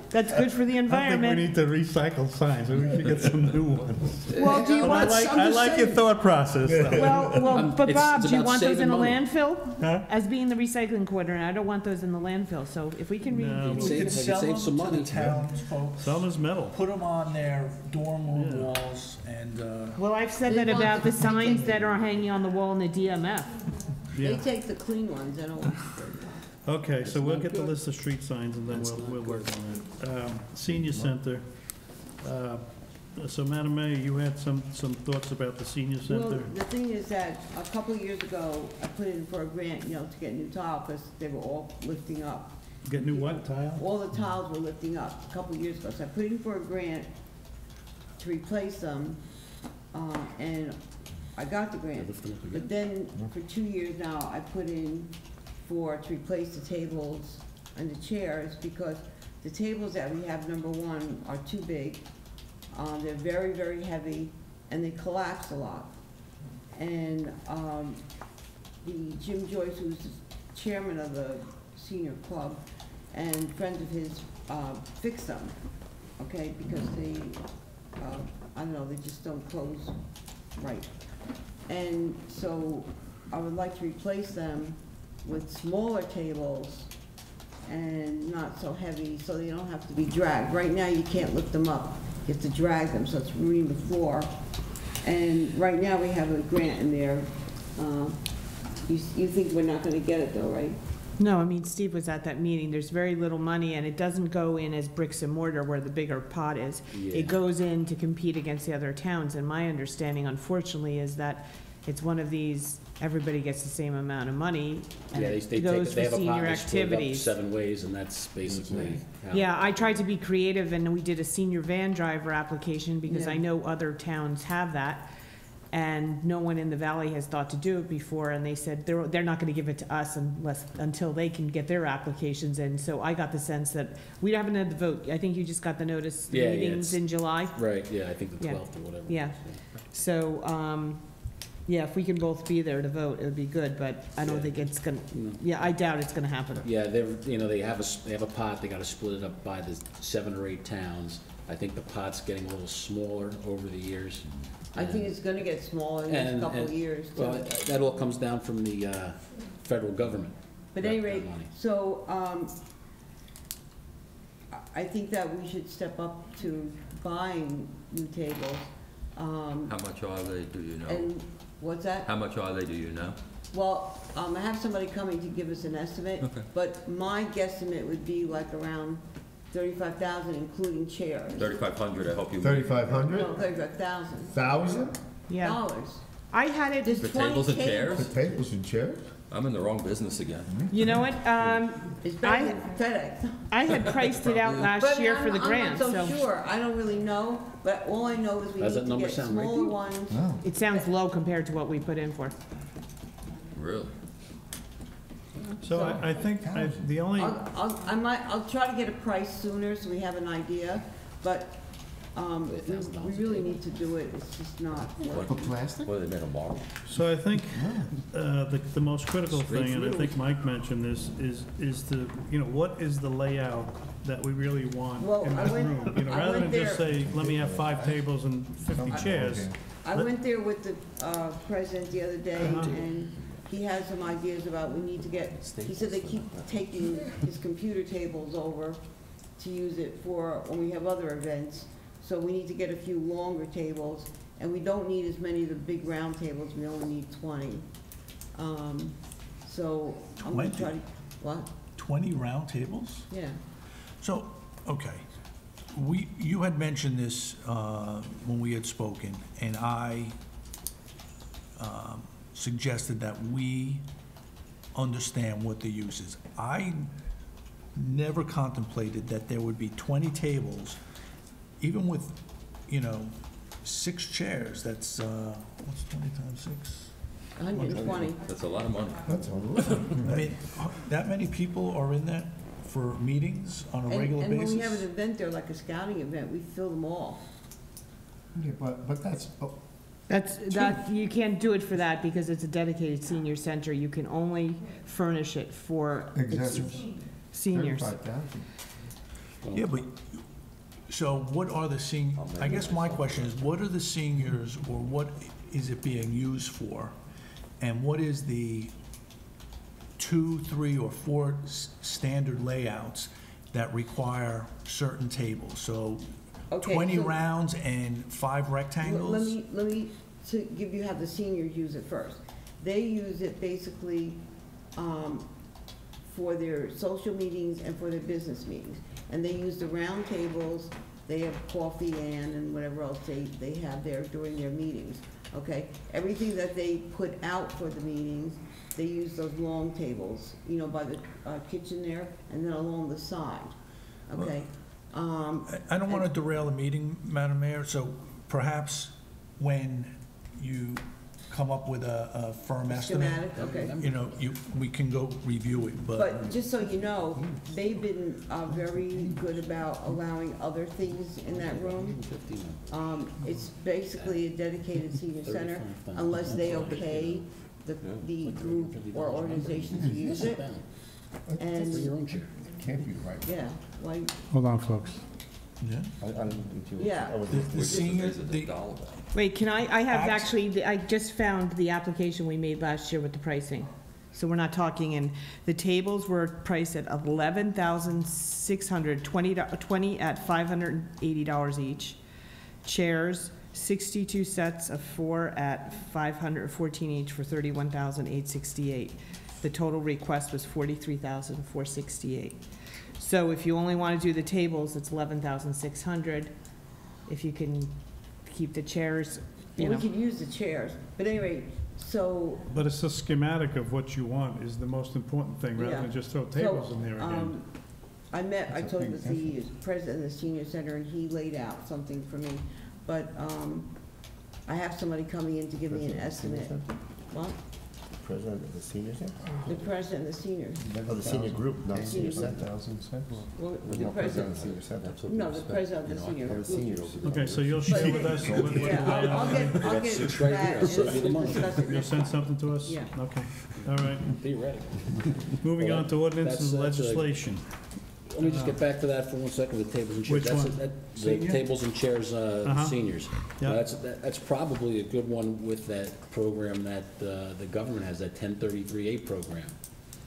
That's good for the I think we environment. need to recycle signs, we should get some new ones. Well, do you But want? I like your thought process, though. Well, but It's Bob, do you about want those saving in a money. landfill? Huh? As being the recycling coordinator, I don't want those in the landfill, so if we can No, read. we Save- We could they sell save them some to money. the townsfolk, Some is metal. put them on their dorm room walls, and, Well, I've said that about the signs that are hanging on the wall in the DMF. They Yeah. take the clean ones, they don't want. Okay, so we'll get the list of street signs and then we'll work on it. Senior center. So Madam Mayor, you had some thoughts about the senior Well, center? the thing is that a couple of years ago, I put in for a grant, you know, to get new tile, because they were all lifting up. Get new what, tile? All the tiles were lifting up a couple of years ago, so I put in for a grant to replace them, and I got the grant. But then, for 2 years now, I put in to replace the tables and the chairs, because the tables that we have, number one, are too big. They're very, very heavy, and they collapse a lot. And the Jim Joyce, who's the chairman of the senior club, and friends of his fix them, okay, because they, I don't know, they just don't close right. And so I would like to replace them with smaller tables and not so heavy, so they don't have to be dragged. Right now, you can't lift them up. You have to drag them, so it's ruining the floor. And right now, we have a grant in there. You think we're not gonna get it though, right? No, I mean, Steve was at that meeting. There's very little money, and it doesn't go in as bricks and mortar where the bigger pot is. Yeah. It goes in to compete against the other towns, and my understanding, unfortunately, is that it's one of these, everybody gets the same amount of money, and Yeah, it they goes for have a pot, senior they split it up activities. 7 ways, and that's basically how. Yeah, I tried to be creative, and we did a senior van driver application, because Yeah. I know other towns have that, and no one in the valley has thought to do it before, and they said they're not gonna give it to us until they can get their applications in. So I got the sense that we haven't had the vote. I think you just got the notice, the Yeah, meetings it's- in July. Right, yeah, I think the Yeah. 12th or whatever. Yeah. So, yeah, if we can both be there to vote, it would be good, but I don't Yeah. think it's gonna, yeah, I doubt it's gonna happen. Yeah, they have a pot, they gotta split it up by the 7 or 8 towns. I think the pot's getting a little smaller over the years. I think it's gonna get smaller in the next couple of years. too. Well, that all comes down from the federal government. But at any that rate, money. so, I think that we should step up to buying new tables. How much are they, do you know? And, what's that? How much are they, do you know? Well, I have somebody coming to give us an estimate. Okay. But my guesstimate would be like around 35,000, including chairs. 3,500, I hope you. 3,500? No, 35,000. 1,000? Yeah. Dollars. I had it, There's For 20 tables and chairs? The tables and chairs? I'm in the wrong business again. you know what, It's better than FedEx. I had priced it out last year for the grant, I'm not so. so sure. I don't really know, but all I know is we need Does that to number get sound right to smaller you? ones. Oh. It sounds low compared to what we put in for. Really? So I think the only, I'll try to get a price sooner so we have an idea, but we really need to do it. It's just not. For plastic? What, they made a marble? so I think the most critical Straight thing, and I through. think Mike mentioned this, is the, what is the layout that we really want Well, in I that went- room? I Rather went than just there- say, let me have 5 tables and 50 chairs. I went there with the president the other day, and he had some ideas about we need to get, he said they keep taking his computer tables over to use it for when we have other events. So we need to get a few longer tables, and we don't need as many of the big round tables, we only need 20. So I'm gonna 20? try to, what? 20 round tables? Yeah. So, okay, you had mentioned this when we had spoken, and I suggested that we understand what the use is. I never contemplated that there would be 20 tables, even with, 6 chairs, that's, what's 20 times 6? 120. That's a lot of money. That's a lot. I mean, that many people are in there for meetings on a regular And when we have an basis? event there, like a scouting event, we fill them all. Yeah, but that's, That, you can't do it for that because it's a dedicated senior center. You can only furnish it for Exactly. seniors. 35,000. Yeah, but, so what are the I guess my question is, what are the seniors, or what is it being used for? And what is the 2, 3, or 4 standard layouts that require certain tables? So Okay, 20 so- rounds and 5 rectangles? Let me to give you how the seniors use it first. They use it basically for their social meetings and for their business meetings. And they use the round tables, they have coffee and whatever else they have there during their meetings, okay? Everything that they put out for the meetings, they use those long tables, by the kitchen there, and then along the side, okay? I don't want to derail the meeting, Madam Mayor, so perhaps when you come up with a firm estimate. Schematic, okay. You know, we can go review it, But just so you know, they've been very good about allowing other things in that room. It's basically a dedicated senior center unless they okay the group or organization to use it. And, Can't be right. yeah, like, Hold on, folks. Yeah. yeah. The senior, Wait, can I have Act- actually, I just found the application we made last year with the pricing. So we're not talking, and the tables were priced at $11,620 at $580 each. Chairs, 62 sets of 4 at $514 each for $31,868. The total request was $43,468. So if you only want to do the tables, it's $11,600. If you can keep the chairs, you We know. could use the chairs, but anyway, so. But it's a schematic of what you want is the most important thing, rather Yeah. than just throw tables in there again. I told with the president of the senior center, and he laid out something for me, but, I have somebody coming in to give me an estimate. What? President of the senior center? The president of the seniors. Oh, the senior group, not the senior Senior center. Well, There's the no president of the president, senior center. no, the president of the senior Oh, the group. seniors. Okay, so you'll share with us what Yeah, I'll get Got that. 6 right here. I'll send you the money. Discuss it You'll next send something to us? Yeah. Okay, all right. Theoretically. Moving Well, on to ordinances and that's a- legislation. Let me just get back to that for 1 second, the tables and chairs. Which one? The Senior? tables and chairs, Uh-huh. seniors. Yeah. Now, that's probably a good one with that program that the government has, that 1033A program.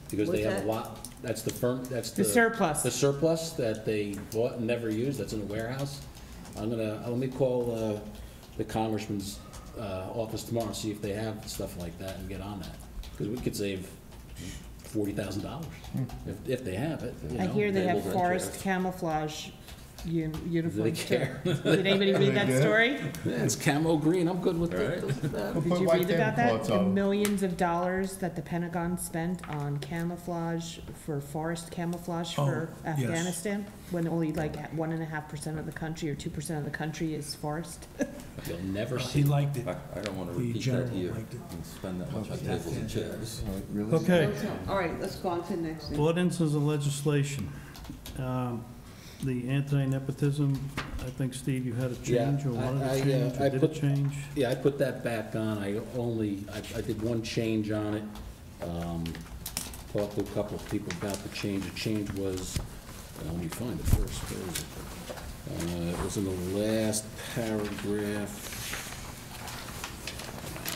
Because they What's have a that? lot, that's the firm, that's The surplus. The surplus that they bought and never used, that's in a warehouse. Let me call the congressman's office tomorrow and see if they have stuff like that and get on that. Because we could save $40,000 if they have it. you I know, hear they have tables and forest chairs. camouflage uniforms Do they too. care? Did anybody read that story? Yeah, it's camo green, I'm good with it. Did you read about that? The millions of dollars that the Pentagon spent on camouflage, for forest camouflage for Oh, yes. Afghanistan? When only like 1.5% of the country or 2% of the country is forest? You'll never He see. liked it. I don't want to The repeat that general here liked it. and spend that much on tables and chairs. Okay, All right, let's go on to the next thing. ordinances and legislation. The anti-nepotism, I think, Steve, you had a change or wanted I- a change, I or did a put- change? Yeah, I put that back on, I did one change on it. Talked to a couple of people about the change. The change was, let me find it first, where is it? It was in the last paragraph.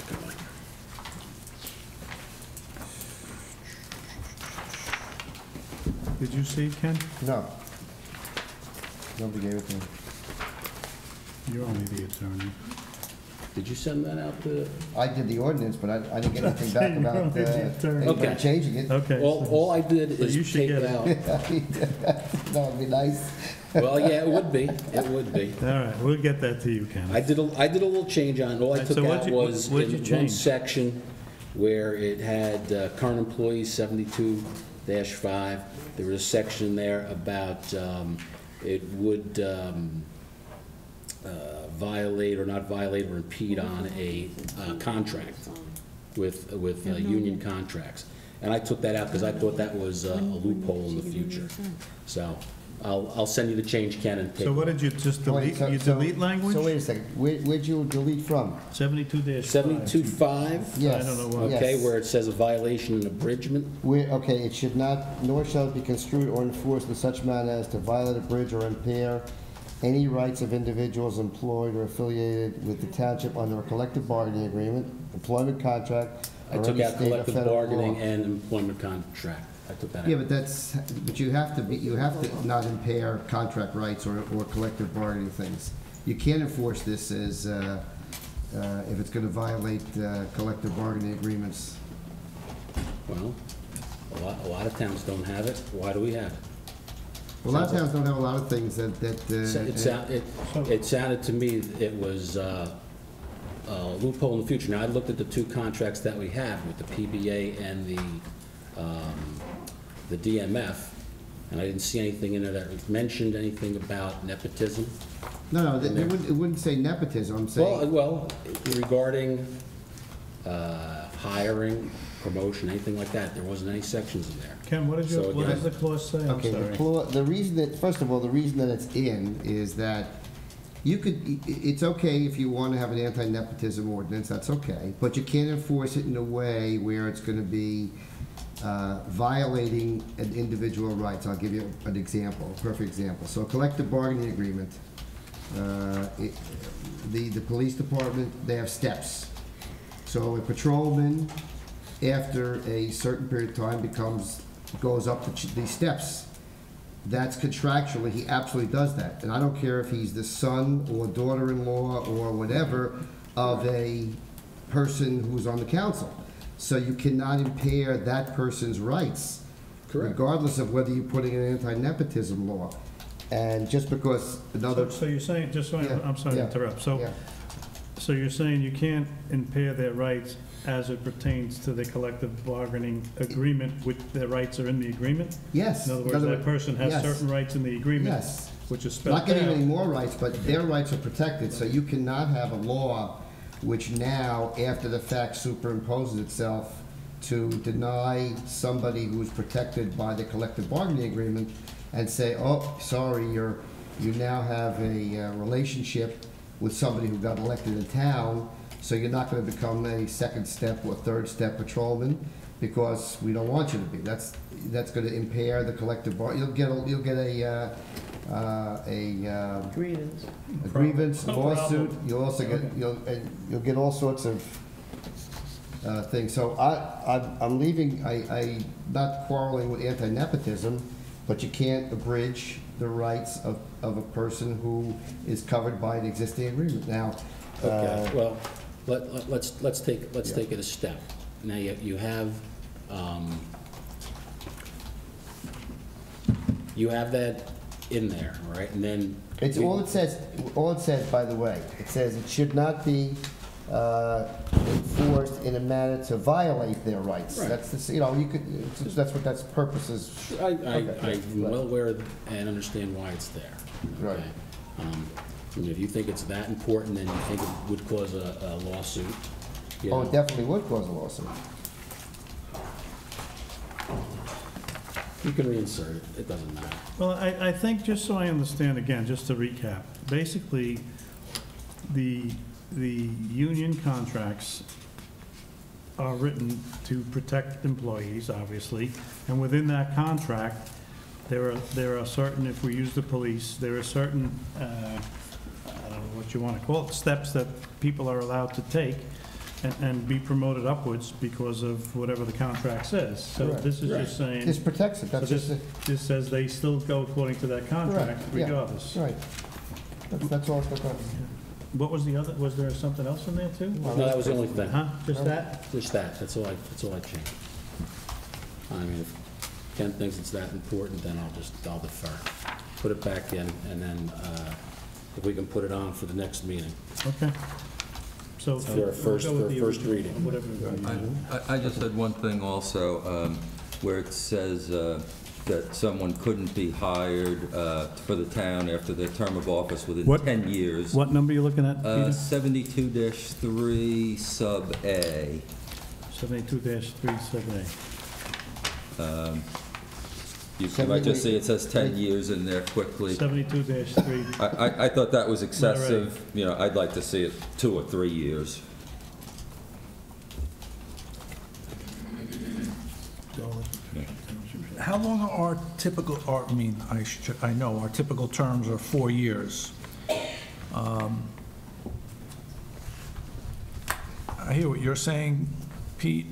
Come on. Did you see it, Ken? No. Nobody gave it to me. You're only the attorney. Did you send that out to? I did the ordinance, but I didn't get anything back You're about only the attorney. anybody Okay. changing it. Okay. All I did So you is should take get it. out, That would be nice. well, yeah, it would be, it would be. All right, we'll get that to you, Ken. I did a little change on it. All I Right, took so what'd out you- was what'd you in one change? section where it had current employees 72-5. There was a section there about it would violate or not violate or impede on a contract with union contracts. And I took that out because I thought that was a loophole in the future. So I'll send you the change, Ken, and take. So what did you just delete? You delete language? So wait a second, where'd you delete from? 72-5. 72.5? Yes. I don't know why. Okay, Yes. where it says a violation and abridgment. Okay, it should not, nor shall it be construed or enforced in such manner as to violate, abridge, or impair any rights of individuals employed or affiliated with the township under a collective bargaining agreement, employment contract, I or took any out state or collective federal bargaining law. and employment contract. I took that out. Yeah, but you have to not impair contract rights or collective bargaining things. You can't enforce this as, if it's gonna violate, collective bargaining agreements. Well, a lot of towns don't have it. Why do we have it? Well, a lot of towns don't have a lot of things that. It sounded to me it was a loophole in the future. Now, I looked at the two contracts that we have with the PBA and the DMF, and I didn't see anything in there that mentioned anything about nepotism. No, it wouldn't say nepotism, I'm saying. Well, regarding hiring, promotion, anything like that. There wasn't any sections in there. Ken, what So what again- does the clause say? I'm Okay, sorry. the reason that, first of all, the reason that it's in is that you could, it's okay if you want to have an anti-nepotism ordinance, that's okay, but you can't enforce it in a way where it's going to be violating an individual rights. I'll give you an example, a perfect example. So a collective bargaining agreement, the police department, they have steps. So a patrolman, after a certain period of time, goes up these steps. That's contractually, he absolutely does that. And I don't care if he's the son or daughter-in-law or whatever of a person who's on the council. So you cannot impair that person's rights, regardless of whether you're putting an anti-nepotism law. And just because another... So you're saying, just so I'm sorry to interrupt. Yeah. So you're saying you can't impair their rights as it pertains to the collective bargaining agreement, which their rights are in the agreement? Yes. In other words, that person has certain rights in the agreement, Yes. which is spelled out. Not getting any more rights, but their rights are protected, so you cannot have a law which now, after the fact, superimposes itself to deny somebody who's protected by the collective bargaining agreement and say, oh, sorry, you now have a relationship with somebody who got elected in town, so you're not going to become a second step or third step patrolman because we don't want you to be. That's going to impair the collective bargaining. You'll get a grievance lawsuit. You'll also get you'll get all sorts of things. So I'm leaving. I'm not quarreling with anti-nepotism, but you can't abridge the rights of a person who is covered by an existing agreement. Now, Okay, well, let's take it a step. Now, you have that in there, right? And then it's all it says. All it says, by the way, it says it should not be enforced in a manner to violate their rights. Right. That's the, you could. That's what that's purposes. I'm well aware and understand why it's there. Right. Okay? And if you think it's that important, then you think it would cause a lawsuit. Oh, it definitely would cause a lawsuit. You can reinsert it. It doesn't matter. Well, I think, just so I understand again, just to recap, basically, the union contracts are written to protect employees, obviously, and within that contract, there are certain, if we use the police, there are certain, I don't know what you want to call it, steps that people are allowed to take and be promoted upwards because of whatever the contract says. So Correct. this is just saying. This protects it. That's So just this says they still go according to that contract Correct. Yeah. regardless. Right. That's all. What was the other, was there something else in there too? No, that was the only thing. Huh? Just that? Just that. That's all I changed. I mean, if Ken thinks it's that important, then I'll defer. Put it back in, and then if we can put it on for the next meeting. Okay. So For a first reading. Whatever. I just had one thing also, where it says that someone couldn't be hired for the town after their term of office within 10 years. What number are you looking at, Peter? 72-3 sub A. 72-3 sub A. You might just see it says 10 years in there quickly. 72-3. I thought that was excessive. You know, I'd like to see it 2 or 3 years. How long are our typical, I know, our typical terms are 4 years. I hear what you're saying, Pete.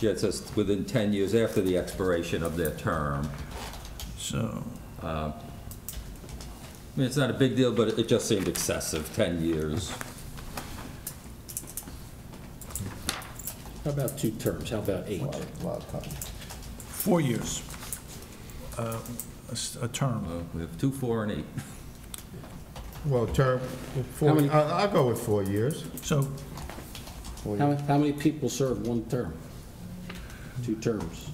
Yeah, it says within 10 years after the expiration of their term. So. I mean, it's not a big deal, but it just seemed excessive, 10 years. How about 2 terms? How about 8? 4 years. A term. We have 2, 4, and 8. Well, term, I'll go with 4 years. So. How many people serve 1 term? 2 terms?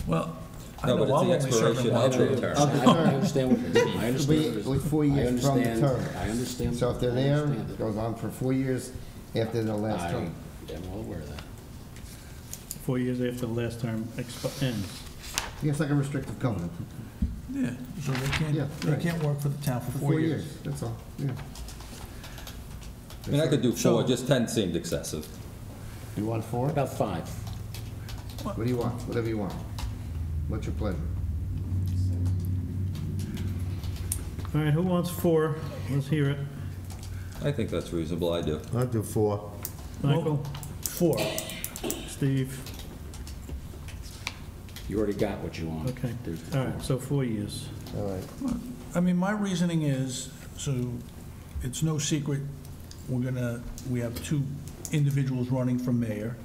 Well, No, but it's the expiration of the term. I understand what you're saying. I understand. With 4 years from the term. I understand. So if they're there, it goes on for 4 years, After the last I term. am well aware of that. 4 years after the last term ends. Yeah, it's like a restrictive covenant. Yeah, so Yeah, they right. can't work for the town for 4 years. That's all, yeah. I mean, I could do So- 4, just 10 seemed excessive. You want 4? About 5. What do you want? Whatever you want. What's your pleasure? All right, who wants 4? Let's hear it. I think that's reasonable, I do. I'll do 4. Michael? 4. Steve? You already got what you want. Okay. There's the All right, so 4 years. All right. I mean, my reasoning is, so it's no secret, we have 2 individuals running for mayor.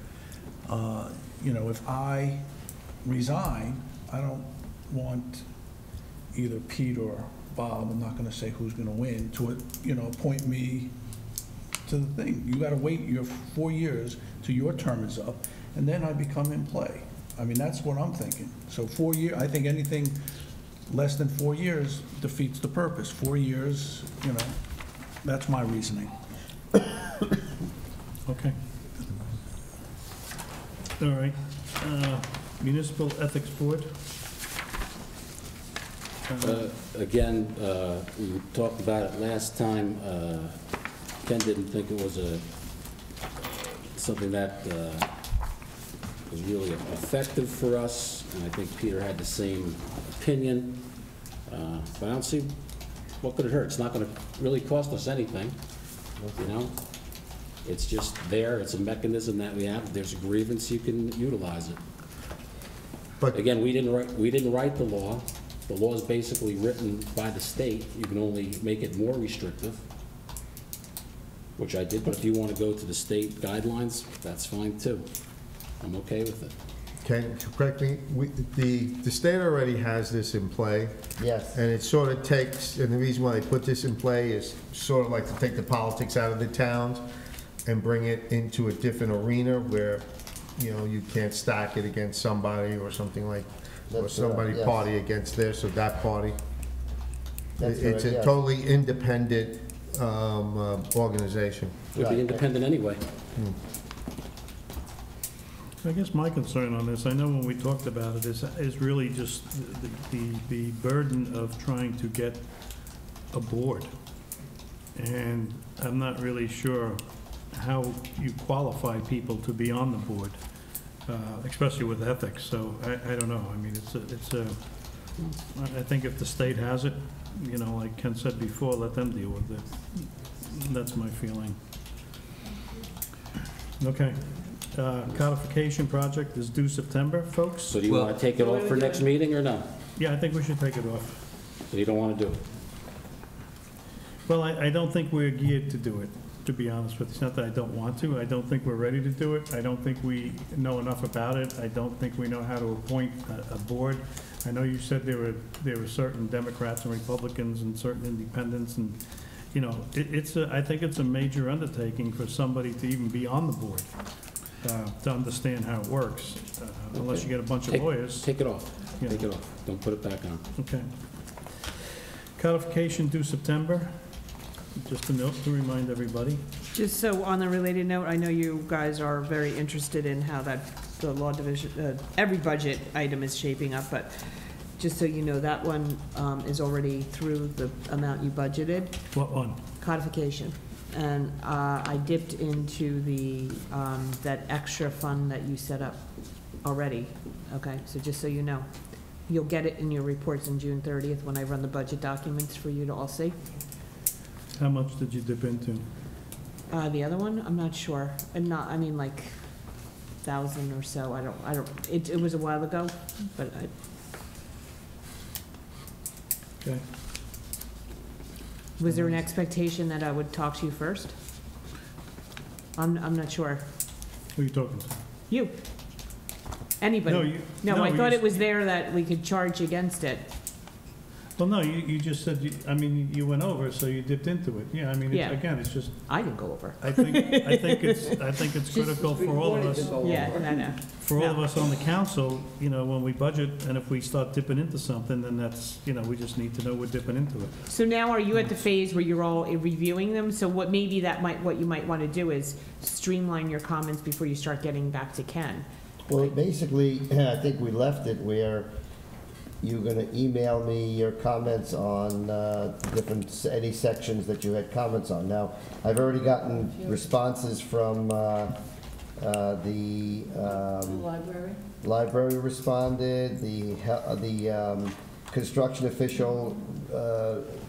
You know, if I resign, I don't want either Pete or Bob, I'm not gonna say who's gonna win, to, you know, appoint me to the thing. You gotta wait your 4 years till your term is up, and then I become in play. I mean, that's what I'm thinking. So 4 years, I think anything less than 4 years defeats the purpose. 4 years, you know, that's my reasoning. Okay. All right. Municipal Ethics Board? Again, we talked about it last time. Ken didn't think it was something that was really effective for us, and I think Peter had the same opinion. But I don't see what could it hurt. It's not going to really cost us anything, you know? It's just there. It's a mechanism that we have. If there's a grievance, you can utilize it. But Again, we didn't write the law. The law is basically written by the state. You can only make it more restrictive, which I did, but if you want to go to the state guidelines, that's fine too. I'm okay with it. Ken, correct me, the state already has this in play. Yes. And it sort of takes, and the reason why they put this in play is sort of like to take the politics out of the towns and bring it into a different arena where, you know, you can't stack it against somebody or something like, or That's somebody correct, yes. party against this or that party. That's It's correct, a yes. totally independent organization. Would Right. be independent anyway. I guess my concern on this, I know when we talked about it, is really just the burden of trying to get a board. And I'm not really sure how you qualify people to be on the board, especially with ethics. So I don't know. I mean, I think if the state has it, you know, like Ken said before, let them deal with it. That's my feeling. Okay. Codification project is due September, folks. So do you want to take it off for next meeting or no? Yeah, I think we should take it off. So you don't want to do it? Well, I don't think we're geared to do it, to be honest with you. It's not that I don't want to. I don't think we're ready to do it. I don't think we know enough about it. I don't think we know how to appoint a board. I know you said there were certain Democrats and Republicans and certain independents, and, you know, I think it's a major undertaking for somebody to even be on the board, to understand how it works, unless you get a bunch of lawyers. Take it off. Yeah. Take it off. Don't put it back on. Okay. Codification due September. Just a note to remind everybody. Just so on the related note, I know you guys are very interested in how the law division, every budget item is shaping up, but just so you know, that one is already through the amount you budgeted. What one? Codification. And I dipped into that extra fund that you set up already, okay? So just so you know. You'll get it in your reports on June 30th when I run the budget documents for you to all see. How much did you dip into? The other one, I'm not sure. And not, I mean, like 1,000 or so. I don't, it was a while ago, but Okay. Was there an expectation that I would talk to you first? I'm not sure. Who are you talking to? You. Anybody. No, No, I thought you- it was there that we could charge against it. Well, no, you just said, I mean, you went over, so you dipped into it. Yeah, I mean, Yeah. again, it's just, I didn't go over. I think it's critical for all of us. Yeah, no. For all of us on the council, you know, when we budget, and if we start dipping into something, then that's, you know, we just need to know we're dipping into it. So now are you at the phase where you're all reviewing them? So what maybe what you might want to do is streamline your comments before you start getting back to Ken. Well, basically, I think we left it where you're gonna email me your comments on any sections that you had comments on. Now, I've already gotten responses from the Library? library responded, the construction official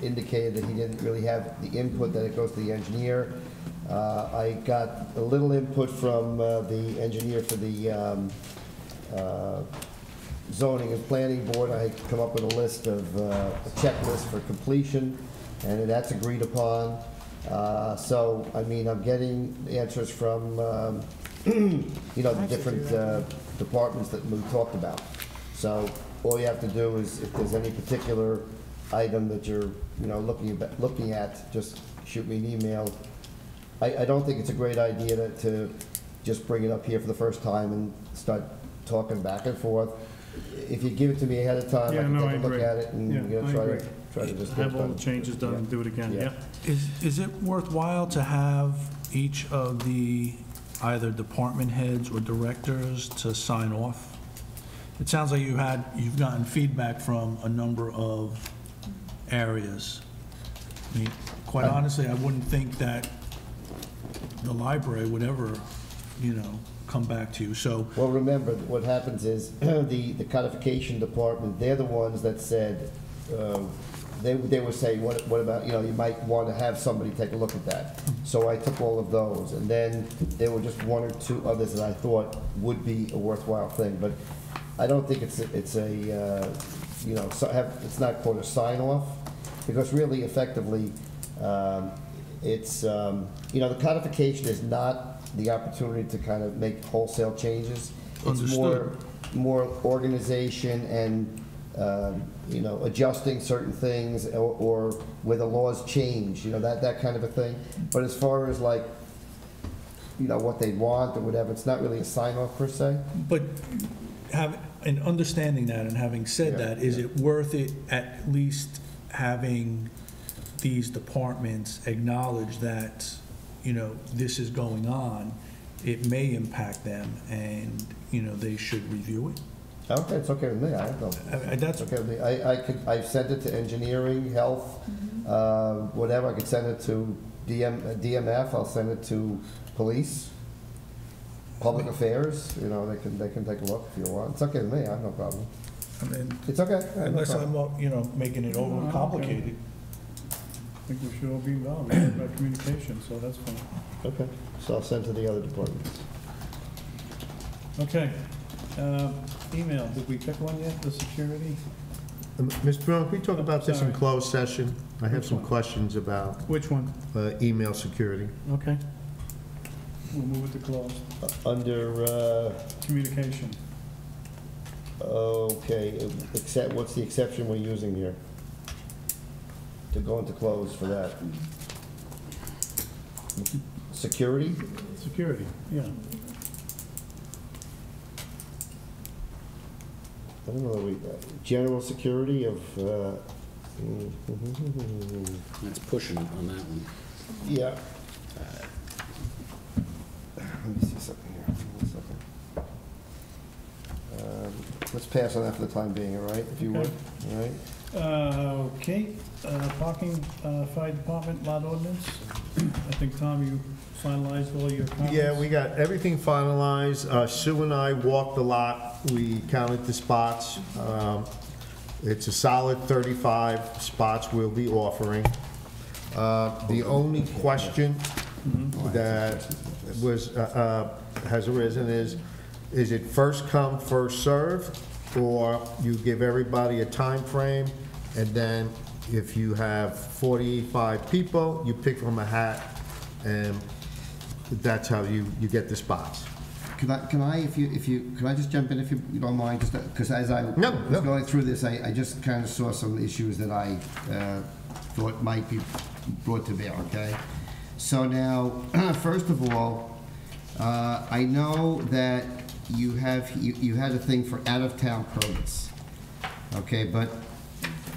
indicated that he didn't really have the input, that it goes to the engineer. I got a little input from the engineer for the zoning and planning board. I come up with a list of a checklist for completion, and that's agreed upon. So, I mean, I'm getting answers from, you know, the different departments that we talked about. So, all you have to do is, if there's any particular item that you're, you know, looking at, just shoot me an email. I don't think it's a great idea to just bring it up here for the first time and start talking back and forth. If you give it to me ahead of time, I can take a look at it and, you know, try to just have all the changes done and do it again, yeah. Is it worthwhile to have each of the either department heads or directors to sign off? It sounds like you've gotten feedback from a number of areas. I mean, quite honestly, I wouldn't think that the library would ever, you know, come back to you, so. Well, remember, what happens is, the codification department, they're the ones that said, they were saying, what about, you know, you might want to have somebody take a look at that. So I took all of those, and then there were just one or two others that I thought would be a worthwhile thing, but I don't think it's a you know, it's not called a sign-off, because really, effectively, it's, you know, the codification is not the opportunity to kind of make wholesale changes. It's more organization and, you know, adjusting certain things or where the laws change, you know, that kind of a thing. But as far as like, you know, what they want or whatever, it's not really a sign-off per se. But in understanding that and having said that, is it worth it at least having these departments acknowledge that, you know, this is going on, it may impact them, and, you know, they should review it? Okay, it's okay with me. I have no. That's okay with me. I've sent it to engineering, health, whatever. I could send it to DMF. I'll send it to police, public affairs. You know, they can take a look if you want. It's okay with me. I have no problem. I mean, it's okay. Unless I'm, you know, making it overcomplicated. I think we should all be involved. We have about communication, so that's fine. Okay, so I'll send to the other departments. Okay. Email, did we pick one yet, the security? Mr. Brown, can we talk about this in Sorry. closed session? I have Which some one? questions about Which one? email security. Okay. We'll move it to closed. Under, Communication. okay, what's the exception we're using here? To go into closed for that? Security? Security, yeah. I don't know, general security of, That's pushing on that one. yeah. Let me see something here, 1 second. Let's pass on that for the time being, all right, if you would, all right? Okay, parking, fire department lot ordinance. I think, Tom, you finalized all your comments? Yeah, we got everything finalized. Sue and I walked the lot. We counted the spots. It's a solid 35 spots we'll be offering. The only question that has arisen is it first come, first served, or you give everybody a time frame, and then if you have 45 people, you pick from a hat, and that's how you get the spots. Can I, can I just jump in if you don't mind? Just because as I was going through this, I just kind of saw some issues that I thought might be brought to bear, okay? So now, first of all, I know that you had a thing for out-of-town permits, okay? But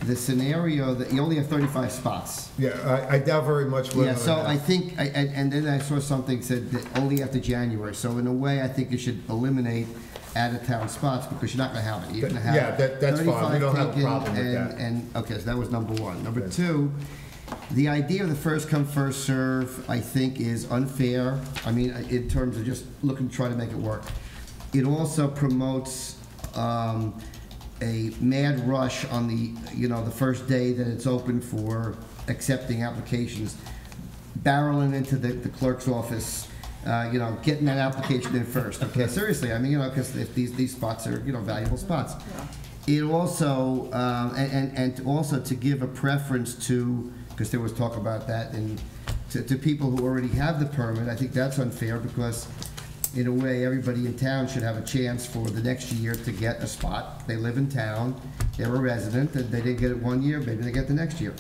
the scenario that you only have 35 spots. Yeah, I doubt very much. Yeah, so I think, and then I saw something said that only after January. So in a way, I think you should eliminate out-of-town spots because you're not going to have it. You're going to have Yeah, that's fine. We don't have a taken problem with that. And okay, so that was number one. Number two, the idea of the first come, first serve, I think, is unfair. I mean, in terms of just looking to try to make it work. It also promotes a mad rush on the, the first day that it's open for accepting applications, barreling into the clerk's office, getting that application in first. Okay, seriously, I mean, because if these spots are, valuable spots. It also, and also to give a preference to, because there was talk about that, and to people who already have the permit, I think that's unfair because in a way, everybody in town should have a chance for the next year to get a spot. They live in town, they're a resident, and they didn't get it one year, maybe they get the next year.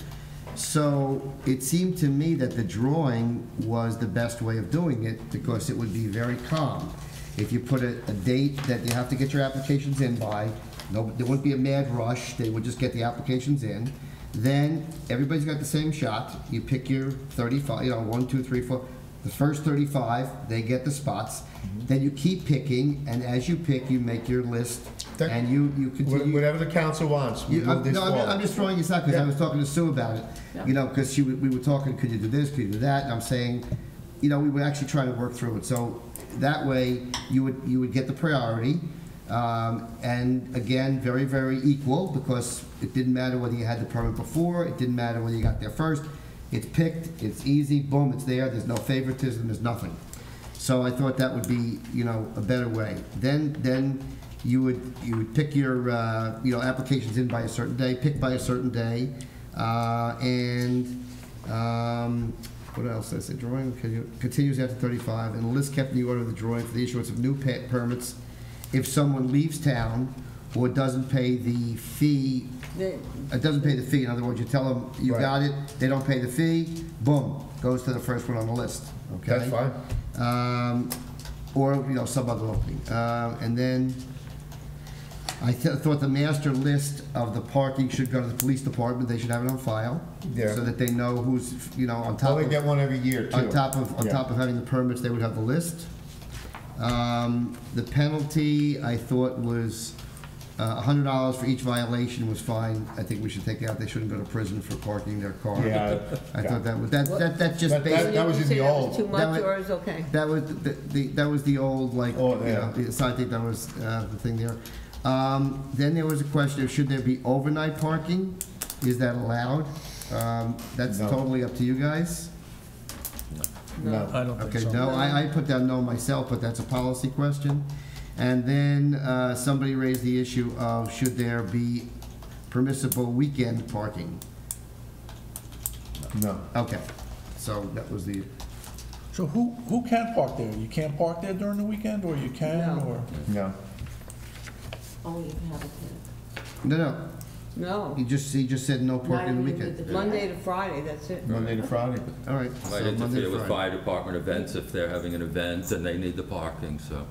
So it seemed to me that the drawing was the best way of doing it because it would be very calm. If you put a date that you have to get your applications in by, there wouldn't be a mad rush, they would just get the applications in. Then everybody's got the same shot. You pick your 35, 1, 2, 3, 4. The first 35, they get the spots. Then you keep picking, and as you pick, you make your list, and you continue. Whatever the council wants. I'm just throwing this out because I was talking to Sue about it. Yeah. Because we were talking, could you do this, could you do that? And I'm saying, we were actually trying to work through it. So that way, you would get the priority, and again, very, very equal because it didn't matter whether you had the permit before, it didn't matter whether you got there first. It's picked, it's easy, boom, it's there, there's no favoritism, there's nothing. So I thought that would be, a better way. Then you would pick your, applications in by a certain day, pick by a certain day, what else did I say? Drawing continues after 35, and the list kept in the order of the drawing for the issuance of new permits. If someone leaves town or doesn't pay the fee, in other words, you tell them you got it, they don't pay the fee, boom, goes to the first one on the list, okay? That's fine. Or, some other opening. And then I thought the master list of the parking should go to the police department. They should have it on file. Yeah. So that they know who's, on top of. They get one every year, too. On top of having the permits, they would have the list. The penalty, I thought, was $100 for each violation was fine. I think we should take it out. They shouldn't go to prison for parking their car. Yeah. I thought that was, that's just basic. That was in the old. Too much or is okay? That was that was the old, like, so I think that was the thing there. Then there was a question of should there be overnight parking? Is that allowed? That's totally up to you guys. No. I don't think Okay, so. no, I put down no myself, but that's a policy question. And then somebody raised the issue of should there be permissible weekend parking? No. Okay, so that was the, So who can park there? You can't park there during the weekend, or you can, or? No. Only if you have a kid. no, No. he just said no parking on the weekend. Monday to Friday, that's it. Monday to Friday. All right. Might so Monday to interfere with Friday. fire department events if they're having an event and they need the parking, so.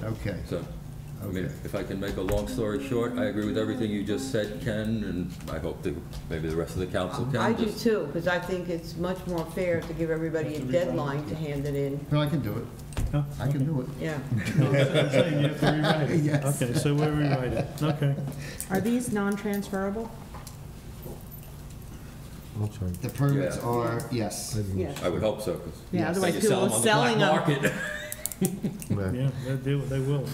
Okay. So, I mean, if I can make a long story short, I agree with everything you just said, Ken, and I hope that maybe the rest of the council can. I do too, because I think it's much more fair to give everybody a deadline to hand it in. No, I can do it. Oh, I can do it. Yeah. No, I'm saying you have to rewrite it. Yes. Okay, so we'll rewrite it. Okay. Are these non-transferable? The permits Yeah. are, yes. Yes. I would hope so, because. Yeah, otherwise you people sell are them on the selling black them. market. Yeah, they will.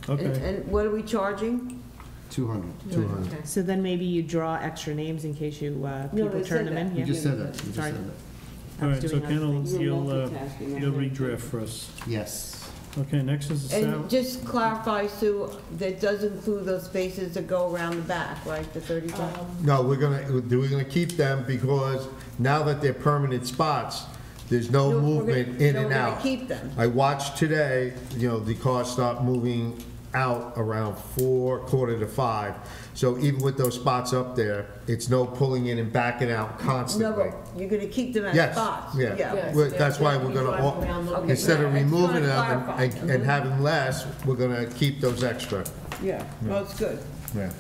Okay. And what are we charging? 200. Okay. So then maybe you draw extra names in case you, people they turn said them in? that. You Yeah. just said that. You just Sorry. said that. I All was right, so doing other Ken, things. you'll multitasking, you'll okay. redraft for us. Yes. Okay, next is the And salary. just clarify, Sue, that does include those spaces that go around the back, right, the 35? No, we're gonna keep them because now that they're permanent spots, There's no No, we're movement gonna- in no, and we're gonna out. keep them. I watched today, the cars start moving out around 4, quarter to 5. So even with those spots up there, it's no pulling in and backing out No, constantly. but you're gonna keep them at Yes, spots. yeah. That's why we're gonna, instead of removing them and having less, we're gonna keep those extra. Yeah, well, it's good. Yeah.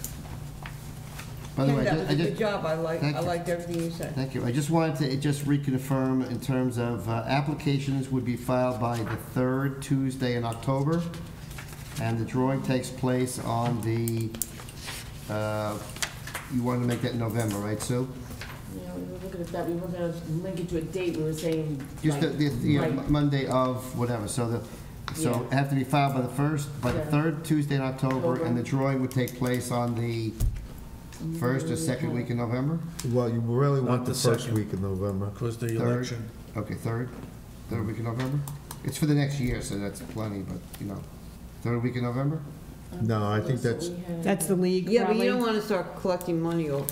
By the way, That was I a just- good job, I Thank you. liked everything you said. Thank you. I just wanted to just reconfirm in terms of applications would be filed by the third Tuesday in October, and the drawing takes place on the, you wanted to make that in November, right, Sue? Yeah, we were looking at that, we were gonna link it to a date, we were saying. Just like, the right. Monday of whatever, so Yeah. it have to be filed by the Yeah. third Tuesday in October, October. and the drawing would take place on the first or second week in November? Well, you really Not want the the first second. week of November. Because the Third? election. Okay, third week in November? It's for the next year, so that's plenty, but, third week in November? No, I think that's, That's the league, Yeah, but you probably. don't wanna start collecting money or.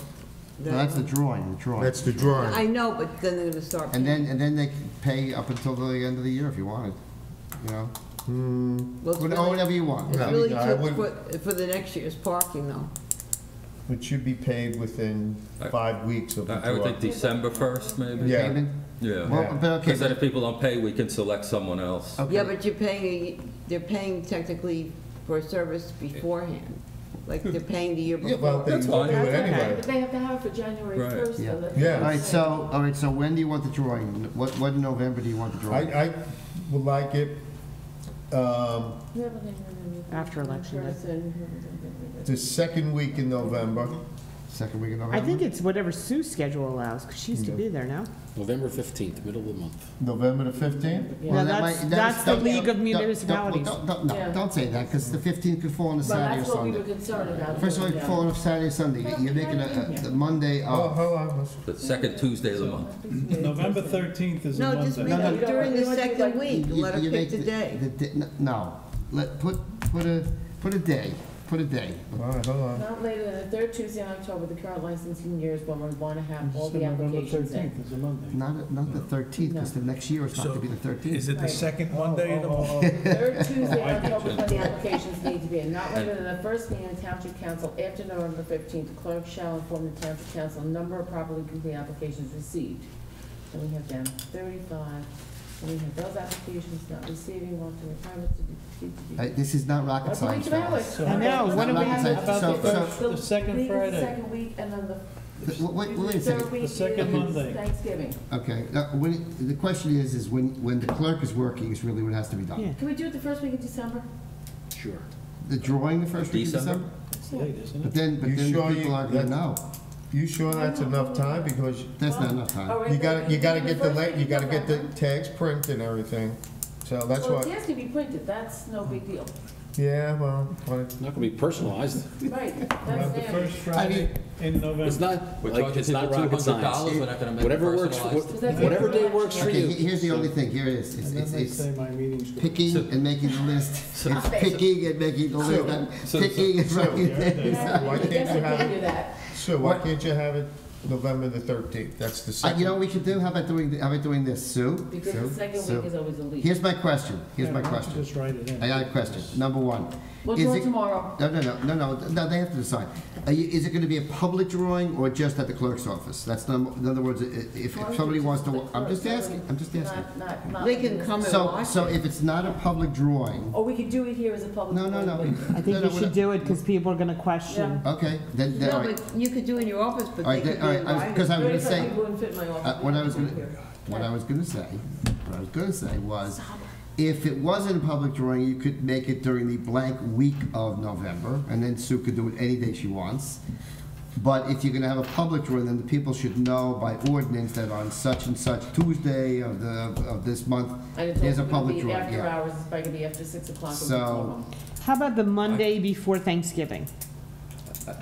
No, that's the drawing. that's the drawing. I know, but then they're gonna start. And paying. then they can pay up until the end of the year if you wanted, Well, it's Or really- whatever you want. It's No, really I just wouldn't- for the next year's parking though. It should be paid within 5 weeks of the I would draw. think December 1st, maybe? Yeah. Payment? Yeah. Well, but okay, Because then if people don't pay, we can select someone else. Okay. Yeah, but they're paying technically for a service beforehand. Like they're paying the year Yeah, before. well, they That's do fine. it anyway. But they have to have it for January Right. 1st. Yeah. so that's- Yeah. All right, so when do you want the drawing? What in November do you want the drawing? I would like it, After election day. the second week in November. Second week in November? I think it's whatever Sue's schedule allows, because she used to be there now. November 15th, middle of the month. November the 15th? Yeah, Well, that that's, might- that's the don't- League of don't- Municipalities. No, Yeah. don't say that, because the 15th could fall on a Well, Saturday or that's what we were Sunday. concerned about. First of all, it could fall on a Saturday or Sunday. You're making the Monday Oh, of. hold on, let's- The second Tuesday of the month. November 13th is a No, just make Monday. it during the You want to do second like- week, let her You pick make the day. No, put a day, put a day. all right, hold on. Not later than the third Tuesday in October, the current licensing year is when we want to have all the November applications in. 13th is a Monday. Not the 13th, because the next year it's not So, to be the 13th. Is it the Right. second Monday of the month? Third Tuesday in October is when the applications need to be in, not later than the first meeting of Township Council after November 15th. The clerk shall inform the Township Council number of properly complete applications received. Then we have down 35, then we have those applications not receiving, want to requirements to be. This is not rocket What's the science, week about fellas. it? I know, what do we Rocket have? science. About So- the so- first, the second Meeting the Friday. second week, and then the Wait a third second. week second is Monday. Thanksgiving. Okay, the question is when the clerk is working is really what has to be done. Yeah. Can we do it the first week of December? Sure. The drawing the first week of December? December? It's late, isn't But it? then You the sure people aren't gonna know. You sure that's enough time? Because That's not enough All time. right, you then gotta get the, first week you of gotta get the November. tags printed and everything. So that's Well, what, it has to be printed, that's no big deal. yeah, well, Not gonna be personalized. Right, About that's the there. first Friday in November. It's not, We're like, talking it's not people rocket $200, science. we're not gonna make it Whatever works, personalized. whatever day works for Okay, you. here's the only thing, here it is. And then they It's say my meeting's. picking and making the list. It's picking and making the list. and So- Picking and writing things. why can't you have Give you it, that. Sue, why can't you have it November the 13th? That's the second. You know what we should do? How about doing this, Sue? Because Sue? the second Sue? week is always a leap. Here's my question, Just write it in. I got a question. Number one. We'll Is do it it- tomorrow. No, they have to decide. Is it gonna be a public drawing or just at the clerk's office? That's, in other words, if somebody wants to, I'm just asking. Not. They can come and So watch it. if it's not a public drawing, Or we could do it here as a public. no. meeting. I think you should do it, because people are gonna question. Okay, then, all No, right. but you could do it in your office, but All they right, could all be right, invited. because I was gonna 35 say, people wouldn't fit in my office. what I was We gonna, have to do it here. what I was gonna say was, if it wasn't a public drawing, you could make it during the blank week of November, and then Sue could do it any day she wants. But if you're gonna have a public drawing, then the people should know by ordinance that on such and such Tuesday of this month, And it's there's a also gonna public be drawing, after yeah. hours, it's probably gonna be after 6 o'clock. when we So- go home. How about the Monday before Thanksgiving?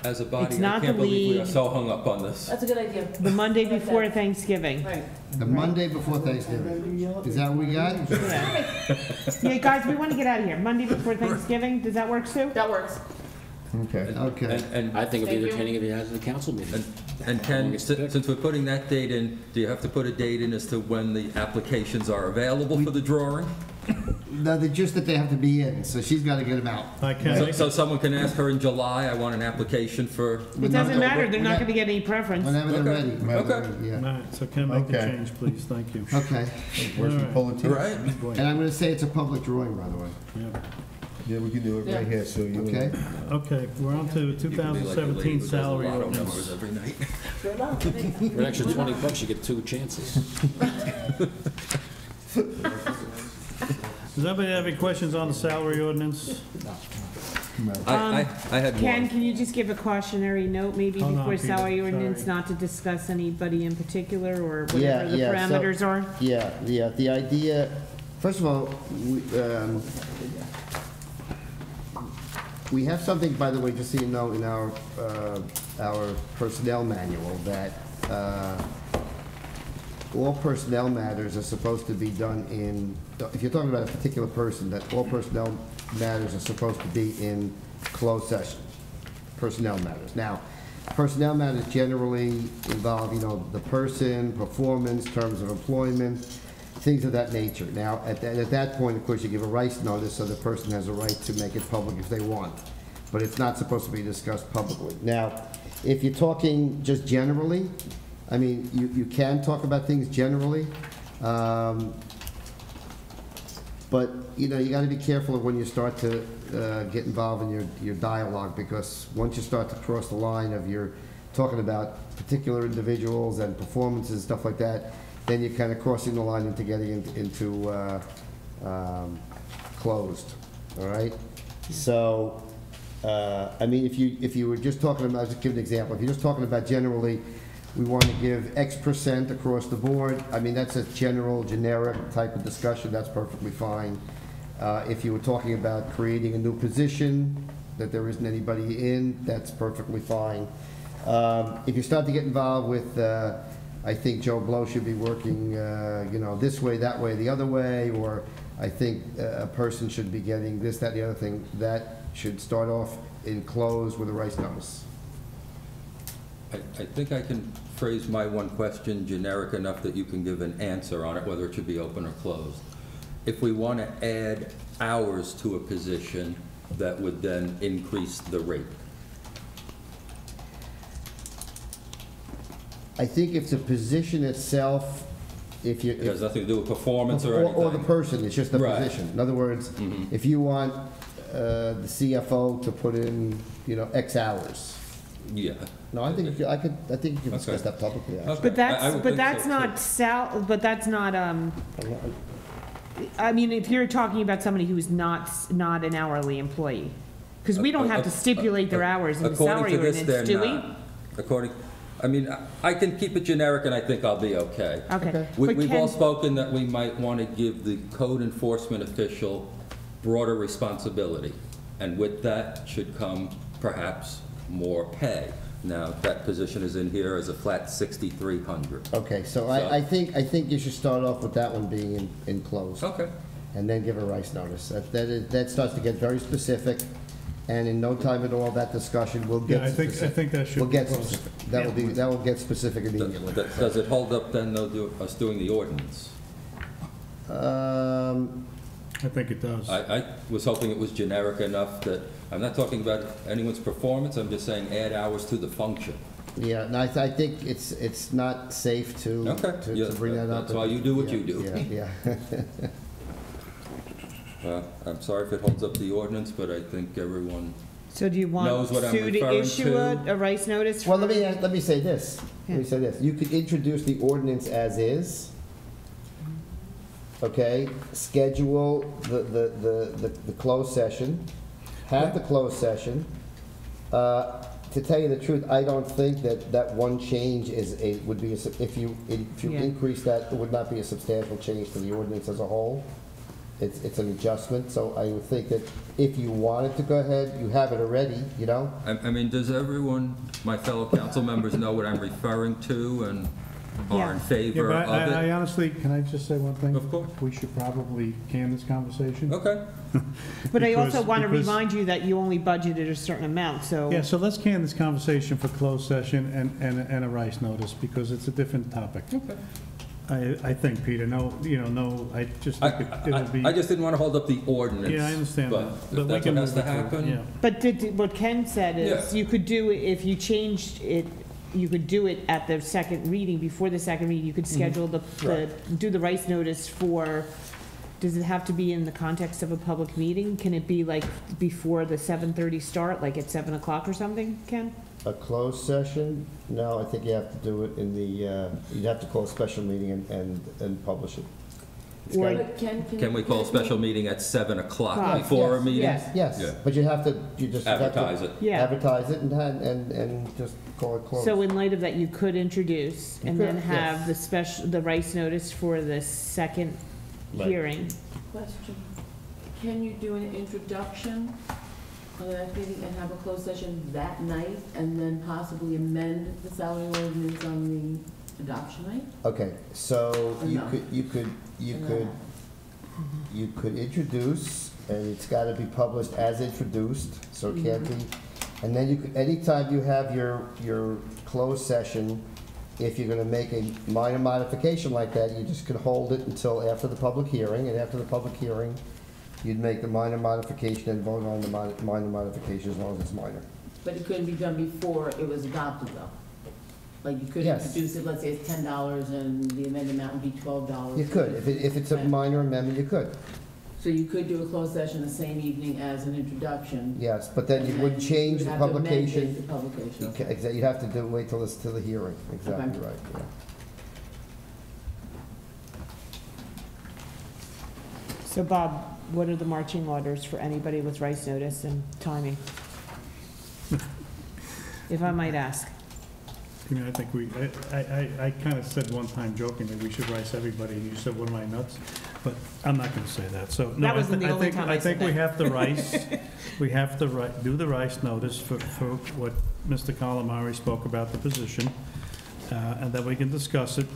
As a body, It's I not can't the believe we are league. so hung up on this. That's a good idea. The Monday I like before that. Thanksgiving. Right. The Monday before Thanksgiving. Is that what we got? Yeah, guys, we want to get out of here. Monday before Thanksgiving, does that work, Sue? That works. Okay, okay. I think it'd Thank be you. entertaining if he has a council meeting. And How long Ken, it's to pick. since we're putting that date in, do you have to put a date in as to when the applications are available for the drawing? No, they're just that they have to be in, so she's got to get them out. I can. So someone can ask her in July, I want an application for... It doesn't matter, they're not gonna get any preference. Whenever they're ready. Okay. Whenever they're ready, All yeah. right, so can I make the Okay. change, please? Thank you. Okay. Where's the All right. pulling teeth? Right? And I'm going to say it's a public drawing, by the way. Yeah. Yeah, we can do it right here, so you. Okay? Okay, we're on to You can be like the lady 2017 who does salary lotto ordinance. numbers every night. For an extra $20, you get 2 chances. Does anybody have any questions on the salary ordinance? I had Ken, one. can you just give a cautionary note maybe Hold on, before Peter, salary ordinance, sorry. not to discuss anybody in particular or Yeah, whatever the yeah, so- parameters are? Yeah, the idea, first of all, we have something, by the way, just so you know, in our personnel manual, that all personnel matters are supposed to be done in, if you're talking about a particular person, that all personnel matters are supposed to be in closed session, personnel matters. Now, personnel matters generally involve, the person, performance, terms of employment, things of that nature. Now, at that point, of course, you give a rights notice, so the person has a right to make it public if they want. But it's not supposed to be discussed publicly. Now, if you're talking just generally, I mean, you can talk about things generally, but, you got to be careful of when you start to get involved in your dialogue, because once you start to cross the line of you're talking about particular individuals and performances and stuff like that, then you're kind of crossing the line into getting into closed, all right? So, I mean, if you were just talking about, I'll just give an example. If you're just talking about generally, we want to give X% across the board, I mean, that's a general, generic type of discussion, that's perfectly fine. If you were talking about creating a new position that there isn't anybody in, that's perfectly fine. If you start to get involved with, I think Joe Blow should be working, this way, that way, the other way, or I think a person should be getting this, that, the other thing, that should start off in closed with a rights notice. I think I can phrase my one question generic enough that you can give an answer on it, whether it should be open or closed. If we want to add hours to a position, that would then increase the rate. I think if the position itself, if you... It has nothing to do with performance or anything. Or the person, it's just the Right. position. In other words, if you want the CFO to put in, X hours. Yeah. No, I think you can discuss Okay. that publicly, actually. Okay. But I would think that's so, not but that's not, I mean, if you're talking about somebody who's not an hourly employee, because we don't have to stipulate their hours in the salary According to this, ordinance, they're do we? not. I mean, I can keep it generic and I think I'll be okay. Okay. We've But all Ken- spoken that we might want to give the code enforcement official broader responsibility. And with that should come perhaps more pay. Now, that position is in here as a flat 6,300. Okay, so I think you should start off with that one being in closed. Okay. And then give a rights notice. That starts to get very specific, and in no time at all, that discussion will get Yeah, I specific. think that should Will be get closed. specific. That will get specific immediately. Does it hold up then, though, us doing the ordinance? I think it does. I was hoping it was generic enough that, I'm not talking about anyone's performance, I'm just saying add hours to the function. Yeah, no, I think it's not safe to Okay. Yeah, bring that up. that's why you do what you do. Yeah. I'm sorry if it holds up the ordinance, but I think everyone So do you want knows what I'm Sue to referring issue to. a rights notice? Well, for- let me say this. Let me say this. You could introduce the ordinance as is. Okay, schedule the closed session, have the closed session. To tell you the truth, I don't think that one change would be, if you Yeah. increase that, it would not be a substantial change to the ordinance as a whole. It's an adjustment, so I would think that if you wanted to go ahead, you have it already, I mean, does everyone, my fellow council members, know what I'm referring to? And are in Yeah, favor but of I it. honestly, can I just say one thing? Of course. We should probably can this conversation. Okay. But I also Because- want to because- remind you that you only budgeted a certain amount, so. Yeah, so let's can this conversation for closed session and a rice notice, because it's a different topic. Okay. I think, Peter, no, I just think it would be. I just didn't want to hold up the ordinance. Yeah, I understand but that. if But we that's can what has move to it forward, happen. yeah. But what Ken said is, Yeah. you could do, it if you changed it, you could do it at the second reading, before the second reading, you could schedule do the rice notice for, does it have to be in the context of a public meeting? Can it be like before the 7:30 start, like at 7 o'clock or something, Ken? A closed session? No, I think you have to do it in the, you'd have to call a special meeting and publish it. It's Or- gotta- But Can we call a special meeting at 7 o'clock Yes, before a meeting? yes. Yes, Yeah. but you have to, you just have to Advertise it. Yeah. advertise it and just call it closed. So in light of that, you could introduce and You then could, have the rice notice for the second Right. hearing. Question, can you do an introduction on the next meeting and have a closed session that night and then possibly amend the salary ordinance on the adoption night? Okay, so you Enough. you could introduce, and it's gotta be published as introduced, so it can't be. And then you could, anytime you have your closed session, if you're gonna make a minor modification like that, you just could hold it until after the public hearing, and after the public hearing, you'd make the minor modification and vote on the minor modification as long as it's minor. But it couldn't be done before it was adopted, though? Like, you could Yes. introduce it, let's say it's $10, and the amended amount would be $12. You could, if it's a minor amendment, you could, So you could do a closed session the same evening as an introduction? yes, but then you and wouldn't change you'd the have to amend publication. The publication. You'd have to wait till the hearing, exactly Okay. right, yeah. So Bob, what are the marching orders for anybody with rice notice and timing? If I might ask. I mean, I think I kind of said one time jokingly, we should rice everybody, and you said, what am I, nuts? But I'm not going to say that, so. no, That wasn't the only time I said think we that. have to rice, we have to do the rice notice for what Mr. Calamari spoke about the position, and then we can discuss it.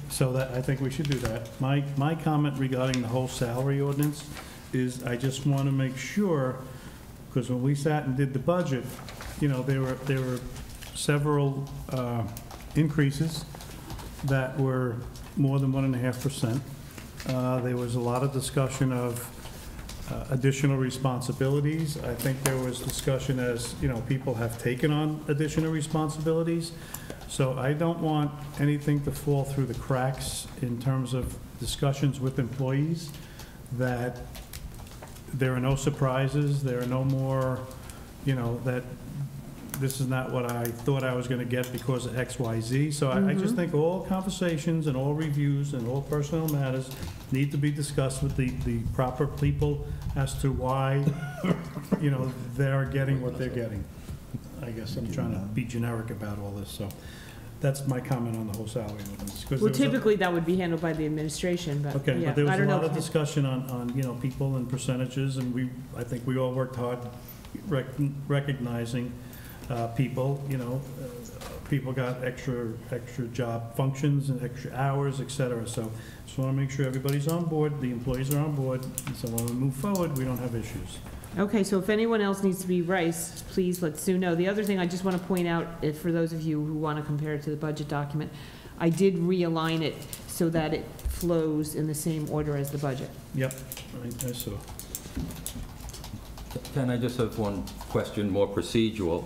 So that, I think we should do that. My comment regarding the whole salary ordinance is I just want to make sure, because when we sat and did the budget, there were several increases that were more than 1.5%. There was a lot of discussion of additional responsibilities. I think there was discussion as, people have taken on additional responsibilities. So I don't want anything to fall through the cracks in terms of discussions with employees, that there are no surprises, there are no more, that this is not what I thought I was going to get because of X, Y, Z. So I just think all conversations and all reviews and all personnel matters need to be discussed with the proper people as to why, they're getting what they're getting. I guess I'm trying to be generic about all this, so that's my comment on the whole salary ordinance. 'Cause Well, there was a- typically, that would be handled by the administration, but, Okay, yeah, but there was I a don't know. lot of if- discussion on, people and percentages, and I think we all worked hard recognizing people, people got extra job functions and extra hours, et cetera. So just want to make sure everybody's on board, the employees are on board, and so when we move forward, we don't have issues. Okay, so if anyone else needs to be riced, please let Sue know. The other thing I just want to point out, for those of you who want to compare it to the budget document, I did realign it so that it flows in the same order as the budget. Yep, I saw. Can I just have one question, more procedural,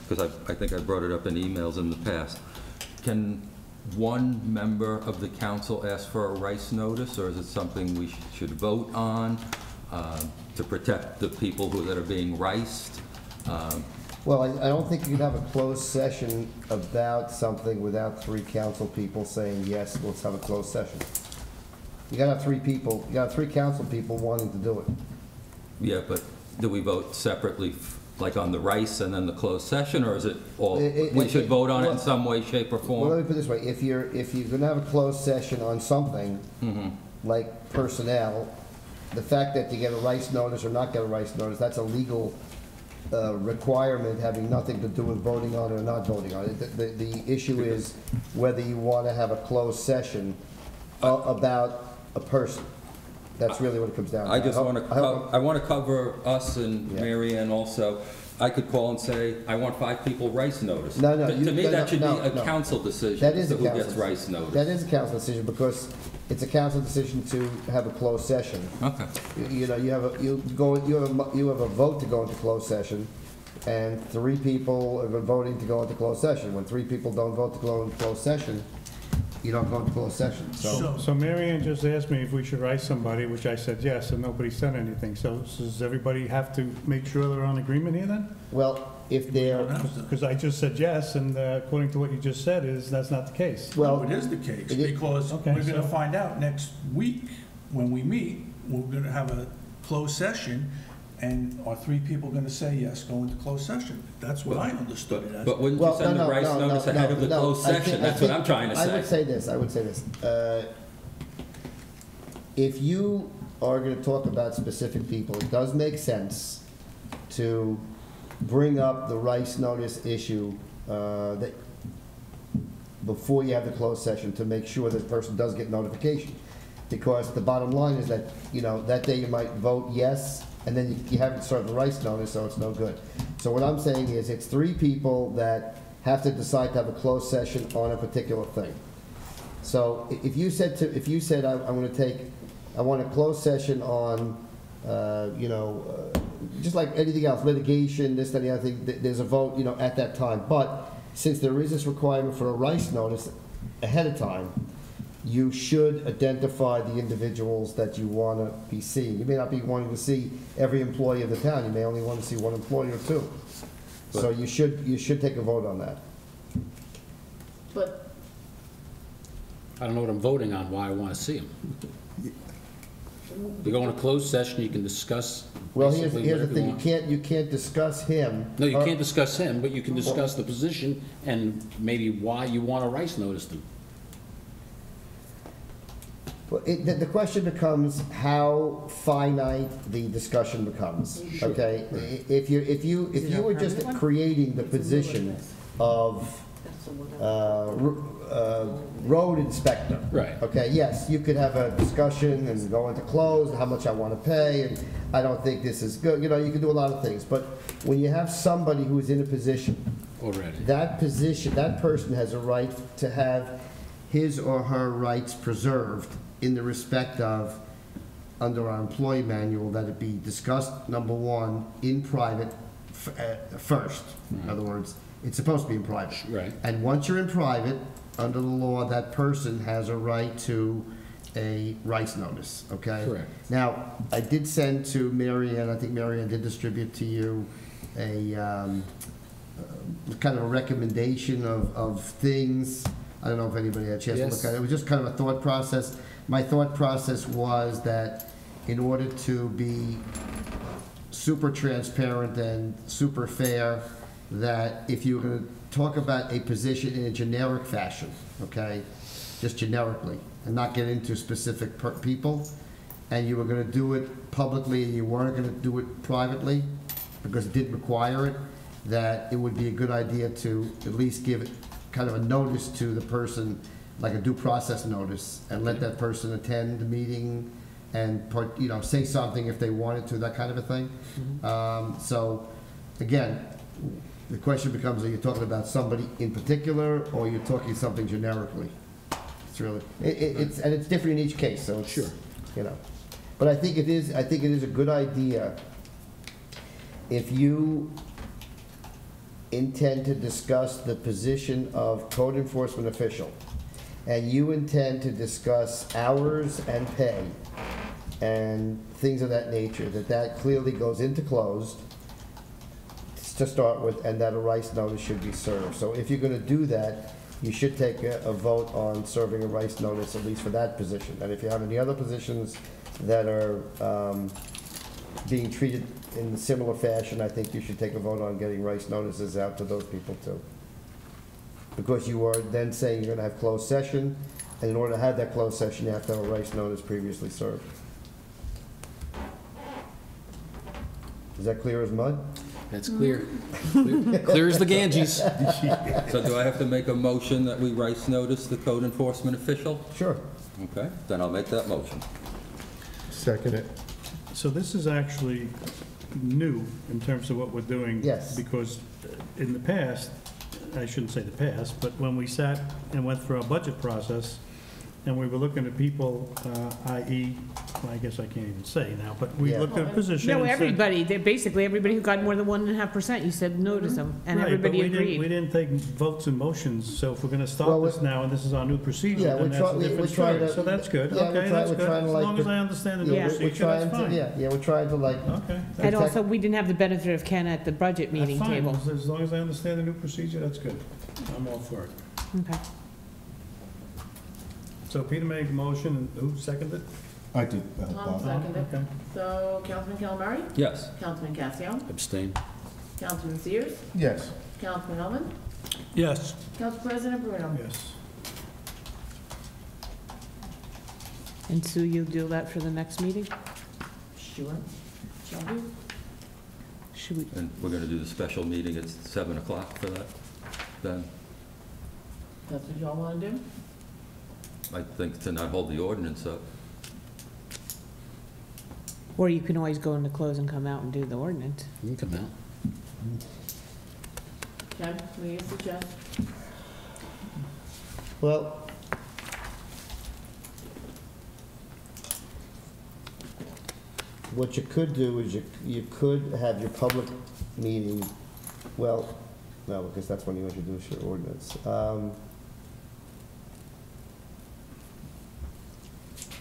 because I think I brought it up in emails in the past. Can one member of the council ask for a rice notice, or is it something we should vote on to protect the people that are being riced? Well, I don't think you could have a closed session about something without 3 council people saying, yes, let's have a closed session. You gotta have 3 people, you got 3 council people wanting to do it. Yeah, but do we vote separately, like on the rice and then the closed session, or is it all, we should vote on it in some way, shape, or Well, let form? me put it this way, if you're gonna have a closed session on something, like personnel, the fact that you get a rice notice or not get a rice notice, that's a legal requirement having nothing to do with voting on it or not voting on it. The issue is whether you want to have a closed session about a person. That's really what it comes down to. I just want to, I want to cover us and Mary Ann also. I could call and say, I want 5 people rice notice. No, no. To me, that should be a no. council decision. That is a who council gets rice notice. That is a council decision because it's a council decision to have a closed session. Okay. You know, you have a vote to go into closed session, and 3 people are voting to go into closed session. When 3 people don't vote to go into closed session, you don't go into closed session. So Mary Ann just asked me if we should write somebody, which I said yes, and nobody said anything. So does everybody have to make sure they're on agreement here then? Well, if they're... Because I just said yes, and according to what you just said, that's not the case. Well, it is the case, because Okay, we're gonna so- find out next week, when we meet, we're gonna have a closed session, and are 3 people gonna say yes, go into closed session? That's what I understood it as. But wouldn't you send the rice notice ahead of the closed session? That's what I'm trying to say. I would say this. If you are going to talk about specific people, it does make sense to bring up the rice notice issue that before you have the closed session to make sure that the person does get notification. Because the bottom line is that, you know, that day you might vote yes, and then you haven't served the rice notice, so it's no good. So what I'm saying is it's 3 people that have to decide to have a closed session on a particular thing. So if you said I want a closed session on, just like anything else, litigation, this, that, and the other thing, there's a vote, you know, at that time. But since there is this requirement for a rice notice ahead of time, you should identify the individuals that you want to be seeing. You may not be wanting to see every employee of the town. You may only want to see 1 employee or 2. So you should take a vote on that. But I don't know what I'm voting on, why I want to see them. You go in a closed session, you can discuss. Well, here's the whatever thing, want. you can't discuss him. No, you can't discuss him, but you can discuss the position and maybe why you want a rice notice them. Well, the question becomes how finite the discussion becomes, okay? If you were just creating the position of road inspector. Right. Okay, yes, you could have a discussion and go into closed, how much I want to pay, and I don't think this is good, you know, you can do a lot of things. But when you have somebody who is in a position, already, that person has a right to have his or her rights preserved in the respect of, under our employee manual, that it be discussed, number 1, in private first. In other words, it's supposed to be in private. Right. And once you're in private, under the law, that person has a right to a rice notice, okay? Correct. Now, I did send to Mary Ann, I think Mary Ann did distribute to you a kind of a recommendation of things. I don't know if anybody had a chance to look at it. It was just kind of a thought process. My thought process was that in order to be super transparent and super fair, that if you're going to talk about a position in a generic fashion, okay, just generically, and not get into specific people, and you were going to do it publicly and you weren't going to do it privately, because it didn't require it, that it would be a good idea to at least give kind of a notice to the person, like a due process notice, and let that person attend the meeting and say something if they wanted to, that kind of a thing. So, again, the question becomes: are you talking about somebody in particular, or are you talking something generically? It's really it's different in each case. So it's, sure, you know. But I think it is a good idea if you intend to discuss the position of code enforcement official, and you intend to discuss hours and pay and things of that nature, that clearly goes into closed to start with, and that a rice notice should be served. So if you're going to do that, you should take a vote on serving a rice notice, at least for that position. And if you have any other positions that are being treated in a similar fashion, I think you should take a vote on getting rice notices out to those people too. Because you are then saying you're going to have closed session, and in order to have that closed session, you have to have a rice notice previously served. Is that clear as mud? That's clear. Clear as the Ganges. So do I have to make a motion that we rice notice the code enforcement official? Sure. Okay, then I'll make that motion. Second it. So this is actually new in terms of what we're doing. Yes. Because in the past, I shouldn't say the past, but when we sat and went through our budget process, and we were looking at people, i.e., well, I guess I can't even say now, but we Yeah. looked at a position. No, and said- everybody, basically everybody who got more than 1.5%, you said no to them, and Right, but everybody we didn't- We agreed. didn't take votes and motions, so if we're gonna Well, start this now, and this is our new procedure, Yeah, then that's a different story. So that's good, yeah, okay, that's we're good. trying to As like. long as I understand the new Yeah, we're procedure, trying that's to- fine. Yeah, we're trying to like. Okay. And protect- also, we didn't have the benefit of Ken at the budget meeting That's fine. table. As long as I understand the new procedure, that's good. I'm all for it. Okay. So Peter made the motion, and who seconded it? I did, Tom seconded. Okay. So Councilman Calamari? Yes. Councilman Casio? Abstain. Councilman Sears? Yes. Councilman Ullman? Yes. Council President Bruno? Yes. And Sue, you'll do that for the next meeting? Sure. Shall do. Should we, And we're gonna do the special meeting at 7 o'clock for that, then? That's what y'all want to do? I think to not hold the ordinance up. or you can always go into close and come out and do the ordinance. You can come out. Ken, what do you suggest? Well, what you could do is you could have your public meeting, well, no, because that's when you introduce your ordinance.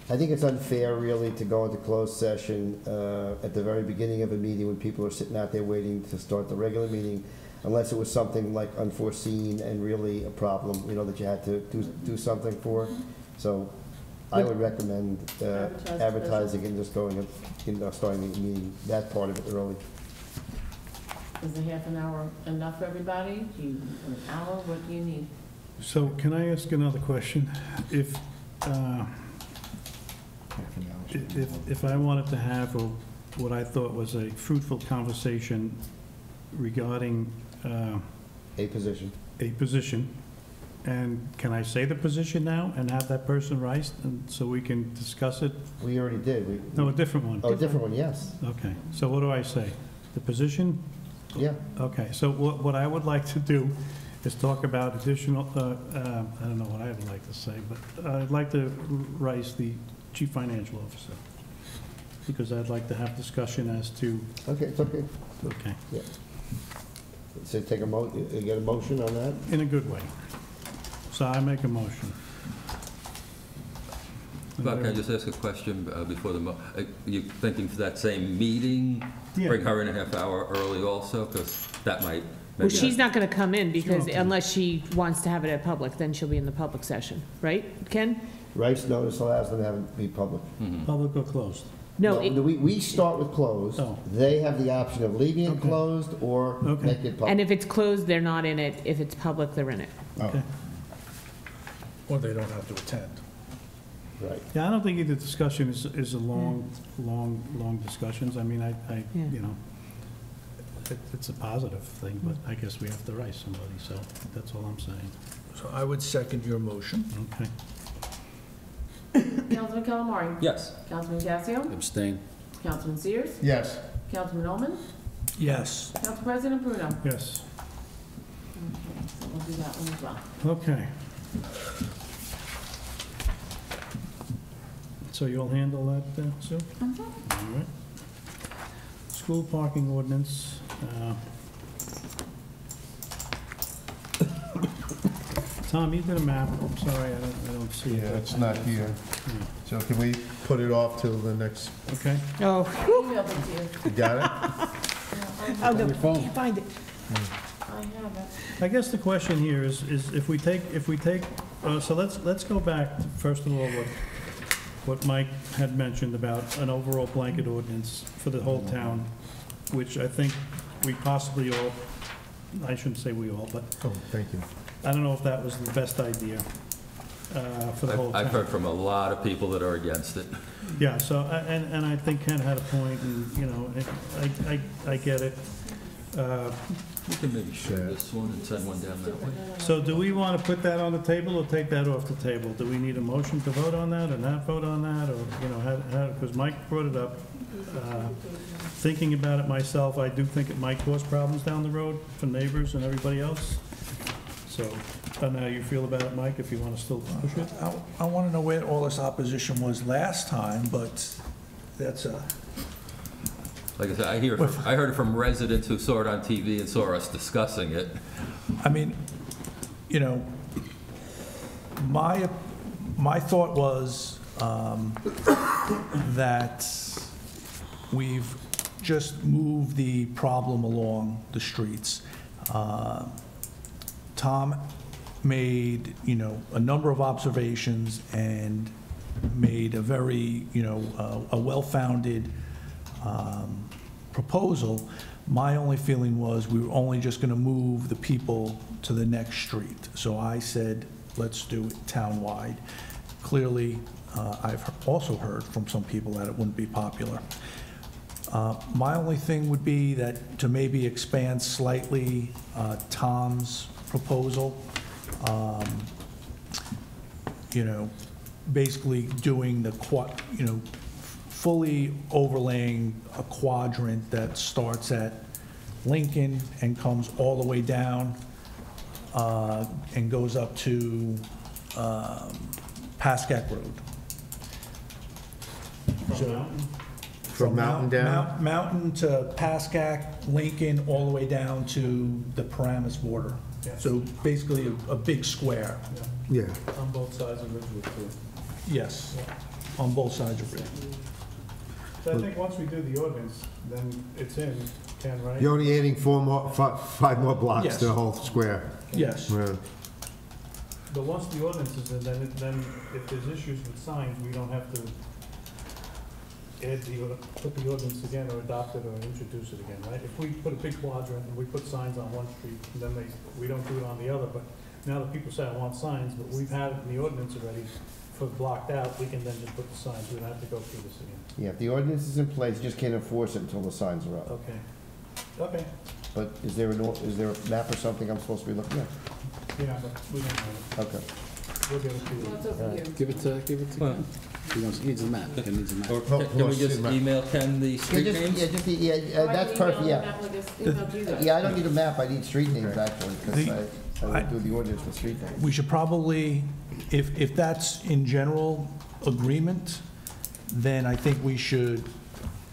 I think it's unfair, really, to go into closed session at the very beginning of a meeting when people are sitting out there waiting to start the regular meeting, unless it was something like unforeseen and really a problem, you know, that you had to do something for. So I would recommend advertising and just going, starting the meeting, that part of it early. Is a half an hour enough for everybody? Do you, an hour, what do you need? So can I ask another question? If I wanted to have what I thought was a fruitful conversation regarding a position, and can I say the position now and have that person rise, and so we can discuss it? We already did. No, a different one. Oh, a different one, yes. Okay, so what do I say? The position? Yeah. Okay, so what I would like to do is talk about additional, I don't know what I would like to say, but I'd like to raise the chief financial officer, because I'd like to have discussion as to. Okay, it's okay. Okay. Yeah. So you get a motion on that? In a good way. So I make a motion. Bob, can I just ask a question before you thinking for that same meeting? Yeah. Bring her in a half hour early also, because that might. Well, she's not going to come in because Sure. unless she wants to have it at public, then she'll be in the public session, right, Ken? Rights notice allows them to have it be public. Public or closed? No, We start with closed. Oh. They have the option of leaving it Okay. closed or Okay. make it public. and if it's closed, they're not in it. If it's public, they're in it. Okay. Or they don't have to attend. Right. Yeah, I don't think either discussion is a long discussions. I mean, Yeah. you know, it's a positive thing, but I guess we have to raise somebody, so that's all I'm saying. So I would second your motion. Okay. Councilman Calamari? Yes. Councilman Casio? Abstain. Councilman Sears? Yes. Councilman Ullman? Yes. Council President Bruno? Yes. Okay, so we'll do that one as well. Okay. So you'll handle that, Sue? All right. School parking ordinance. Tom, you did a map. I'm sorry, I don't see it. Yeah, it's not here. So can we put it off till the next, Okay. Oh, I emailed it to you. you got it? oh, no, your phone. can't find it. I have it. I guess the question here is if we take, so let's go back, to, first of all, what Mike had mentioned about an overall blanket ordinance for the whole town, which I think we possibly all, I shouldn't say we all, but Oh, thank you. I don't know if that was the best idea for the whole town. I've heard from a lot of people that are against it. Yeah, so, and I think Ken had a point, and, you know, I get it. We can maybe share this one and send one down that way. So do we want to put that on the table or take that off the table? Do we need a motion to vote on that or not vote on that, or, you know, how, because Mike brought it up. Thinking about it myself, I do think it might cause problems down the road for neighbors and everybody else. So, I don't know how you feel about it, Mike, if you want to still push it. I want to know where all this opposition was last time, but that's a... Like I said, I heard it from residents who saw it on TV and saw us discussing it. I mean, you know, my thought was that we've just moved the problem along the streets. Tom made, you know, a number of observations and made a very, you know, a well-founded proposal. My only feeling was we were only just going to move the people to the next street. So I said, let's do it townwide. Clearly, I've also heard from some people that it wouldn't be popular. My only thing would be that to maybe expand slightly Tom's proposal, you know, basically doing the, you know, fully overlaying a quadrant that starts at Lincoln and comes all the way down and goes up to Pascack Road. From Mountain down? Mountain to Pascack, Lincoln, all the way down to the Paramus border. Yes. So basically a big square. Yeah. On both sides of Ridgewood, too. Yes, on both sides of Ridgewood. So I think once we do the ordinance, then it's in, Ken, right? You're only adding five more blocks Yes. to the whole square. Yes. Yeah. But once the ordinance is in, then if there's issues with signs, we don't have to put the ordinance again or adopt it or introduce it again, right? If we put a big quadrant and we put signs on one street, then we don't do it on the other, but now that people say I want signs, but we've had it in the ordinance already for blocked out, we can then just put the signs, we don't have to go through this again. Yeah, if the ordinance is in place, you just can't enforce it until the signs are up. Okay. Okay. But is there a map or something I'm supposed to be looking at? Yeah, but we don't have it. Okay. We'll give it to you. Well, it's over here. Give it to Ken. He needs a map. Ken needs a map. Or can we just email Ken the street names? That's perfect, yeah. Yeah. Yeah, I don't need a map, I need street names actually, because I would do the ordinance with street names. We should probably, if that's in general agreement, then I think we should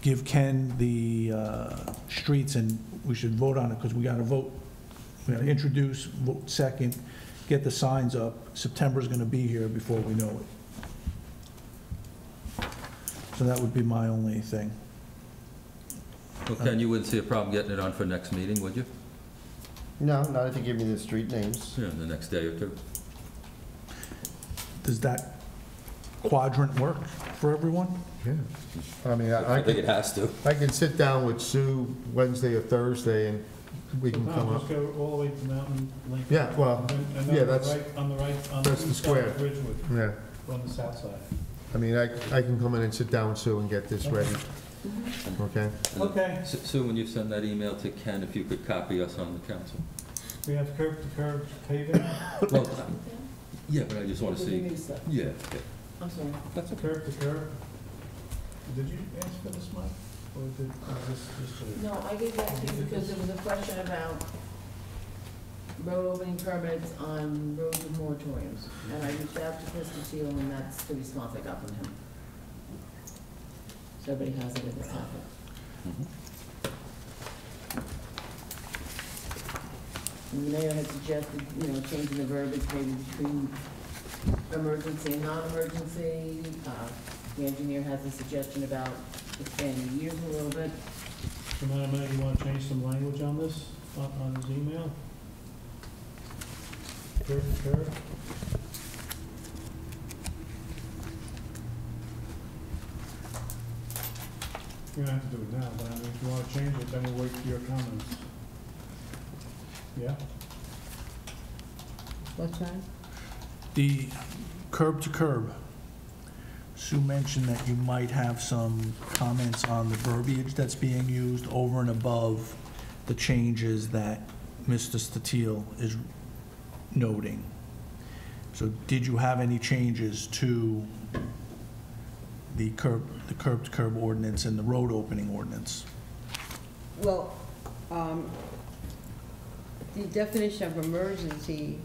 give Ken the streets and we should vote on it, because we gotta vote, we gotta introduce, vote second, get the signs up. September's gonna be here before we know it. So that would be my only thing. Well, Ken, you wouldn't see a problem getting it on for next meeting, would you? No, not if you give me the street names. Yeah, the next day or two. Does that quadrant work for everyone? Yeah. I mean, I think it has to. I can sit down with Sue Wednesday or Thursday and we can come up. Just go all the way to Mountain Link. Yeah, well, And then yeah, on the that's, right, on the that's the east side of square. Ridgewood, yeah. on the south side. I mean, I can come in and sit down with Sue and get this ready. Okay? Okay. Sue, when you send that email to Ken, if you could copy us on the council. We have curb to curb paving. Well, yeah, but I just want to see. Yeah. I'm sorry. That's a curb to curb. Did you ask for this, Mike? Or was this just No, I gave that to you because there was a question about road opening permits on roads with moratoriums. And I reached out to Chris Steele, and that's the response I got from him. So everybody has it in the packet. And the mayor had suggested, changing the verbiage maybe between emergency and non-emergency. The engineer has a suggestion about expanding years a little bit. So, Madam Mayor, you want to change some language on this, on his email? Curb to curb? You don't have to do it now, but I mean, if you want to change it, then we'll wait for your comments. Yeah? What's that? The curb to curb. Sue mentioned that you might have some comments on the verbiage that's being used over and above the changes that Mr. Statiel is noting. So did you have any changes to the curb-to-curb ordinance and the road opening ordinance? Well, the definition of emergency,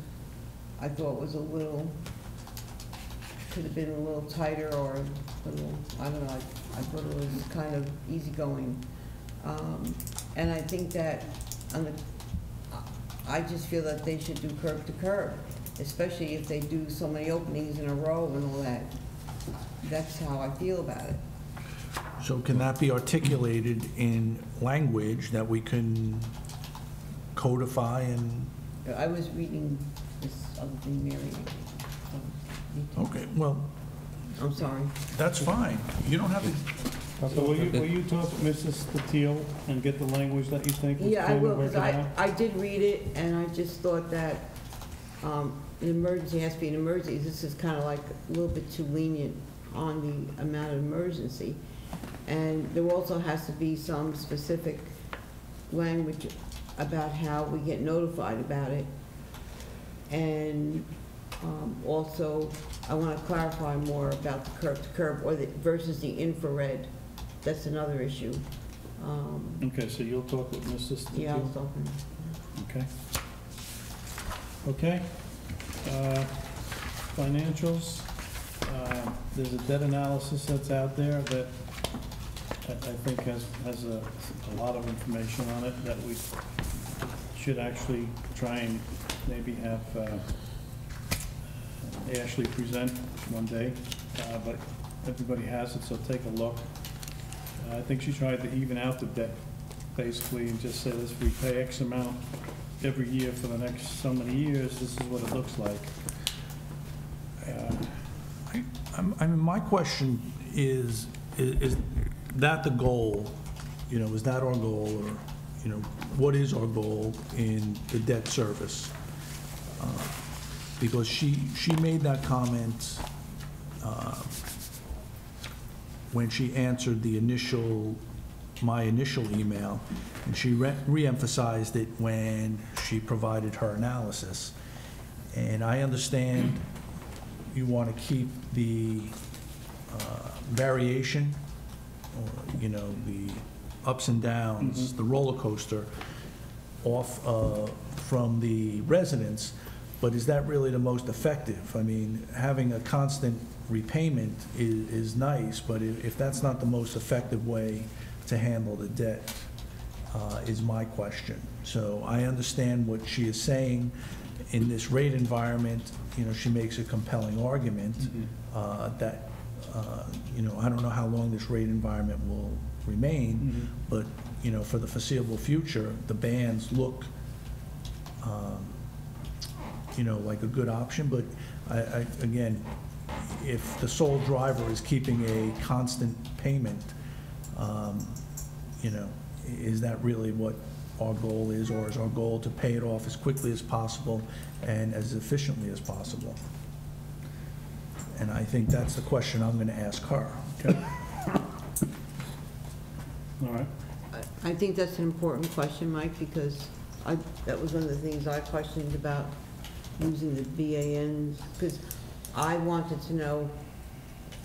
I thought was a little, could have been a little tighter or a little, I don't know, I thought it was kind of easygoing. And I think that I just feel that they should do curb to curb, especially if they do so many openings in a row and all that. That's how I feel about it. So can that be articulated in language that we can codify and? I was reading this other thing, Mary. Okay, well. I'm sorry. That's fine. You don't have to. So will you talk to Mrs. Statiel and get the language that you think? Yeah, I will, because I did read it, and I just thought that an emergency has to be an emergency. This is kind of like a little bit too lenient on the amount of emergency. And there also has to be some specific language about how we get notified about it. And also, I want to clarify more about the curb to curb or versus the infrared. That's another issue. Okay, so you'll talk with Mrs. Statiel? Yeah, I'll talk with her. Okay. Okay. Financials. There's a debt analysis that's out there that I think has a lot of information on it that we should actually try and maybe have Ashley present one day, but everybody has it, so take a look. I think she tried to even out the debt, basically, and just said, if we pay X amount every year for the next so many years, this is what it looks like. I mean, my question is that the goal? You know, is that our goal, or, you know, what is our goal in the debt service? Because she made that comment when she answered my initial email, and she re-emphasized it when she provided her analysis. And I understand you want to keep the variation, or, you know, the ups and downs, the roller coaster off from the residents, but is that really the most effective? I mean, having a constant repayment is nice, but if that's not the most effective way to handle the debt, is my question. So I understand what she is saying. In this rate environment, you know, she makes a compelling argument that, you know, I don't know how long this rate environment will remain, but, you know, for the foreseeable future, the bans look, you know, like a good option. But again, if the sole driver is keeping a constant payment, you know, is that really what our goal is, or is our goal to pay it off as quickly as possible and as efficiently as possible? And I think that's the question I'm going to ask her. Okay. All right. I think that's an important question, Mike, because that was one of the things I questioned about using the BANs, because I wanted to know,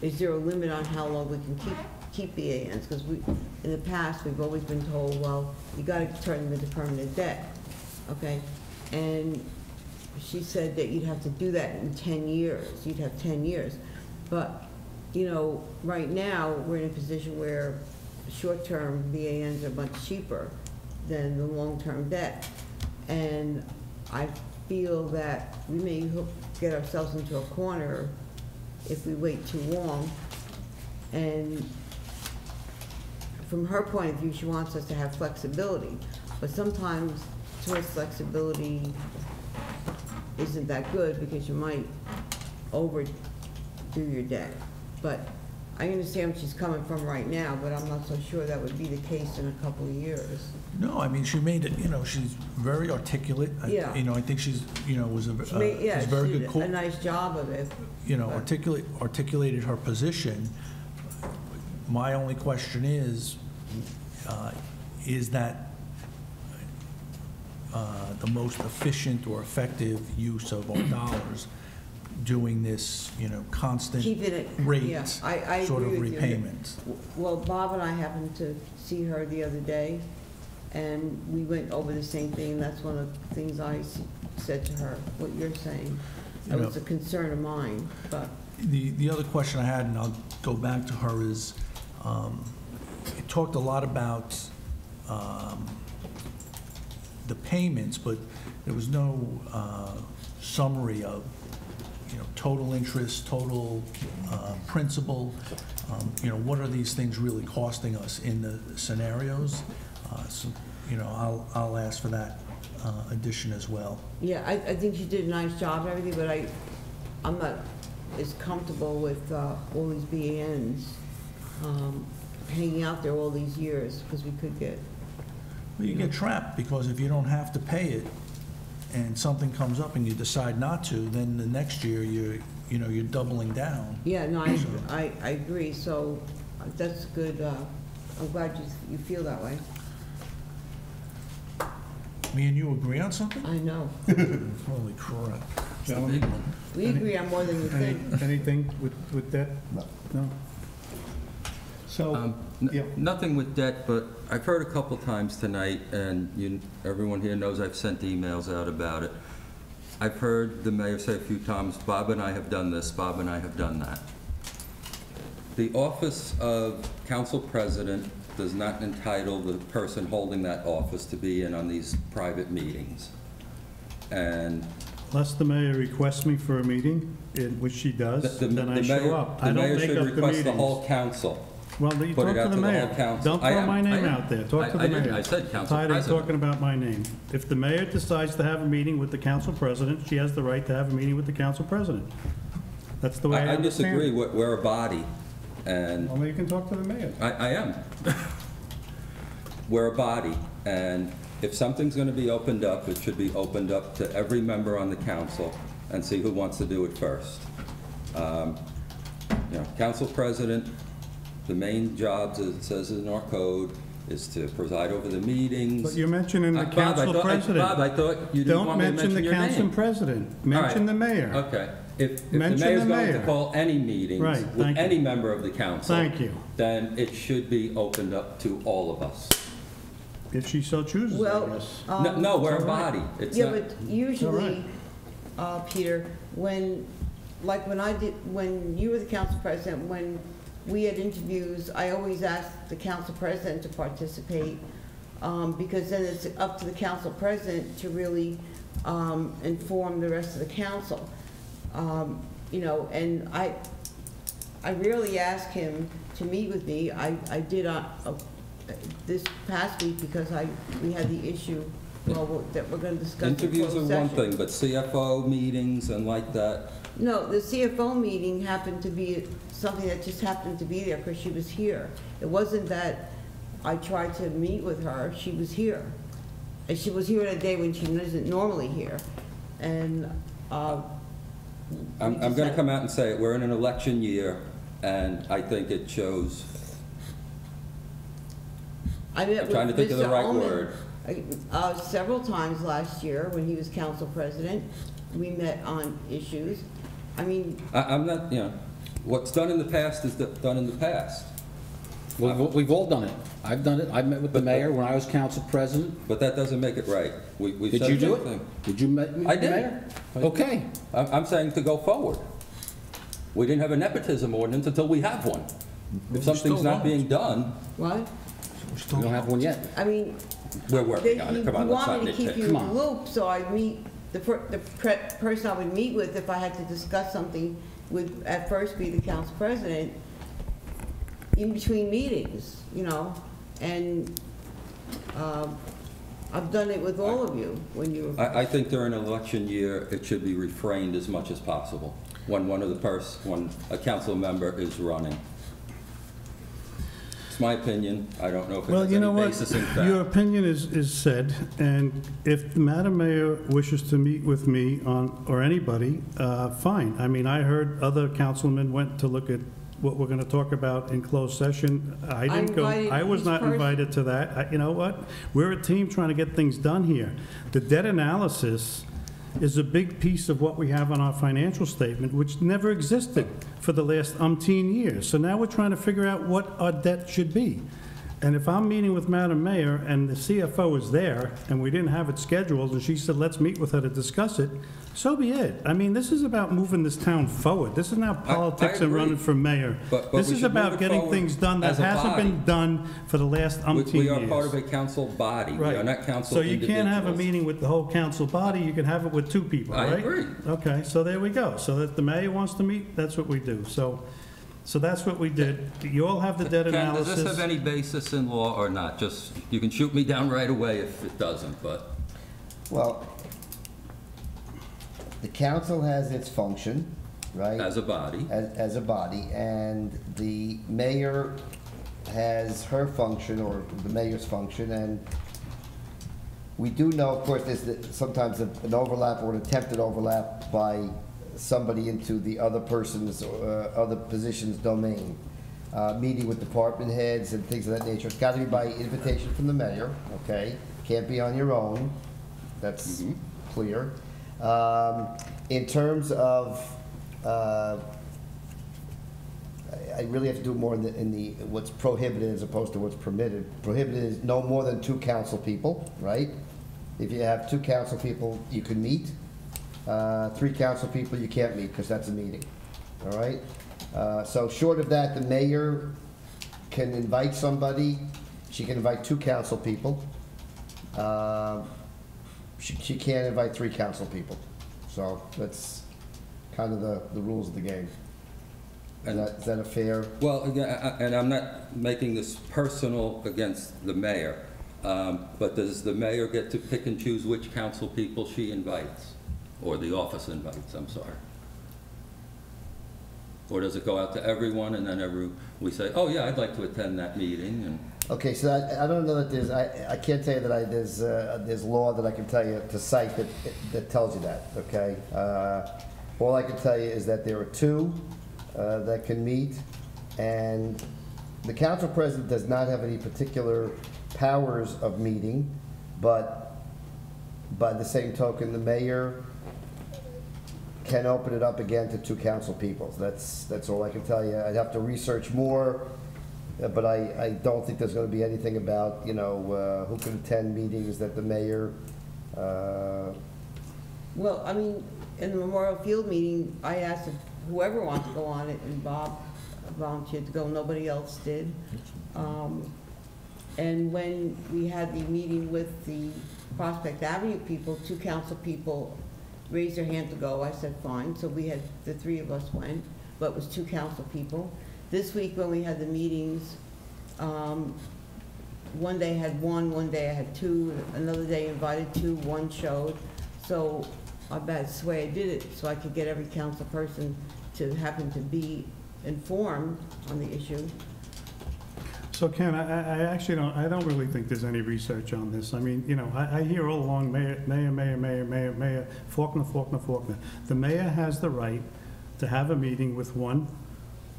is there a limit on how long we can keep BANs? Because in the past, we've always been told, well, you got to turn them into permanent debt, okay? And she said that you'd have to do that in 10 years. You'd have 10 years. But, you know, right now, we're in a position where short-term BANs are much cheaper than the long-term debt. And I feel that we may get ourselves into a corner if we wait too long. And from her point of view, she wants us to have flexibility. But sometimes choice flexibility isn't that good because you might overdo your debt. But I understand where she's coming from right now, but I'm not so sure that would be the case in a couple of years. No, I mean, she made it, you know, she's very articulate. Yeah. You know, I think she's, you know, was a She did good a nice job of it. You know, articulated her position. My only question is that the most efficient or effective use of our dollars, doing this, constant Keeping it, rate yeah, I sort agree of with you. repayment. Well, Bob and I happened to see her the other day, and we went over the same thing, and that's one of the things I said to her, what you're saying. That was a concern of mine, but. The other question I had, and I'll go back to her, is it talked a lot about the payments, but there was no summary of, total interest, total principal. What are these things really costing us in the scenarios? So, I'll ask for that addition as well. Yeah, I think she did a nice job and everything, but I'm not as comfortable with all these BANs hanging out there all these years, because we could get. Well, you get trapped, because if you don't have to pay it and something comes up and you decide not to, then the next year you're doubling down. Yeah, no, I agree, so that's good. I'm glad you feel that way. Me and you agree on something? I know. Holy crap. Gentlemen? We agree on more than you think. Anything with that? No? So, yeah. Nothing with debt, but I've heard a couple times tonight, and everyone here knows I've sent emails out about it. I've heard the mayor say a few times, Bob and I have done this, Bob and I have done that. The office of council president does not entitle the person holding that office to be in on these private meetings. And unless the mayor requests me for a meeting, which she does, then I show up. I don't make up the meetings. The mayor should request the whole council. Well, you talk to the mayor. Don't throw my name out there. Talk to the mayor. I said council Tired of president. talking about my name. If the mayor decides to have a meeting with the council president, she has the right to have a meeting with the council president. That's the way I understand it. I disagree. We're a body, and... Well, you can talk to the mayor. I am. We're a body, and if something's going to be opened up, it should be opened up to every member on the council and see who wants to do it first. Council president, the main jobs, as it says in our code, is to preside over the meetings. But you're mentioning the council president. Bob, I thought you didn't want me to mention your name. Don't mention the council president. Mention the mayor. Okay. If the mayor's going to call any meetings with any member of the council, then it should be opened up to all of us. If she so chooses, I guess. No, we're a body. It's yeah, not, but usually, Peter, when you were the council president, when we had interviews, I always asked the council president to participate, because then it's up to the council president to really inform the rest of the council. And I rarely ask him to meet with me. I did this past week because we had the issue that we're going to discuss. Interviews are one thing, but CFO meetings and like that. No, the CFO meeting happened to be something that just happened to be there because she was here. It wasn't that I tried to meet with her. She was here. And she was here on a day when she isn't normally here. And I'm going to come out and say it. We're in an election year, and I think it shows. I'm trying to think of the right word. Several times last year when he was council president, we met on issues. I mean, I'm not, what's done in the past is done in the past. Well, we've all done it. I've done it. I met with the mayor when I was council president. But that doesn't make it right. Did you do it? Did you meet with the mayor? Okay. I'm saying to go forward. We didn't have a nepotism ordinance until we have one. If something's not being done. What? We don't have one yet. I mean, we're working on it. Come on, let's not nitpick. You want me to keep you in the loop, so I meet the person I would meet with if I had to discuss something would at first be the council president in between meetings, and I've done it with all of you when you were. I think during an election year, it should be refrained as much as possible when when a council member is running. My opinion. I don't know if it has any basis in fact. Your opinion is said, and if Madam Mayor wishes to meet with me or anybody, fine. I mean, I heard other councilmen went to look at what we're going to talk about in closed session. I didn't go, invited I was each not person. invited to that. You know what? We're a team trying to get things done here. The debt analysis is a big piece of what we have on our financial statement, which never existed for the last umpteen years. So now we're trying to figure out what our debt should be. And if I'm meeting with Madam Mayor and the CFO is there, and we didn't have it scheduled, and she said, let's meet with her to discuss it, so be it. I mean, this is about moving this town forward. This is not politics and agree. running for mayor. But This we is should move about it getting forward things done that as a hasn't body. been done for the last umpteen We years. are part of a council body. We are not council So you individuals. can't have a meeting with the whole council body, you can have it with two people, I right? agree. Okay, so there we go. So if the mayor wants to meet, that's what we do. So that's what we did. You all have the debt Ken, analysis. does this have any basis in law or not? Just, you can shoot me down right away if it doesn't, but. Well, the council has its function, right? As a body. As a body, and the mayor has her function, or the mayor's function, and we do know, of course, there's sometimes an overlap or an attempted overlap by somebody into the other person's, other position's domain. Meeting with department heads and things of that nature. It's got to be by invitation from the mayor, okay? Can't be on your own. That's clear. In terms of, I really have to do more in the what's prohibited as opposed to what's permitted. Prohibited is no more than 2 council people, right? If you have 2 council people, you can meet. 3 council people, you can't meet because that's a meeting, all right? So short of that, the mayor can invite somebody. She can invite 2 council people. She can't invite 3 council people. So that's kind of the rules of the game. Is that a fair? Well, again, and I'm not making this personal against the mayor, but does the mayor get to pick and choose which council people she invites? Or the office invites, I'm sorry. Or does it go out to everyone and then we say, oh yeah, I'd like to attend that meeting? And Okay, so I don't know that there's, I can't tell you that there's law that I can tell you to cite that tells you that, okay? All I can tell you is that there are 2 that can meet, and the council president does not have any particular powers of meeting, but by the same token, the mayor can open it up again to 2 council people. That's all I can tell you. I'd have to research more, but I don't think there's going to be anything about, you know, who can attend meetings that the mayor. Well, I mean, in the Memorial Field meeting, I asked if whoever wants to go on it, and Bob volunteered to go, nobody else did. And when we had the meeting with the Prospect Avenue people, 2 council people raised their hand to go. I said, fine. So we had, the 3 of us went, but it was 2 council people. This week when we had the meetings, one day I had 1, one day I had 2, another day invited 2, 1 showed. So that's the way I did it, so I could get every council person to happen to be informed on the issue. So Ken, I actually don't really think there's any research on this. I mean, you know, I hear all along mayor, Faulkner. The mayor has the right to have a meeting with 1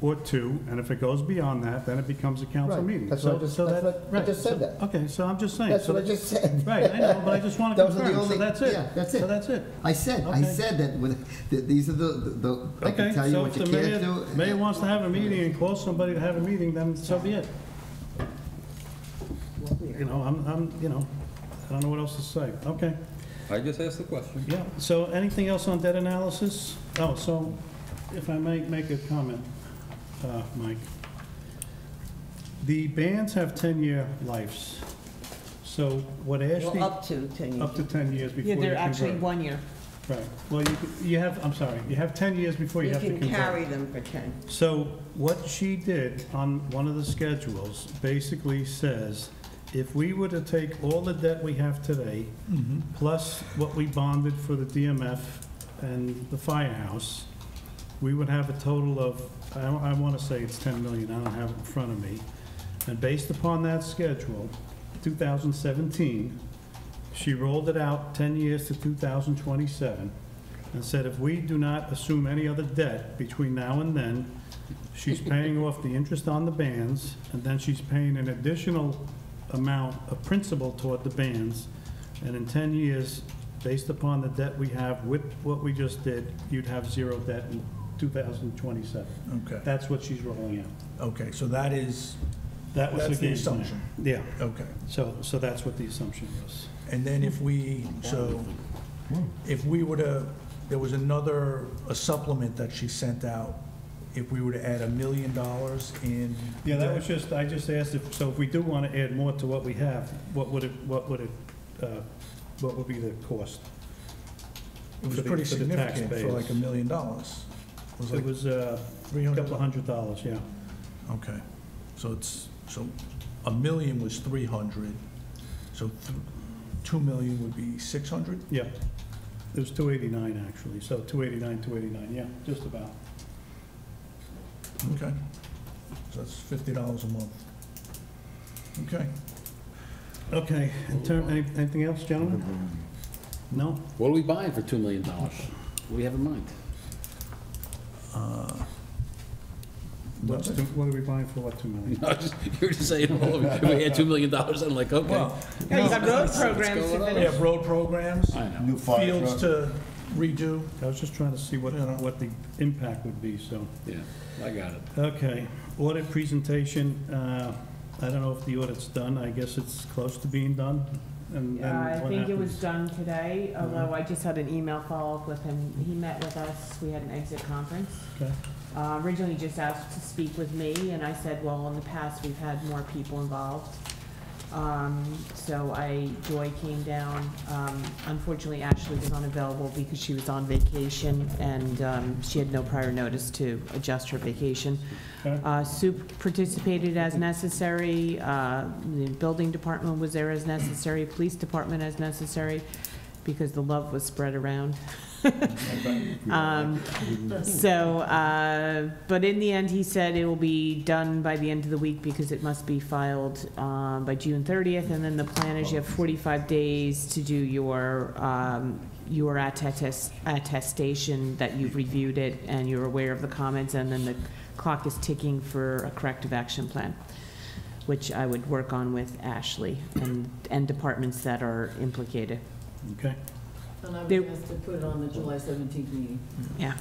or 2, and if it goes beyond that, then it becomes a council Right. meeting. That's what I just said that. Okay, so I'm just saying. That's so what I just said. Right, I know, but I just want to Those are the confirm, so only- that's it. yeah, that's it. So that's it. I said that these are the I Okay, can tell you so what if you the can't do. mayor wants to have a meeting and call somebody to have a meeting, then so be it. You know, you know, I don't know what else to say. Okay. I just asked the question. Yeah, so anything else on debt analysis? Oh, so if I may make a comment, Mike. The bands have 10-year lives. So what Ashley... Well, up to 10 years. Up to 10 years before Yeah, you they're convert. actually 1 year. Right. Well, you have, I'm sorry, you have 10 years before you have to You convert. can carry them for 10. So what she did on one of the schedules basically says, if we were to take all the debt we have today, plus what we bonded for the DMF and the firehouse, we would have a total of, I want to say it's 10 million, I don't have it in front of me. And based upon that schedule, 2017, she rolled it out 10 years to 2027. and said if we do not assume any other debt between now and then, she's paying off the interest on the bands, and then she's paying an additional amount of principal toward the bands, and in 10 years, based upon the debt we have with what we just did, you'd have zero debt in 2027. Okay. That's what she's rolling out. Okay, so that is, That was that's the game plan. assumption. Yeah. Okay. So that's what the assumption was. And then if we, if we were to, there was a supplement that she sent out, if we were to add $1 million in. Yeah, that was just, I just asked if, so if we do want to add more to what we have, what would be the cost? It was for the- pretty for the significant for taxpayers? like $1 million. It was a couple $100, yeah. Okay, so so $1 million was 300, so 2 million would be 600? Yeah. It was 289 actually, so 289, yeah, just about. Okay, so that's $50 a month. Okay. Okay, anything else, gentlemen? No? What are we buying for $2 million? What do we have in mind? What are we buying for, what, 2 million? No, you're just saying, well, if we had $2 million, I'm like, okay. Well, Yeah, you got road What's programs to going on? we finish. have road programs, I know. New fire fields truck. to redo. I was just trying to see what the impact would be, so. Yeah, I got it. Okay, audit presentation, I don't know if the audit's done, I guess it's close to being done, and then I what think it was happens? done today, although I just had an email follow-up with him. He met with us, we had an exit conference. Okay. Originally just asked to speak with me, and I said, well, in the past, we've had more people involved. So Joy came down. Unfortunately, Ashley was unavailable because she was on vacation, and she had no prior notice to adjust her vacation. Okay. Soup participated as necessary. The building department was there as necessary, police department as necessary, because the love was spread around. But in the end, he said it will be done by the end of the week because it must be filed by June 30th, and then the plan is you have 45 days to do your attestation that you've reviewed it and you're aware of the comments, and then the clock is ticking for a corrective action plan, which I would work on with Ashley and departments that are implicated. Okay. And I was asked to put it on the July 17th meeting. Yeah.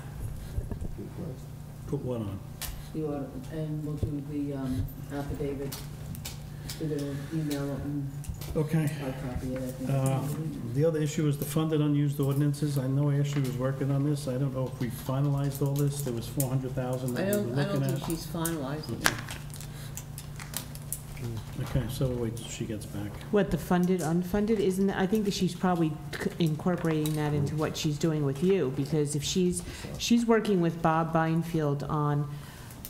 Put what on? The order, and we'll do the affidavit. We're gonna email it and Okay. hard copy it, I think. The other issue is the funded unused ordinances. I know Ashley was working on this. I don't know if we finalized all this. There was 400,000 that we were looking at. she's finalizing it. Okay, so we'll wait till she gets back. What, the funded, unfunded, isn't, I think that she's probably incorporating that into what she's doing with you, because if she's working with Bob Beinfield on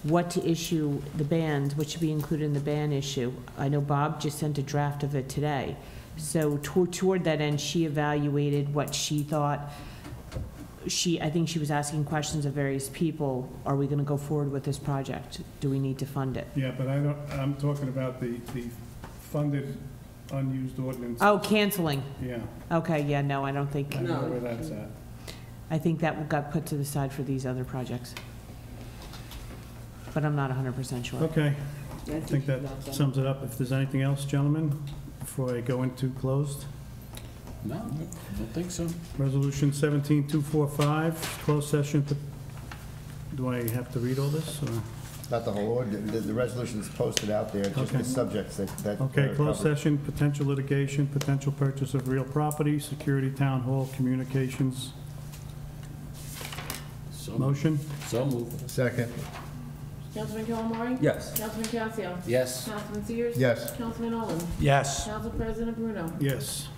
what to issue the bans, what should be included in the ban issue. I know Bob just sent a draft of it today. So toward that end, she evaluated what she thought. I think she was asking questions of various people. Are we gonna go forward with this project? Do we need to fund it? Yeah, but I'm talking about the funded unused ordinance. Oh, canceling. Yeah. Okay, yeah, no, I don't think. I know where that's at. I think that got put to the side for these other projects. But I'm not 100% sure. Okay. I think that sums it up. If there's anything else, gentlemen, before I go into closed? No, I don't think so. Resolution 17245, closed session. Do I have to read all this, or? Not the whole order, the resolution's posted out there, just Okay. the subjects that. Okay, are closed covered. session, potential litigation, potential purchase of real property, security, town hall, communications. Motion? So moved. Second. Councilman Calamari? Yes. Councilman Casio? Yes. Councilman Sears? Yes. Councilman Olin? Yes. Council President Bruno? Yes.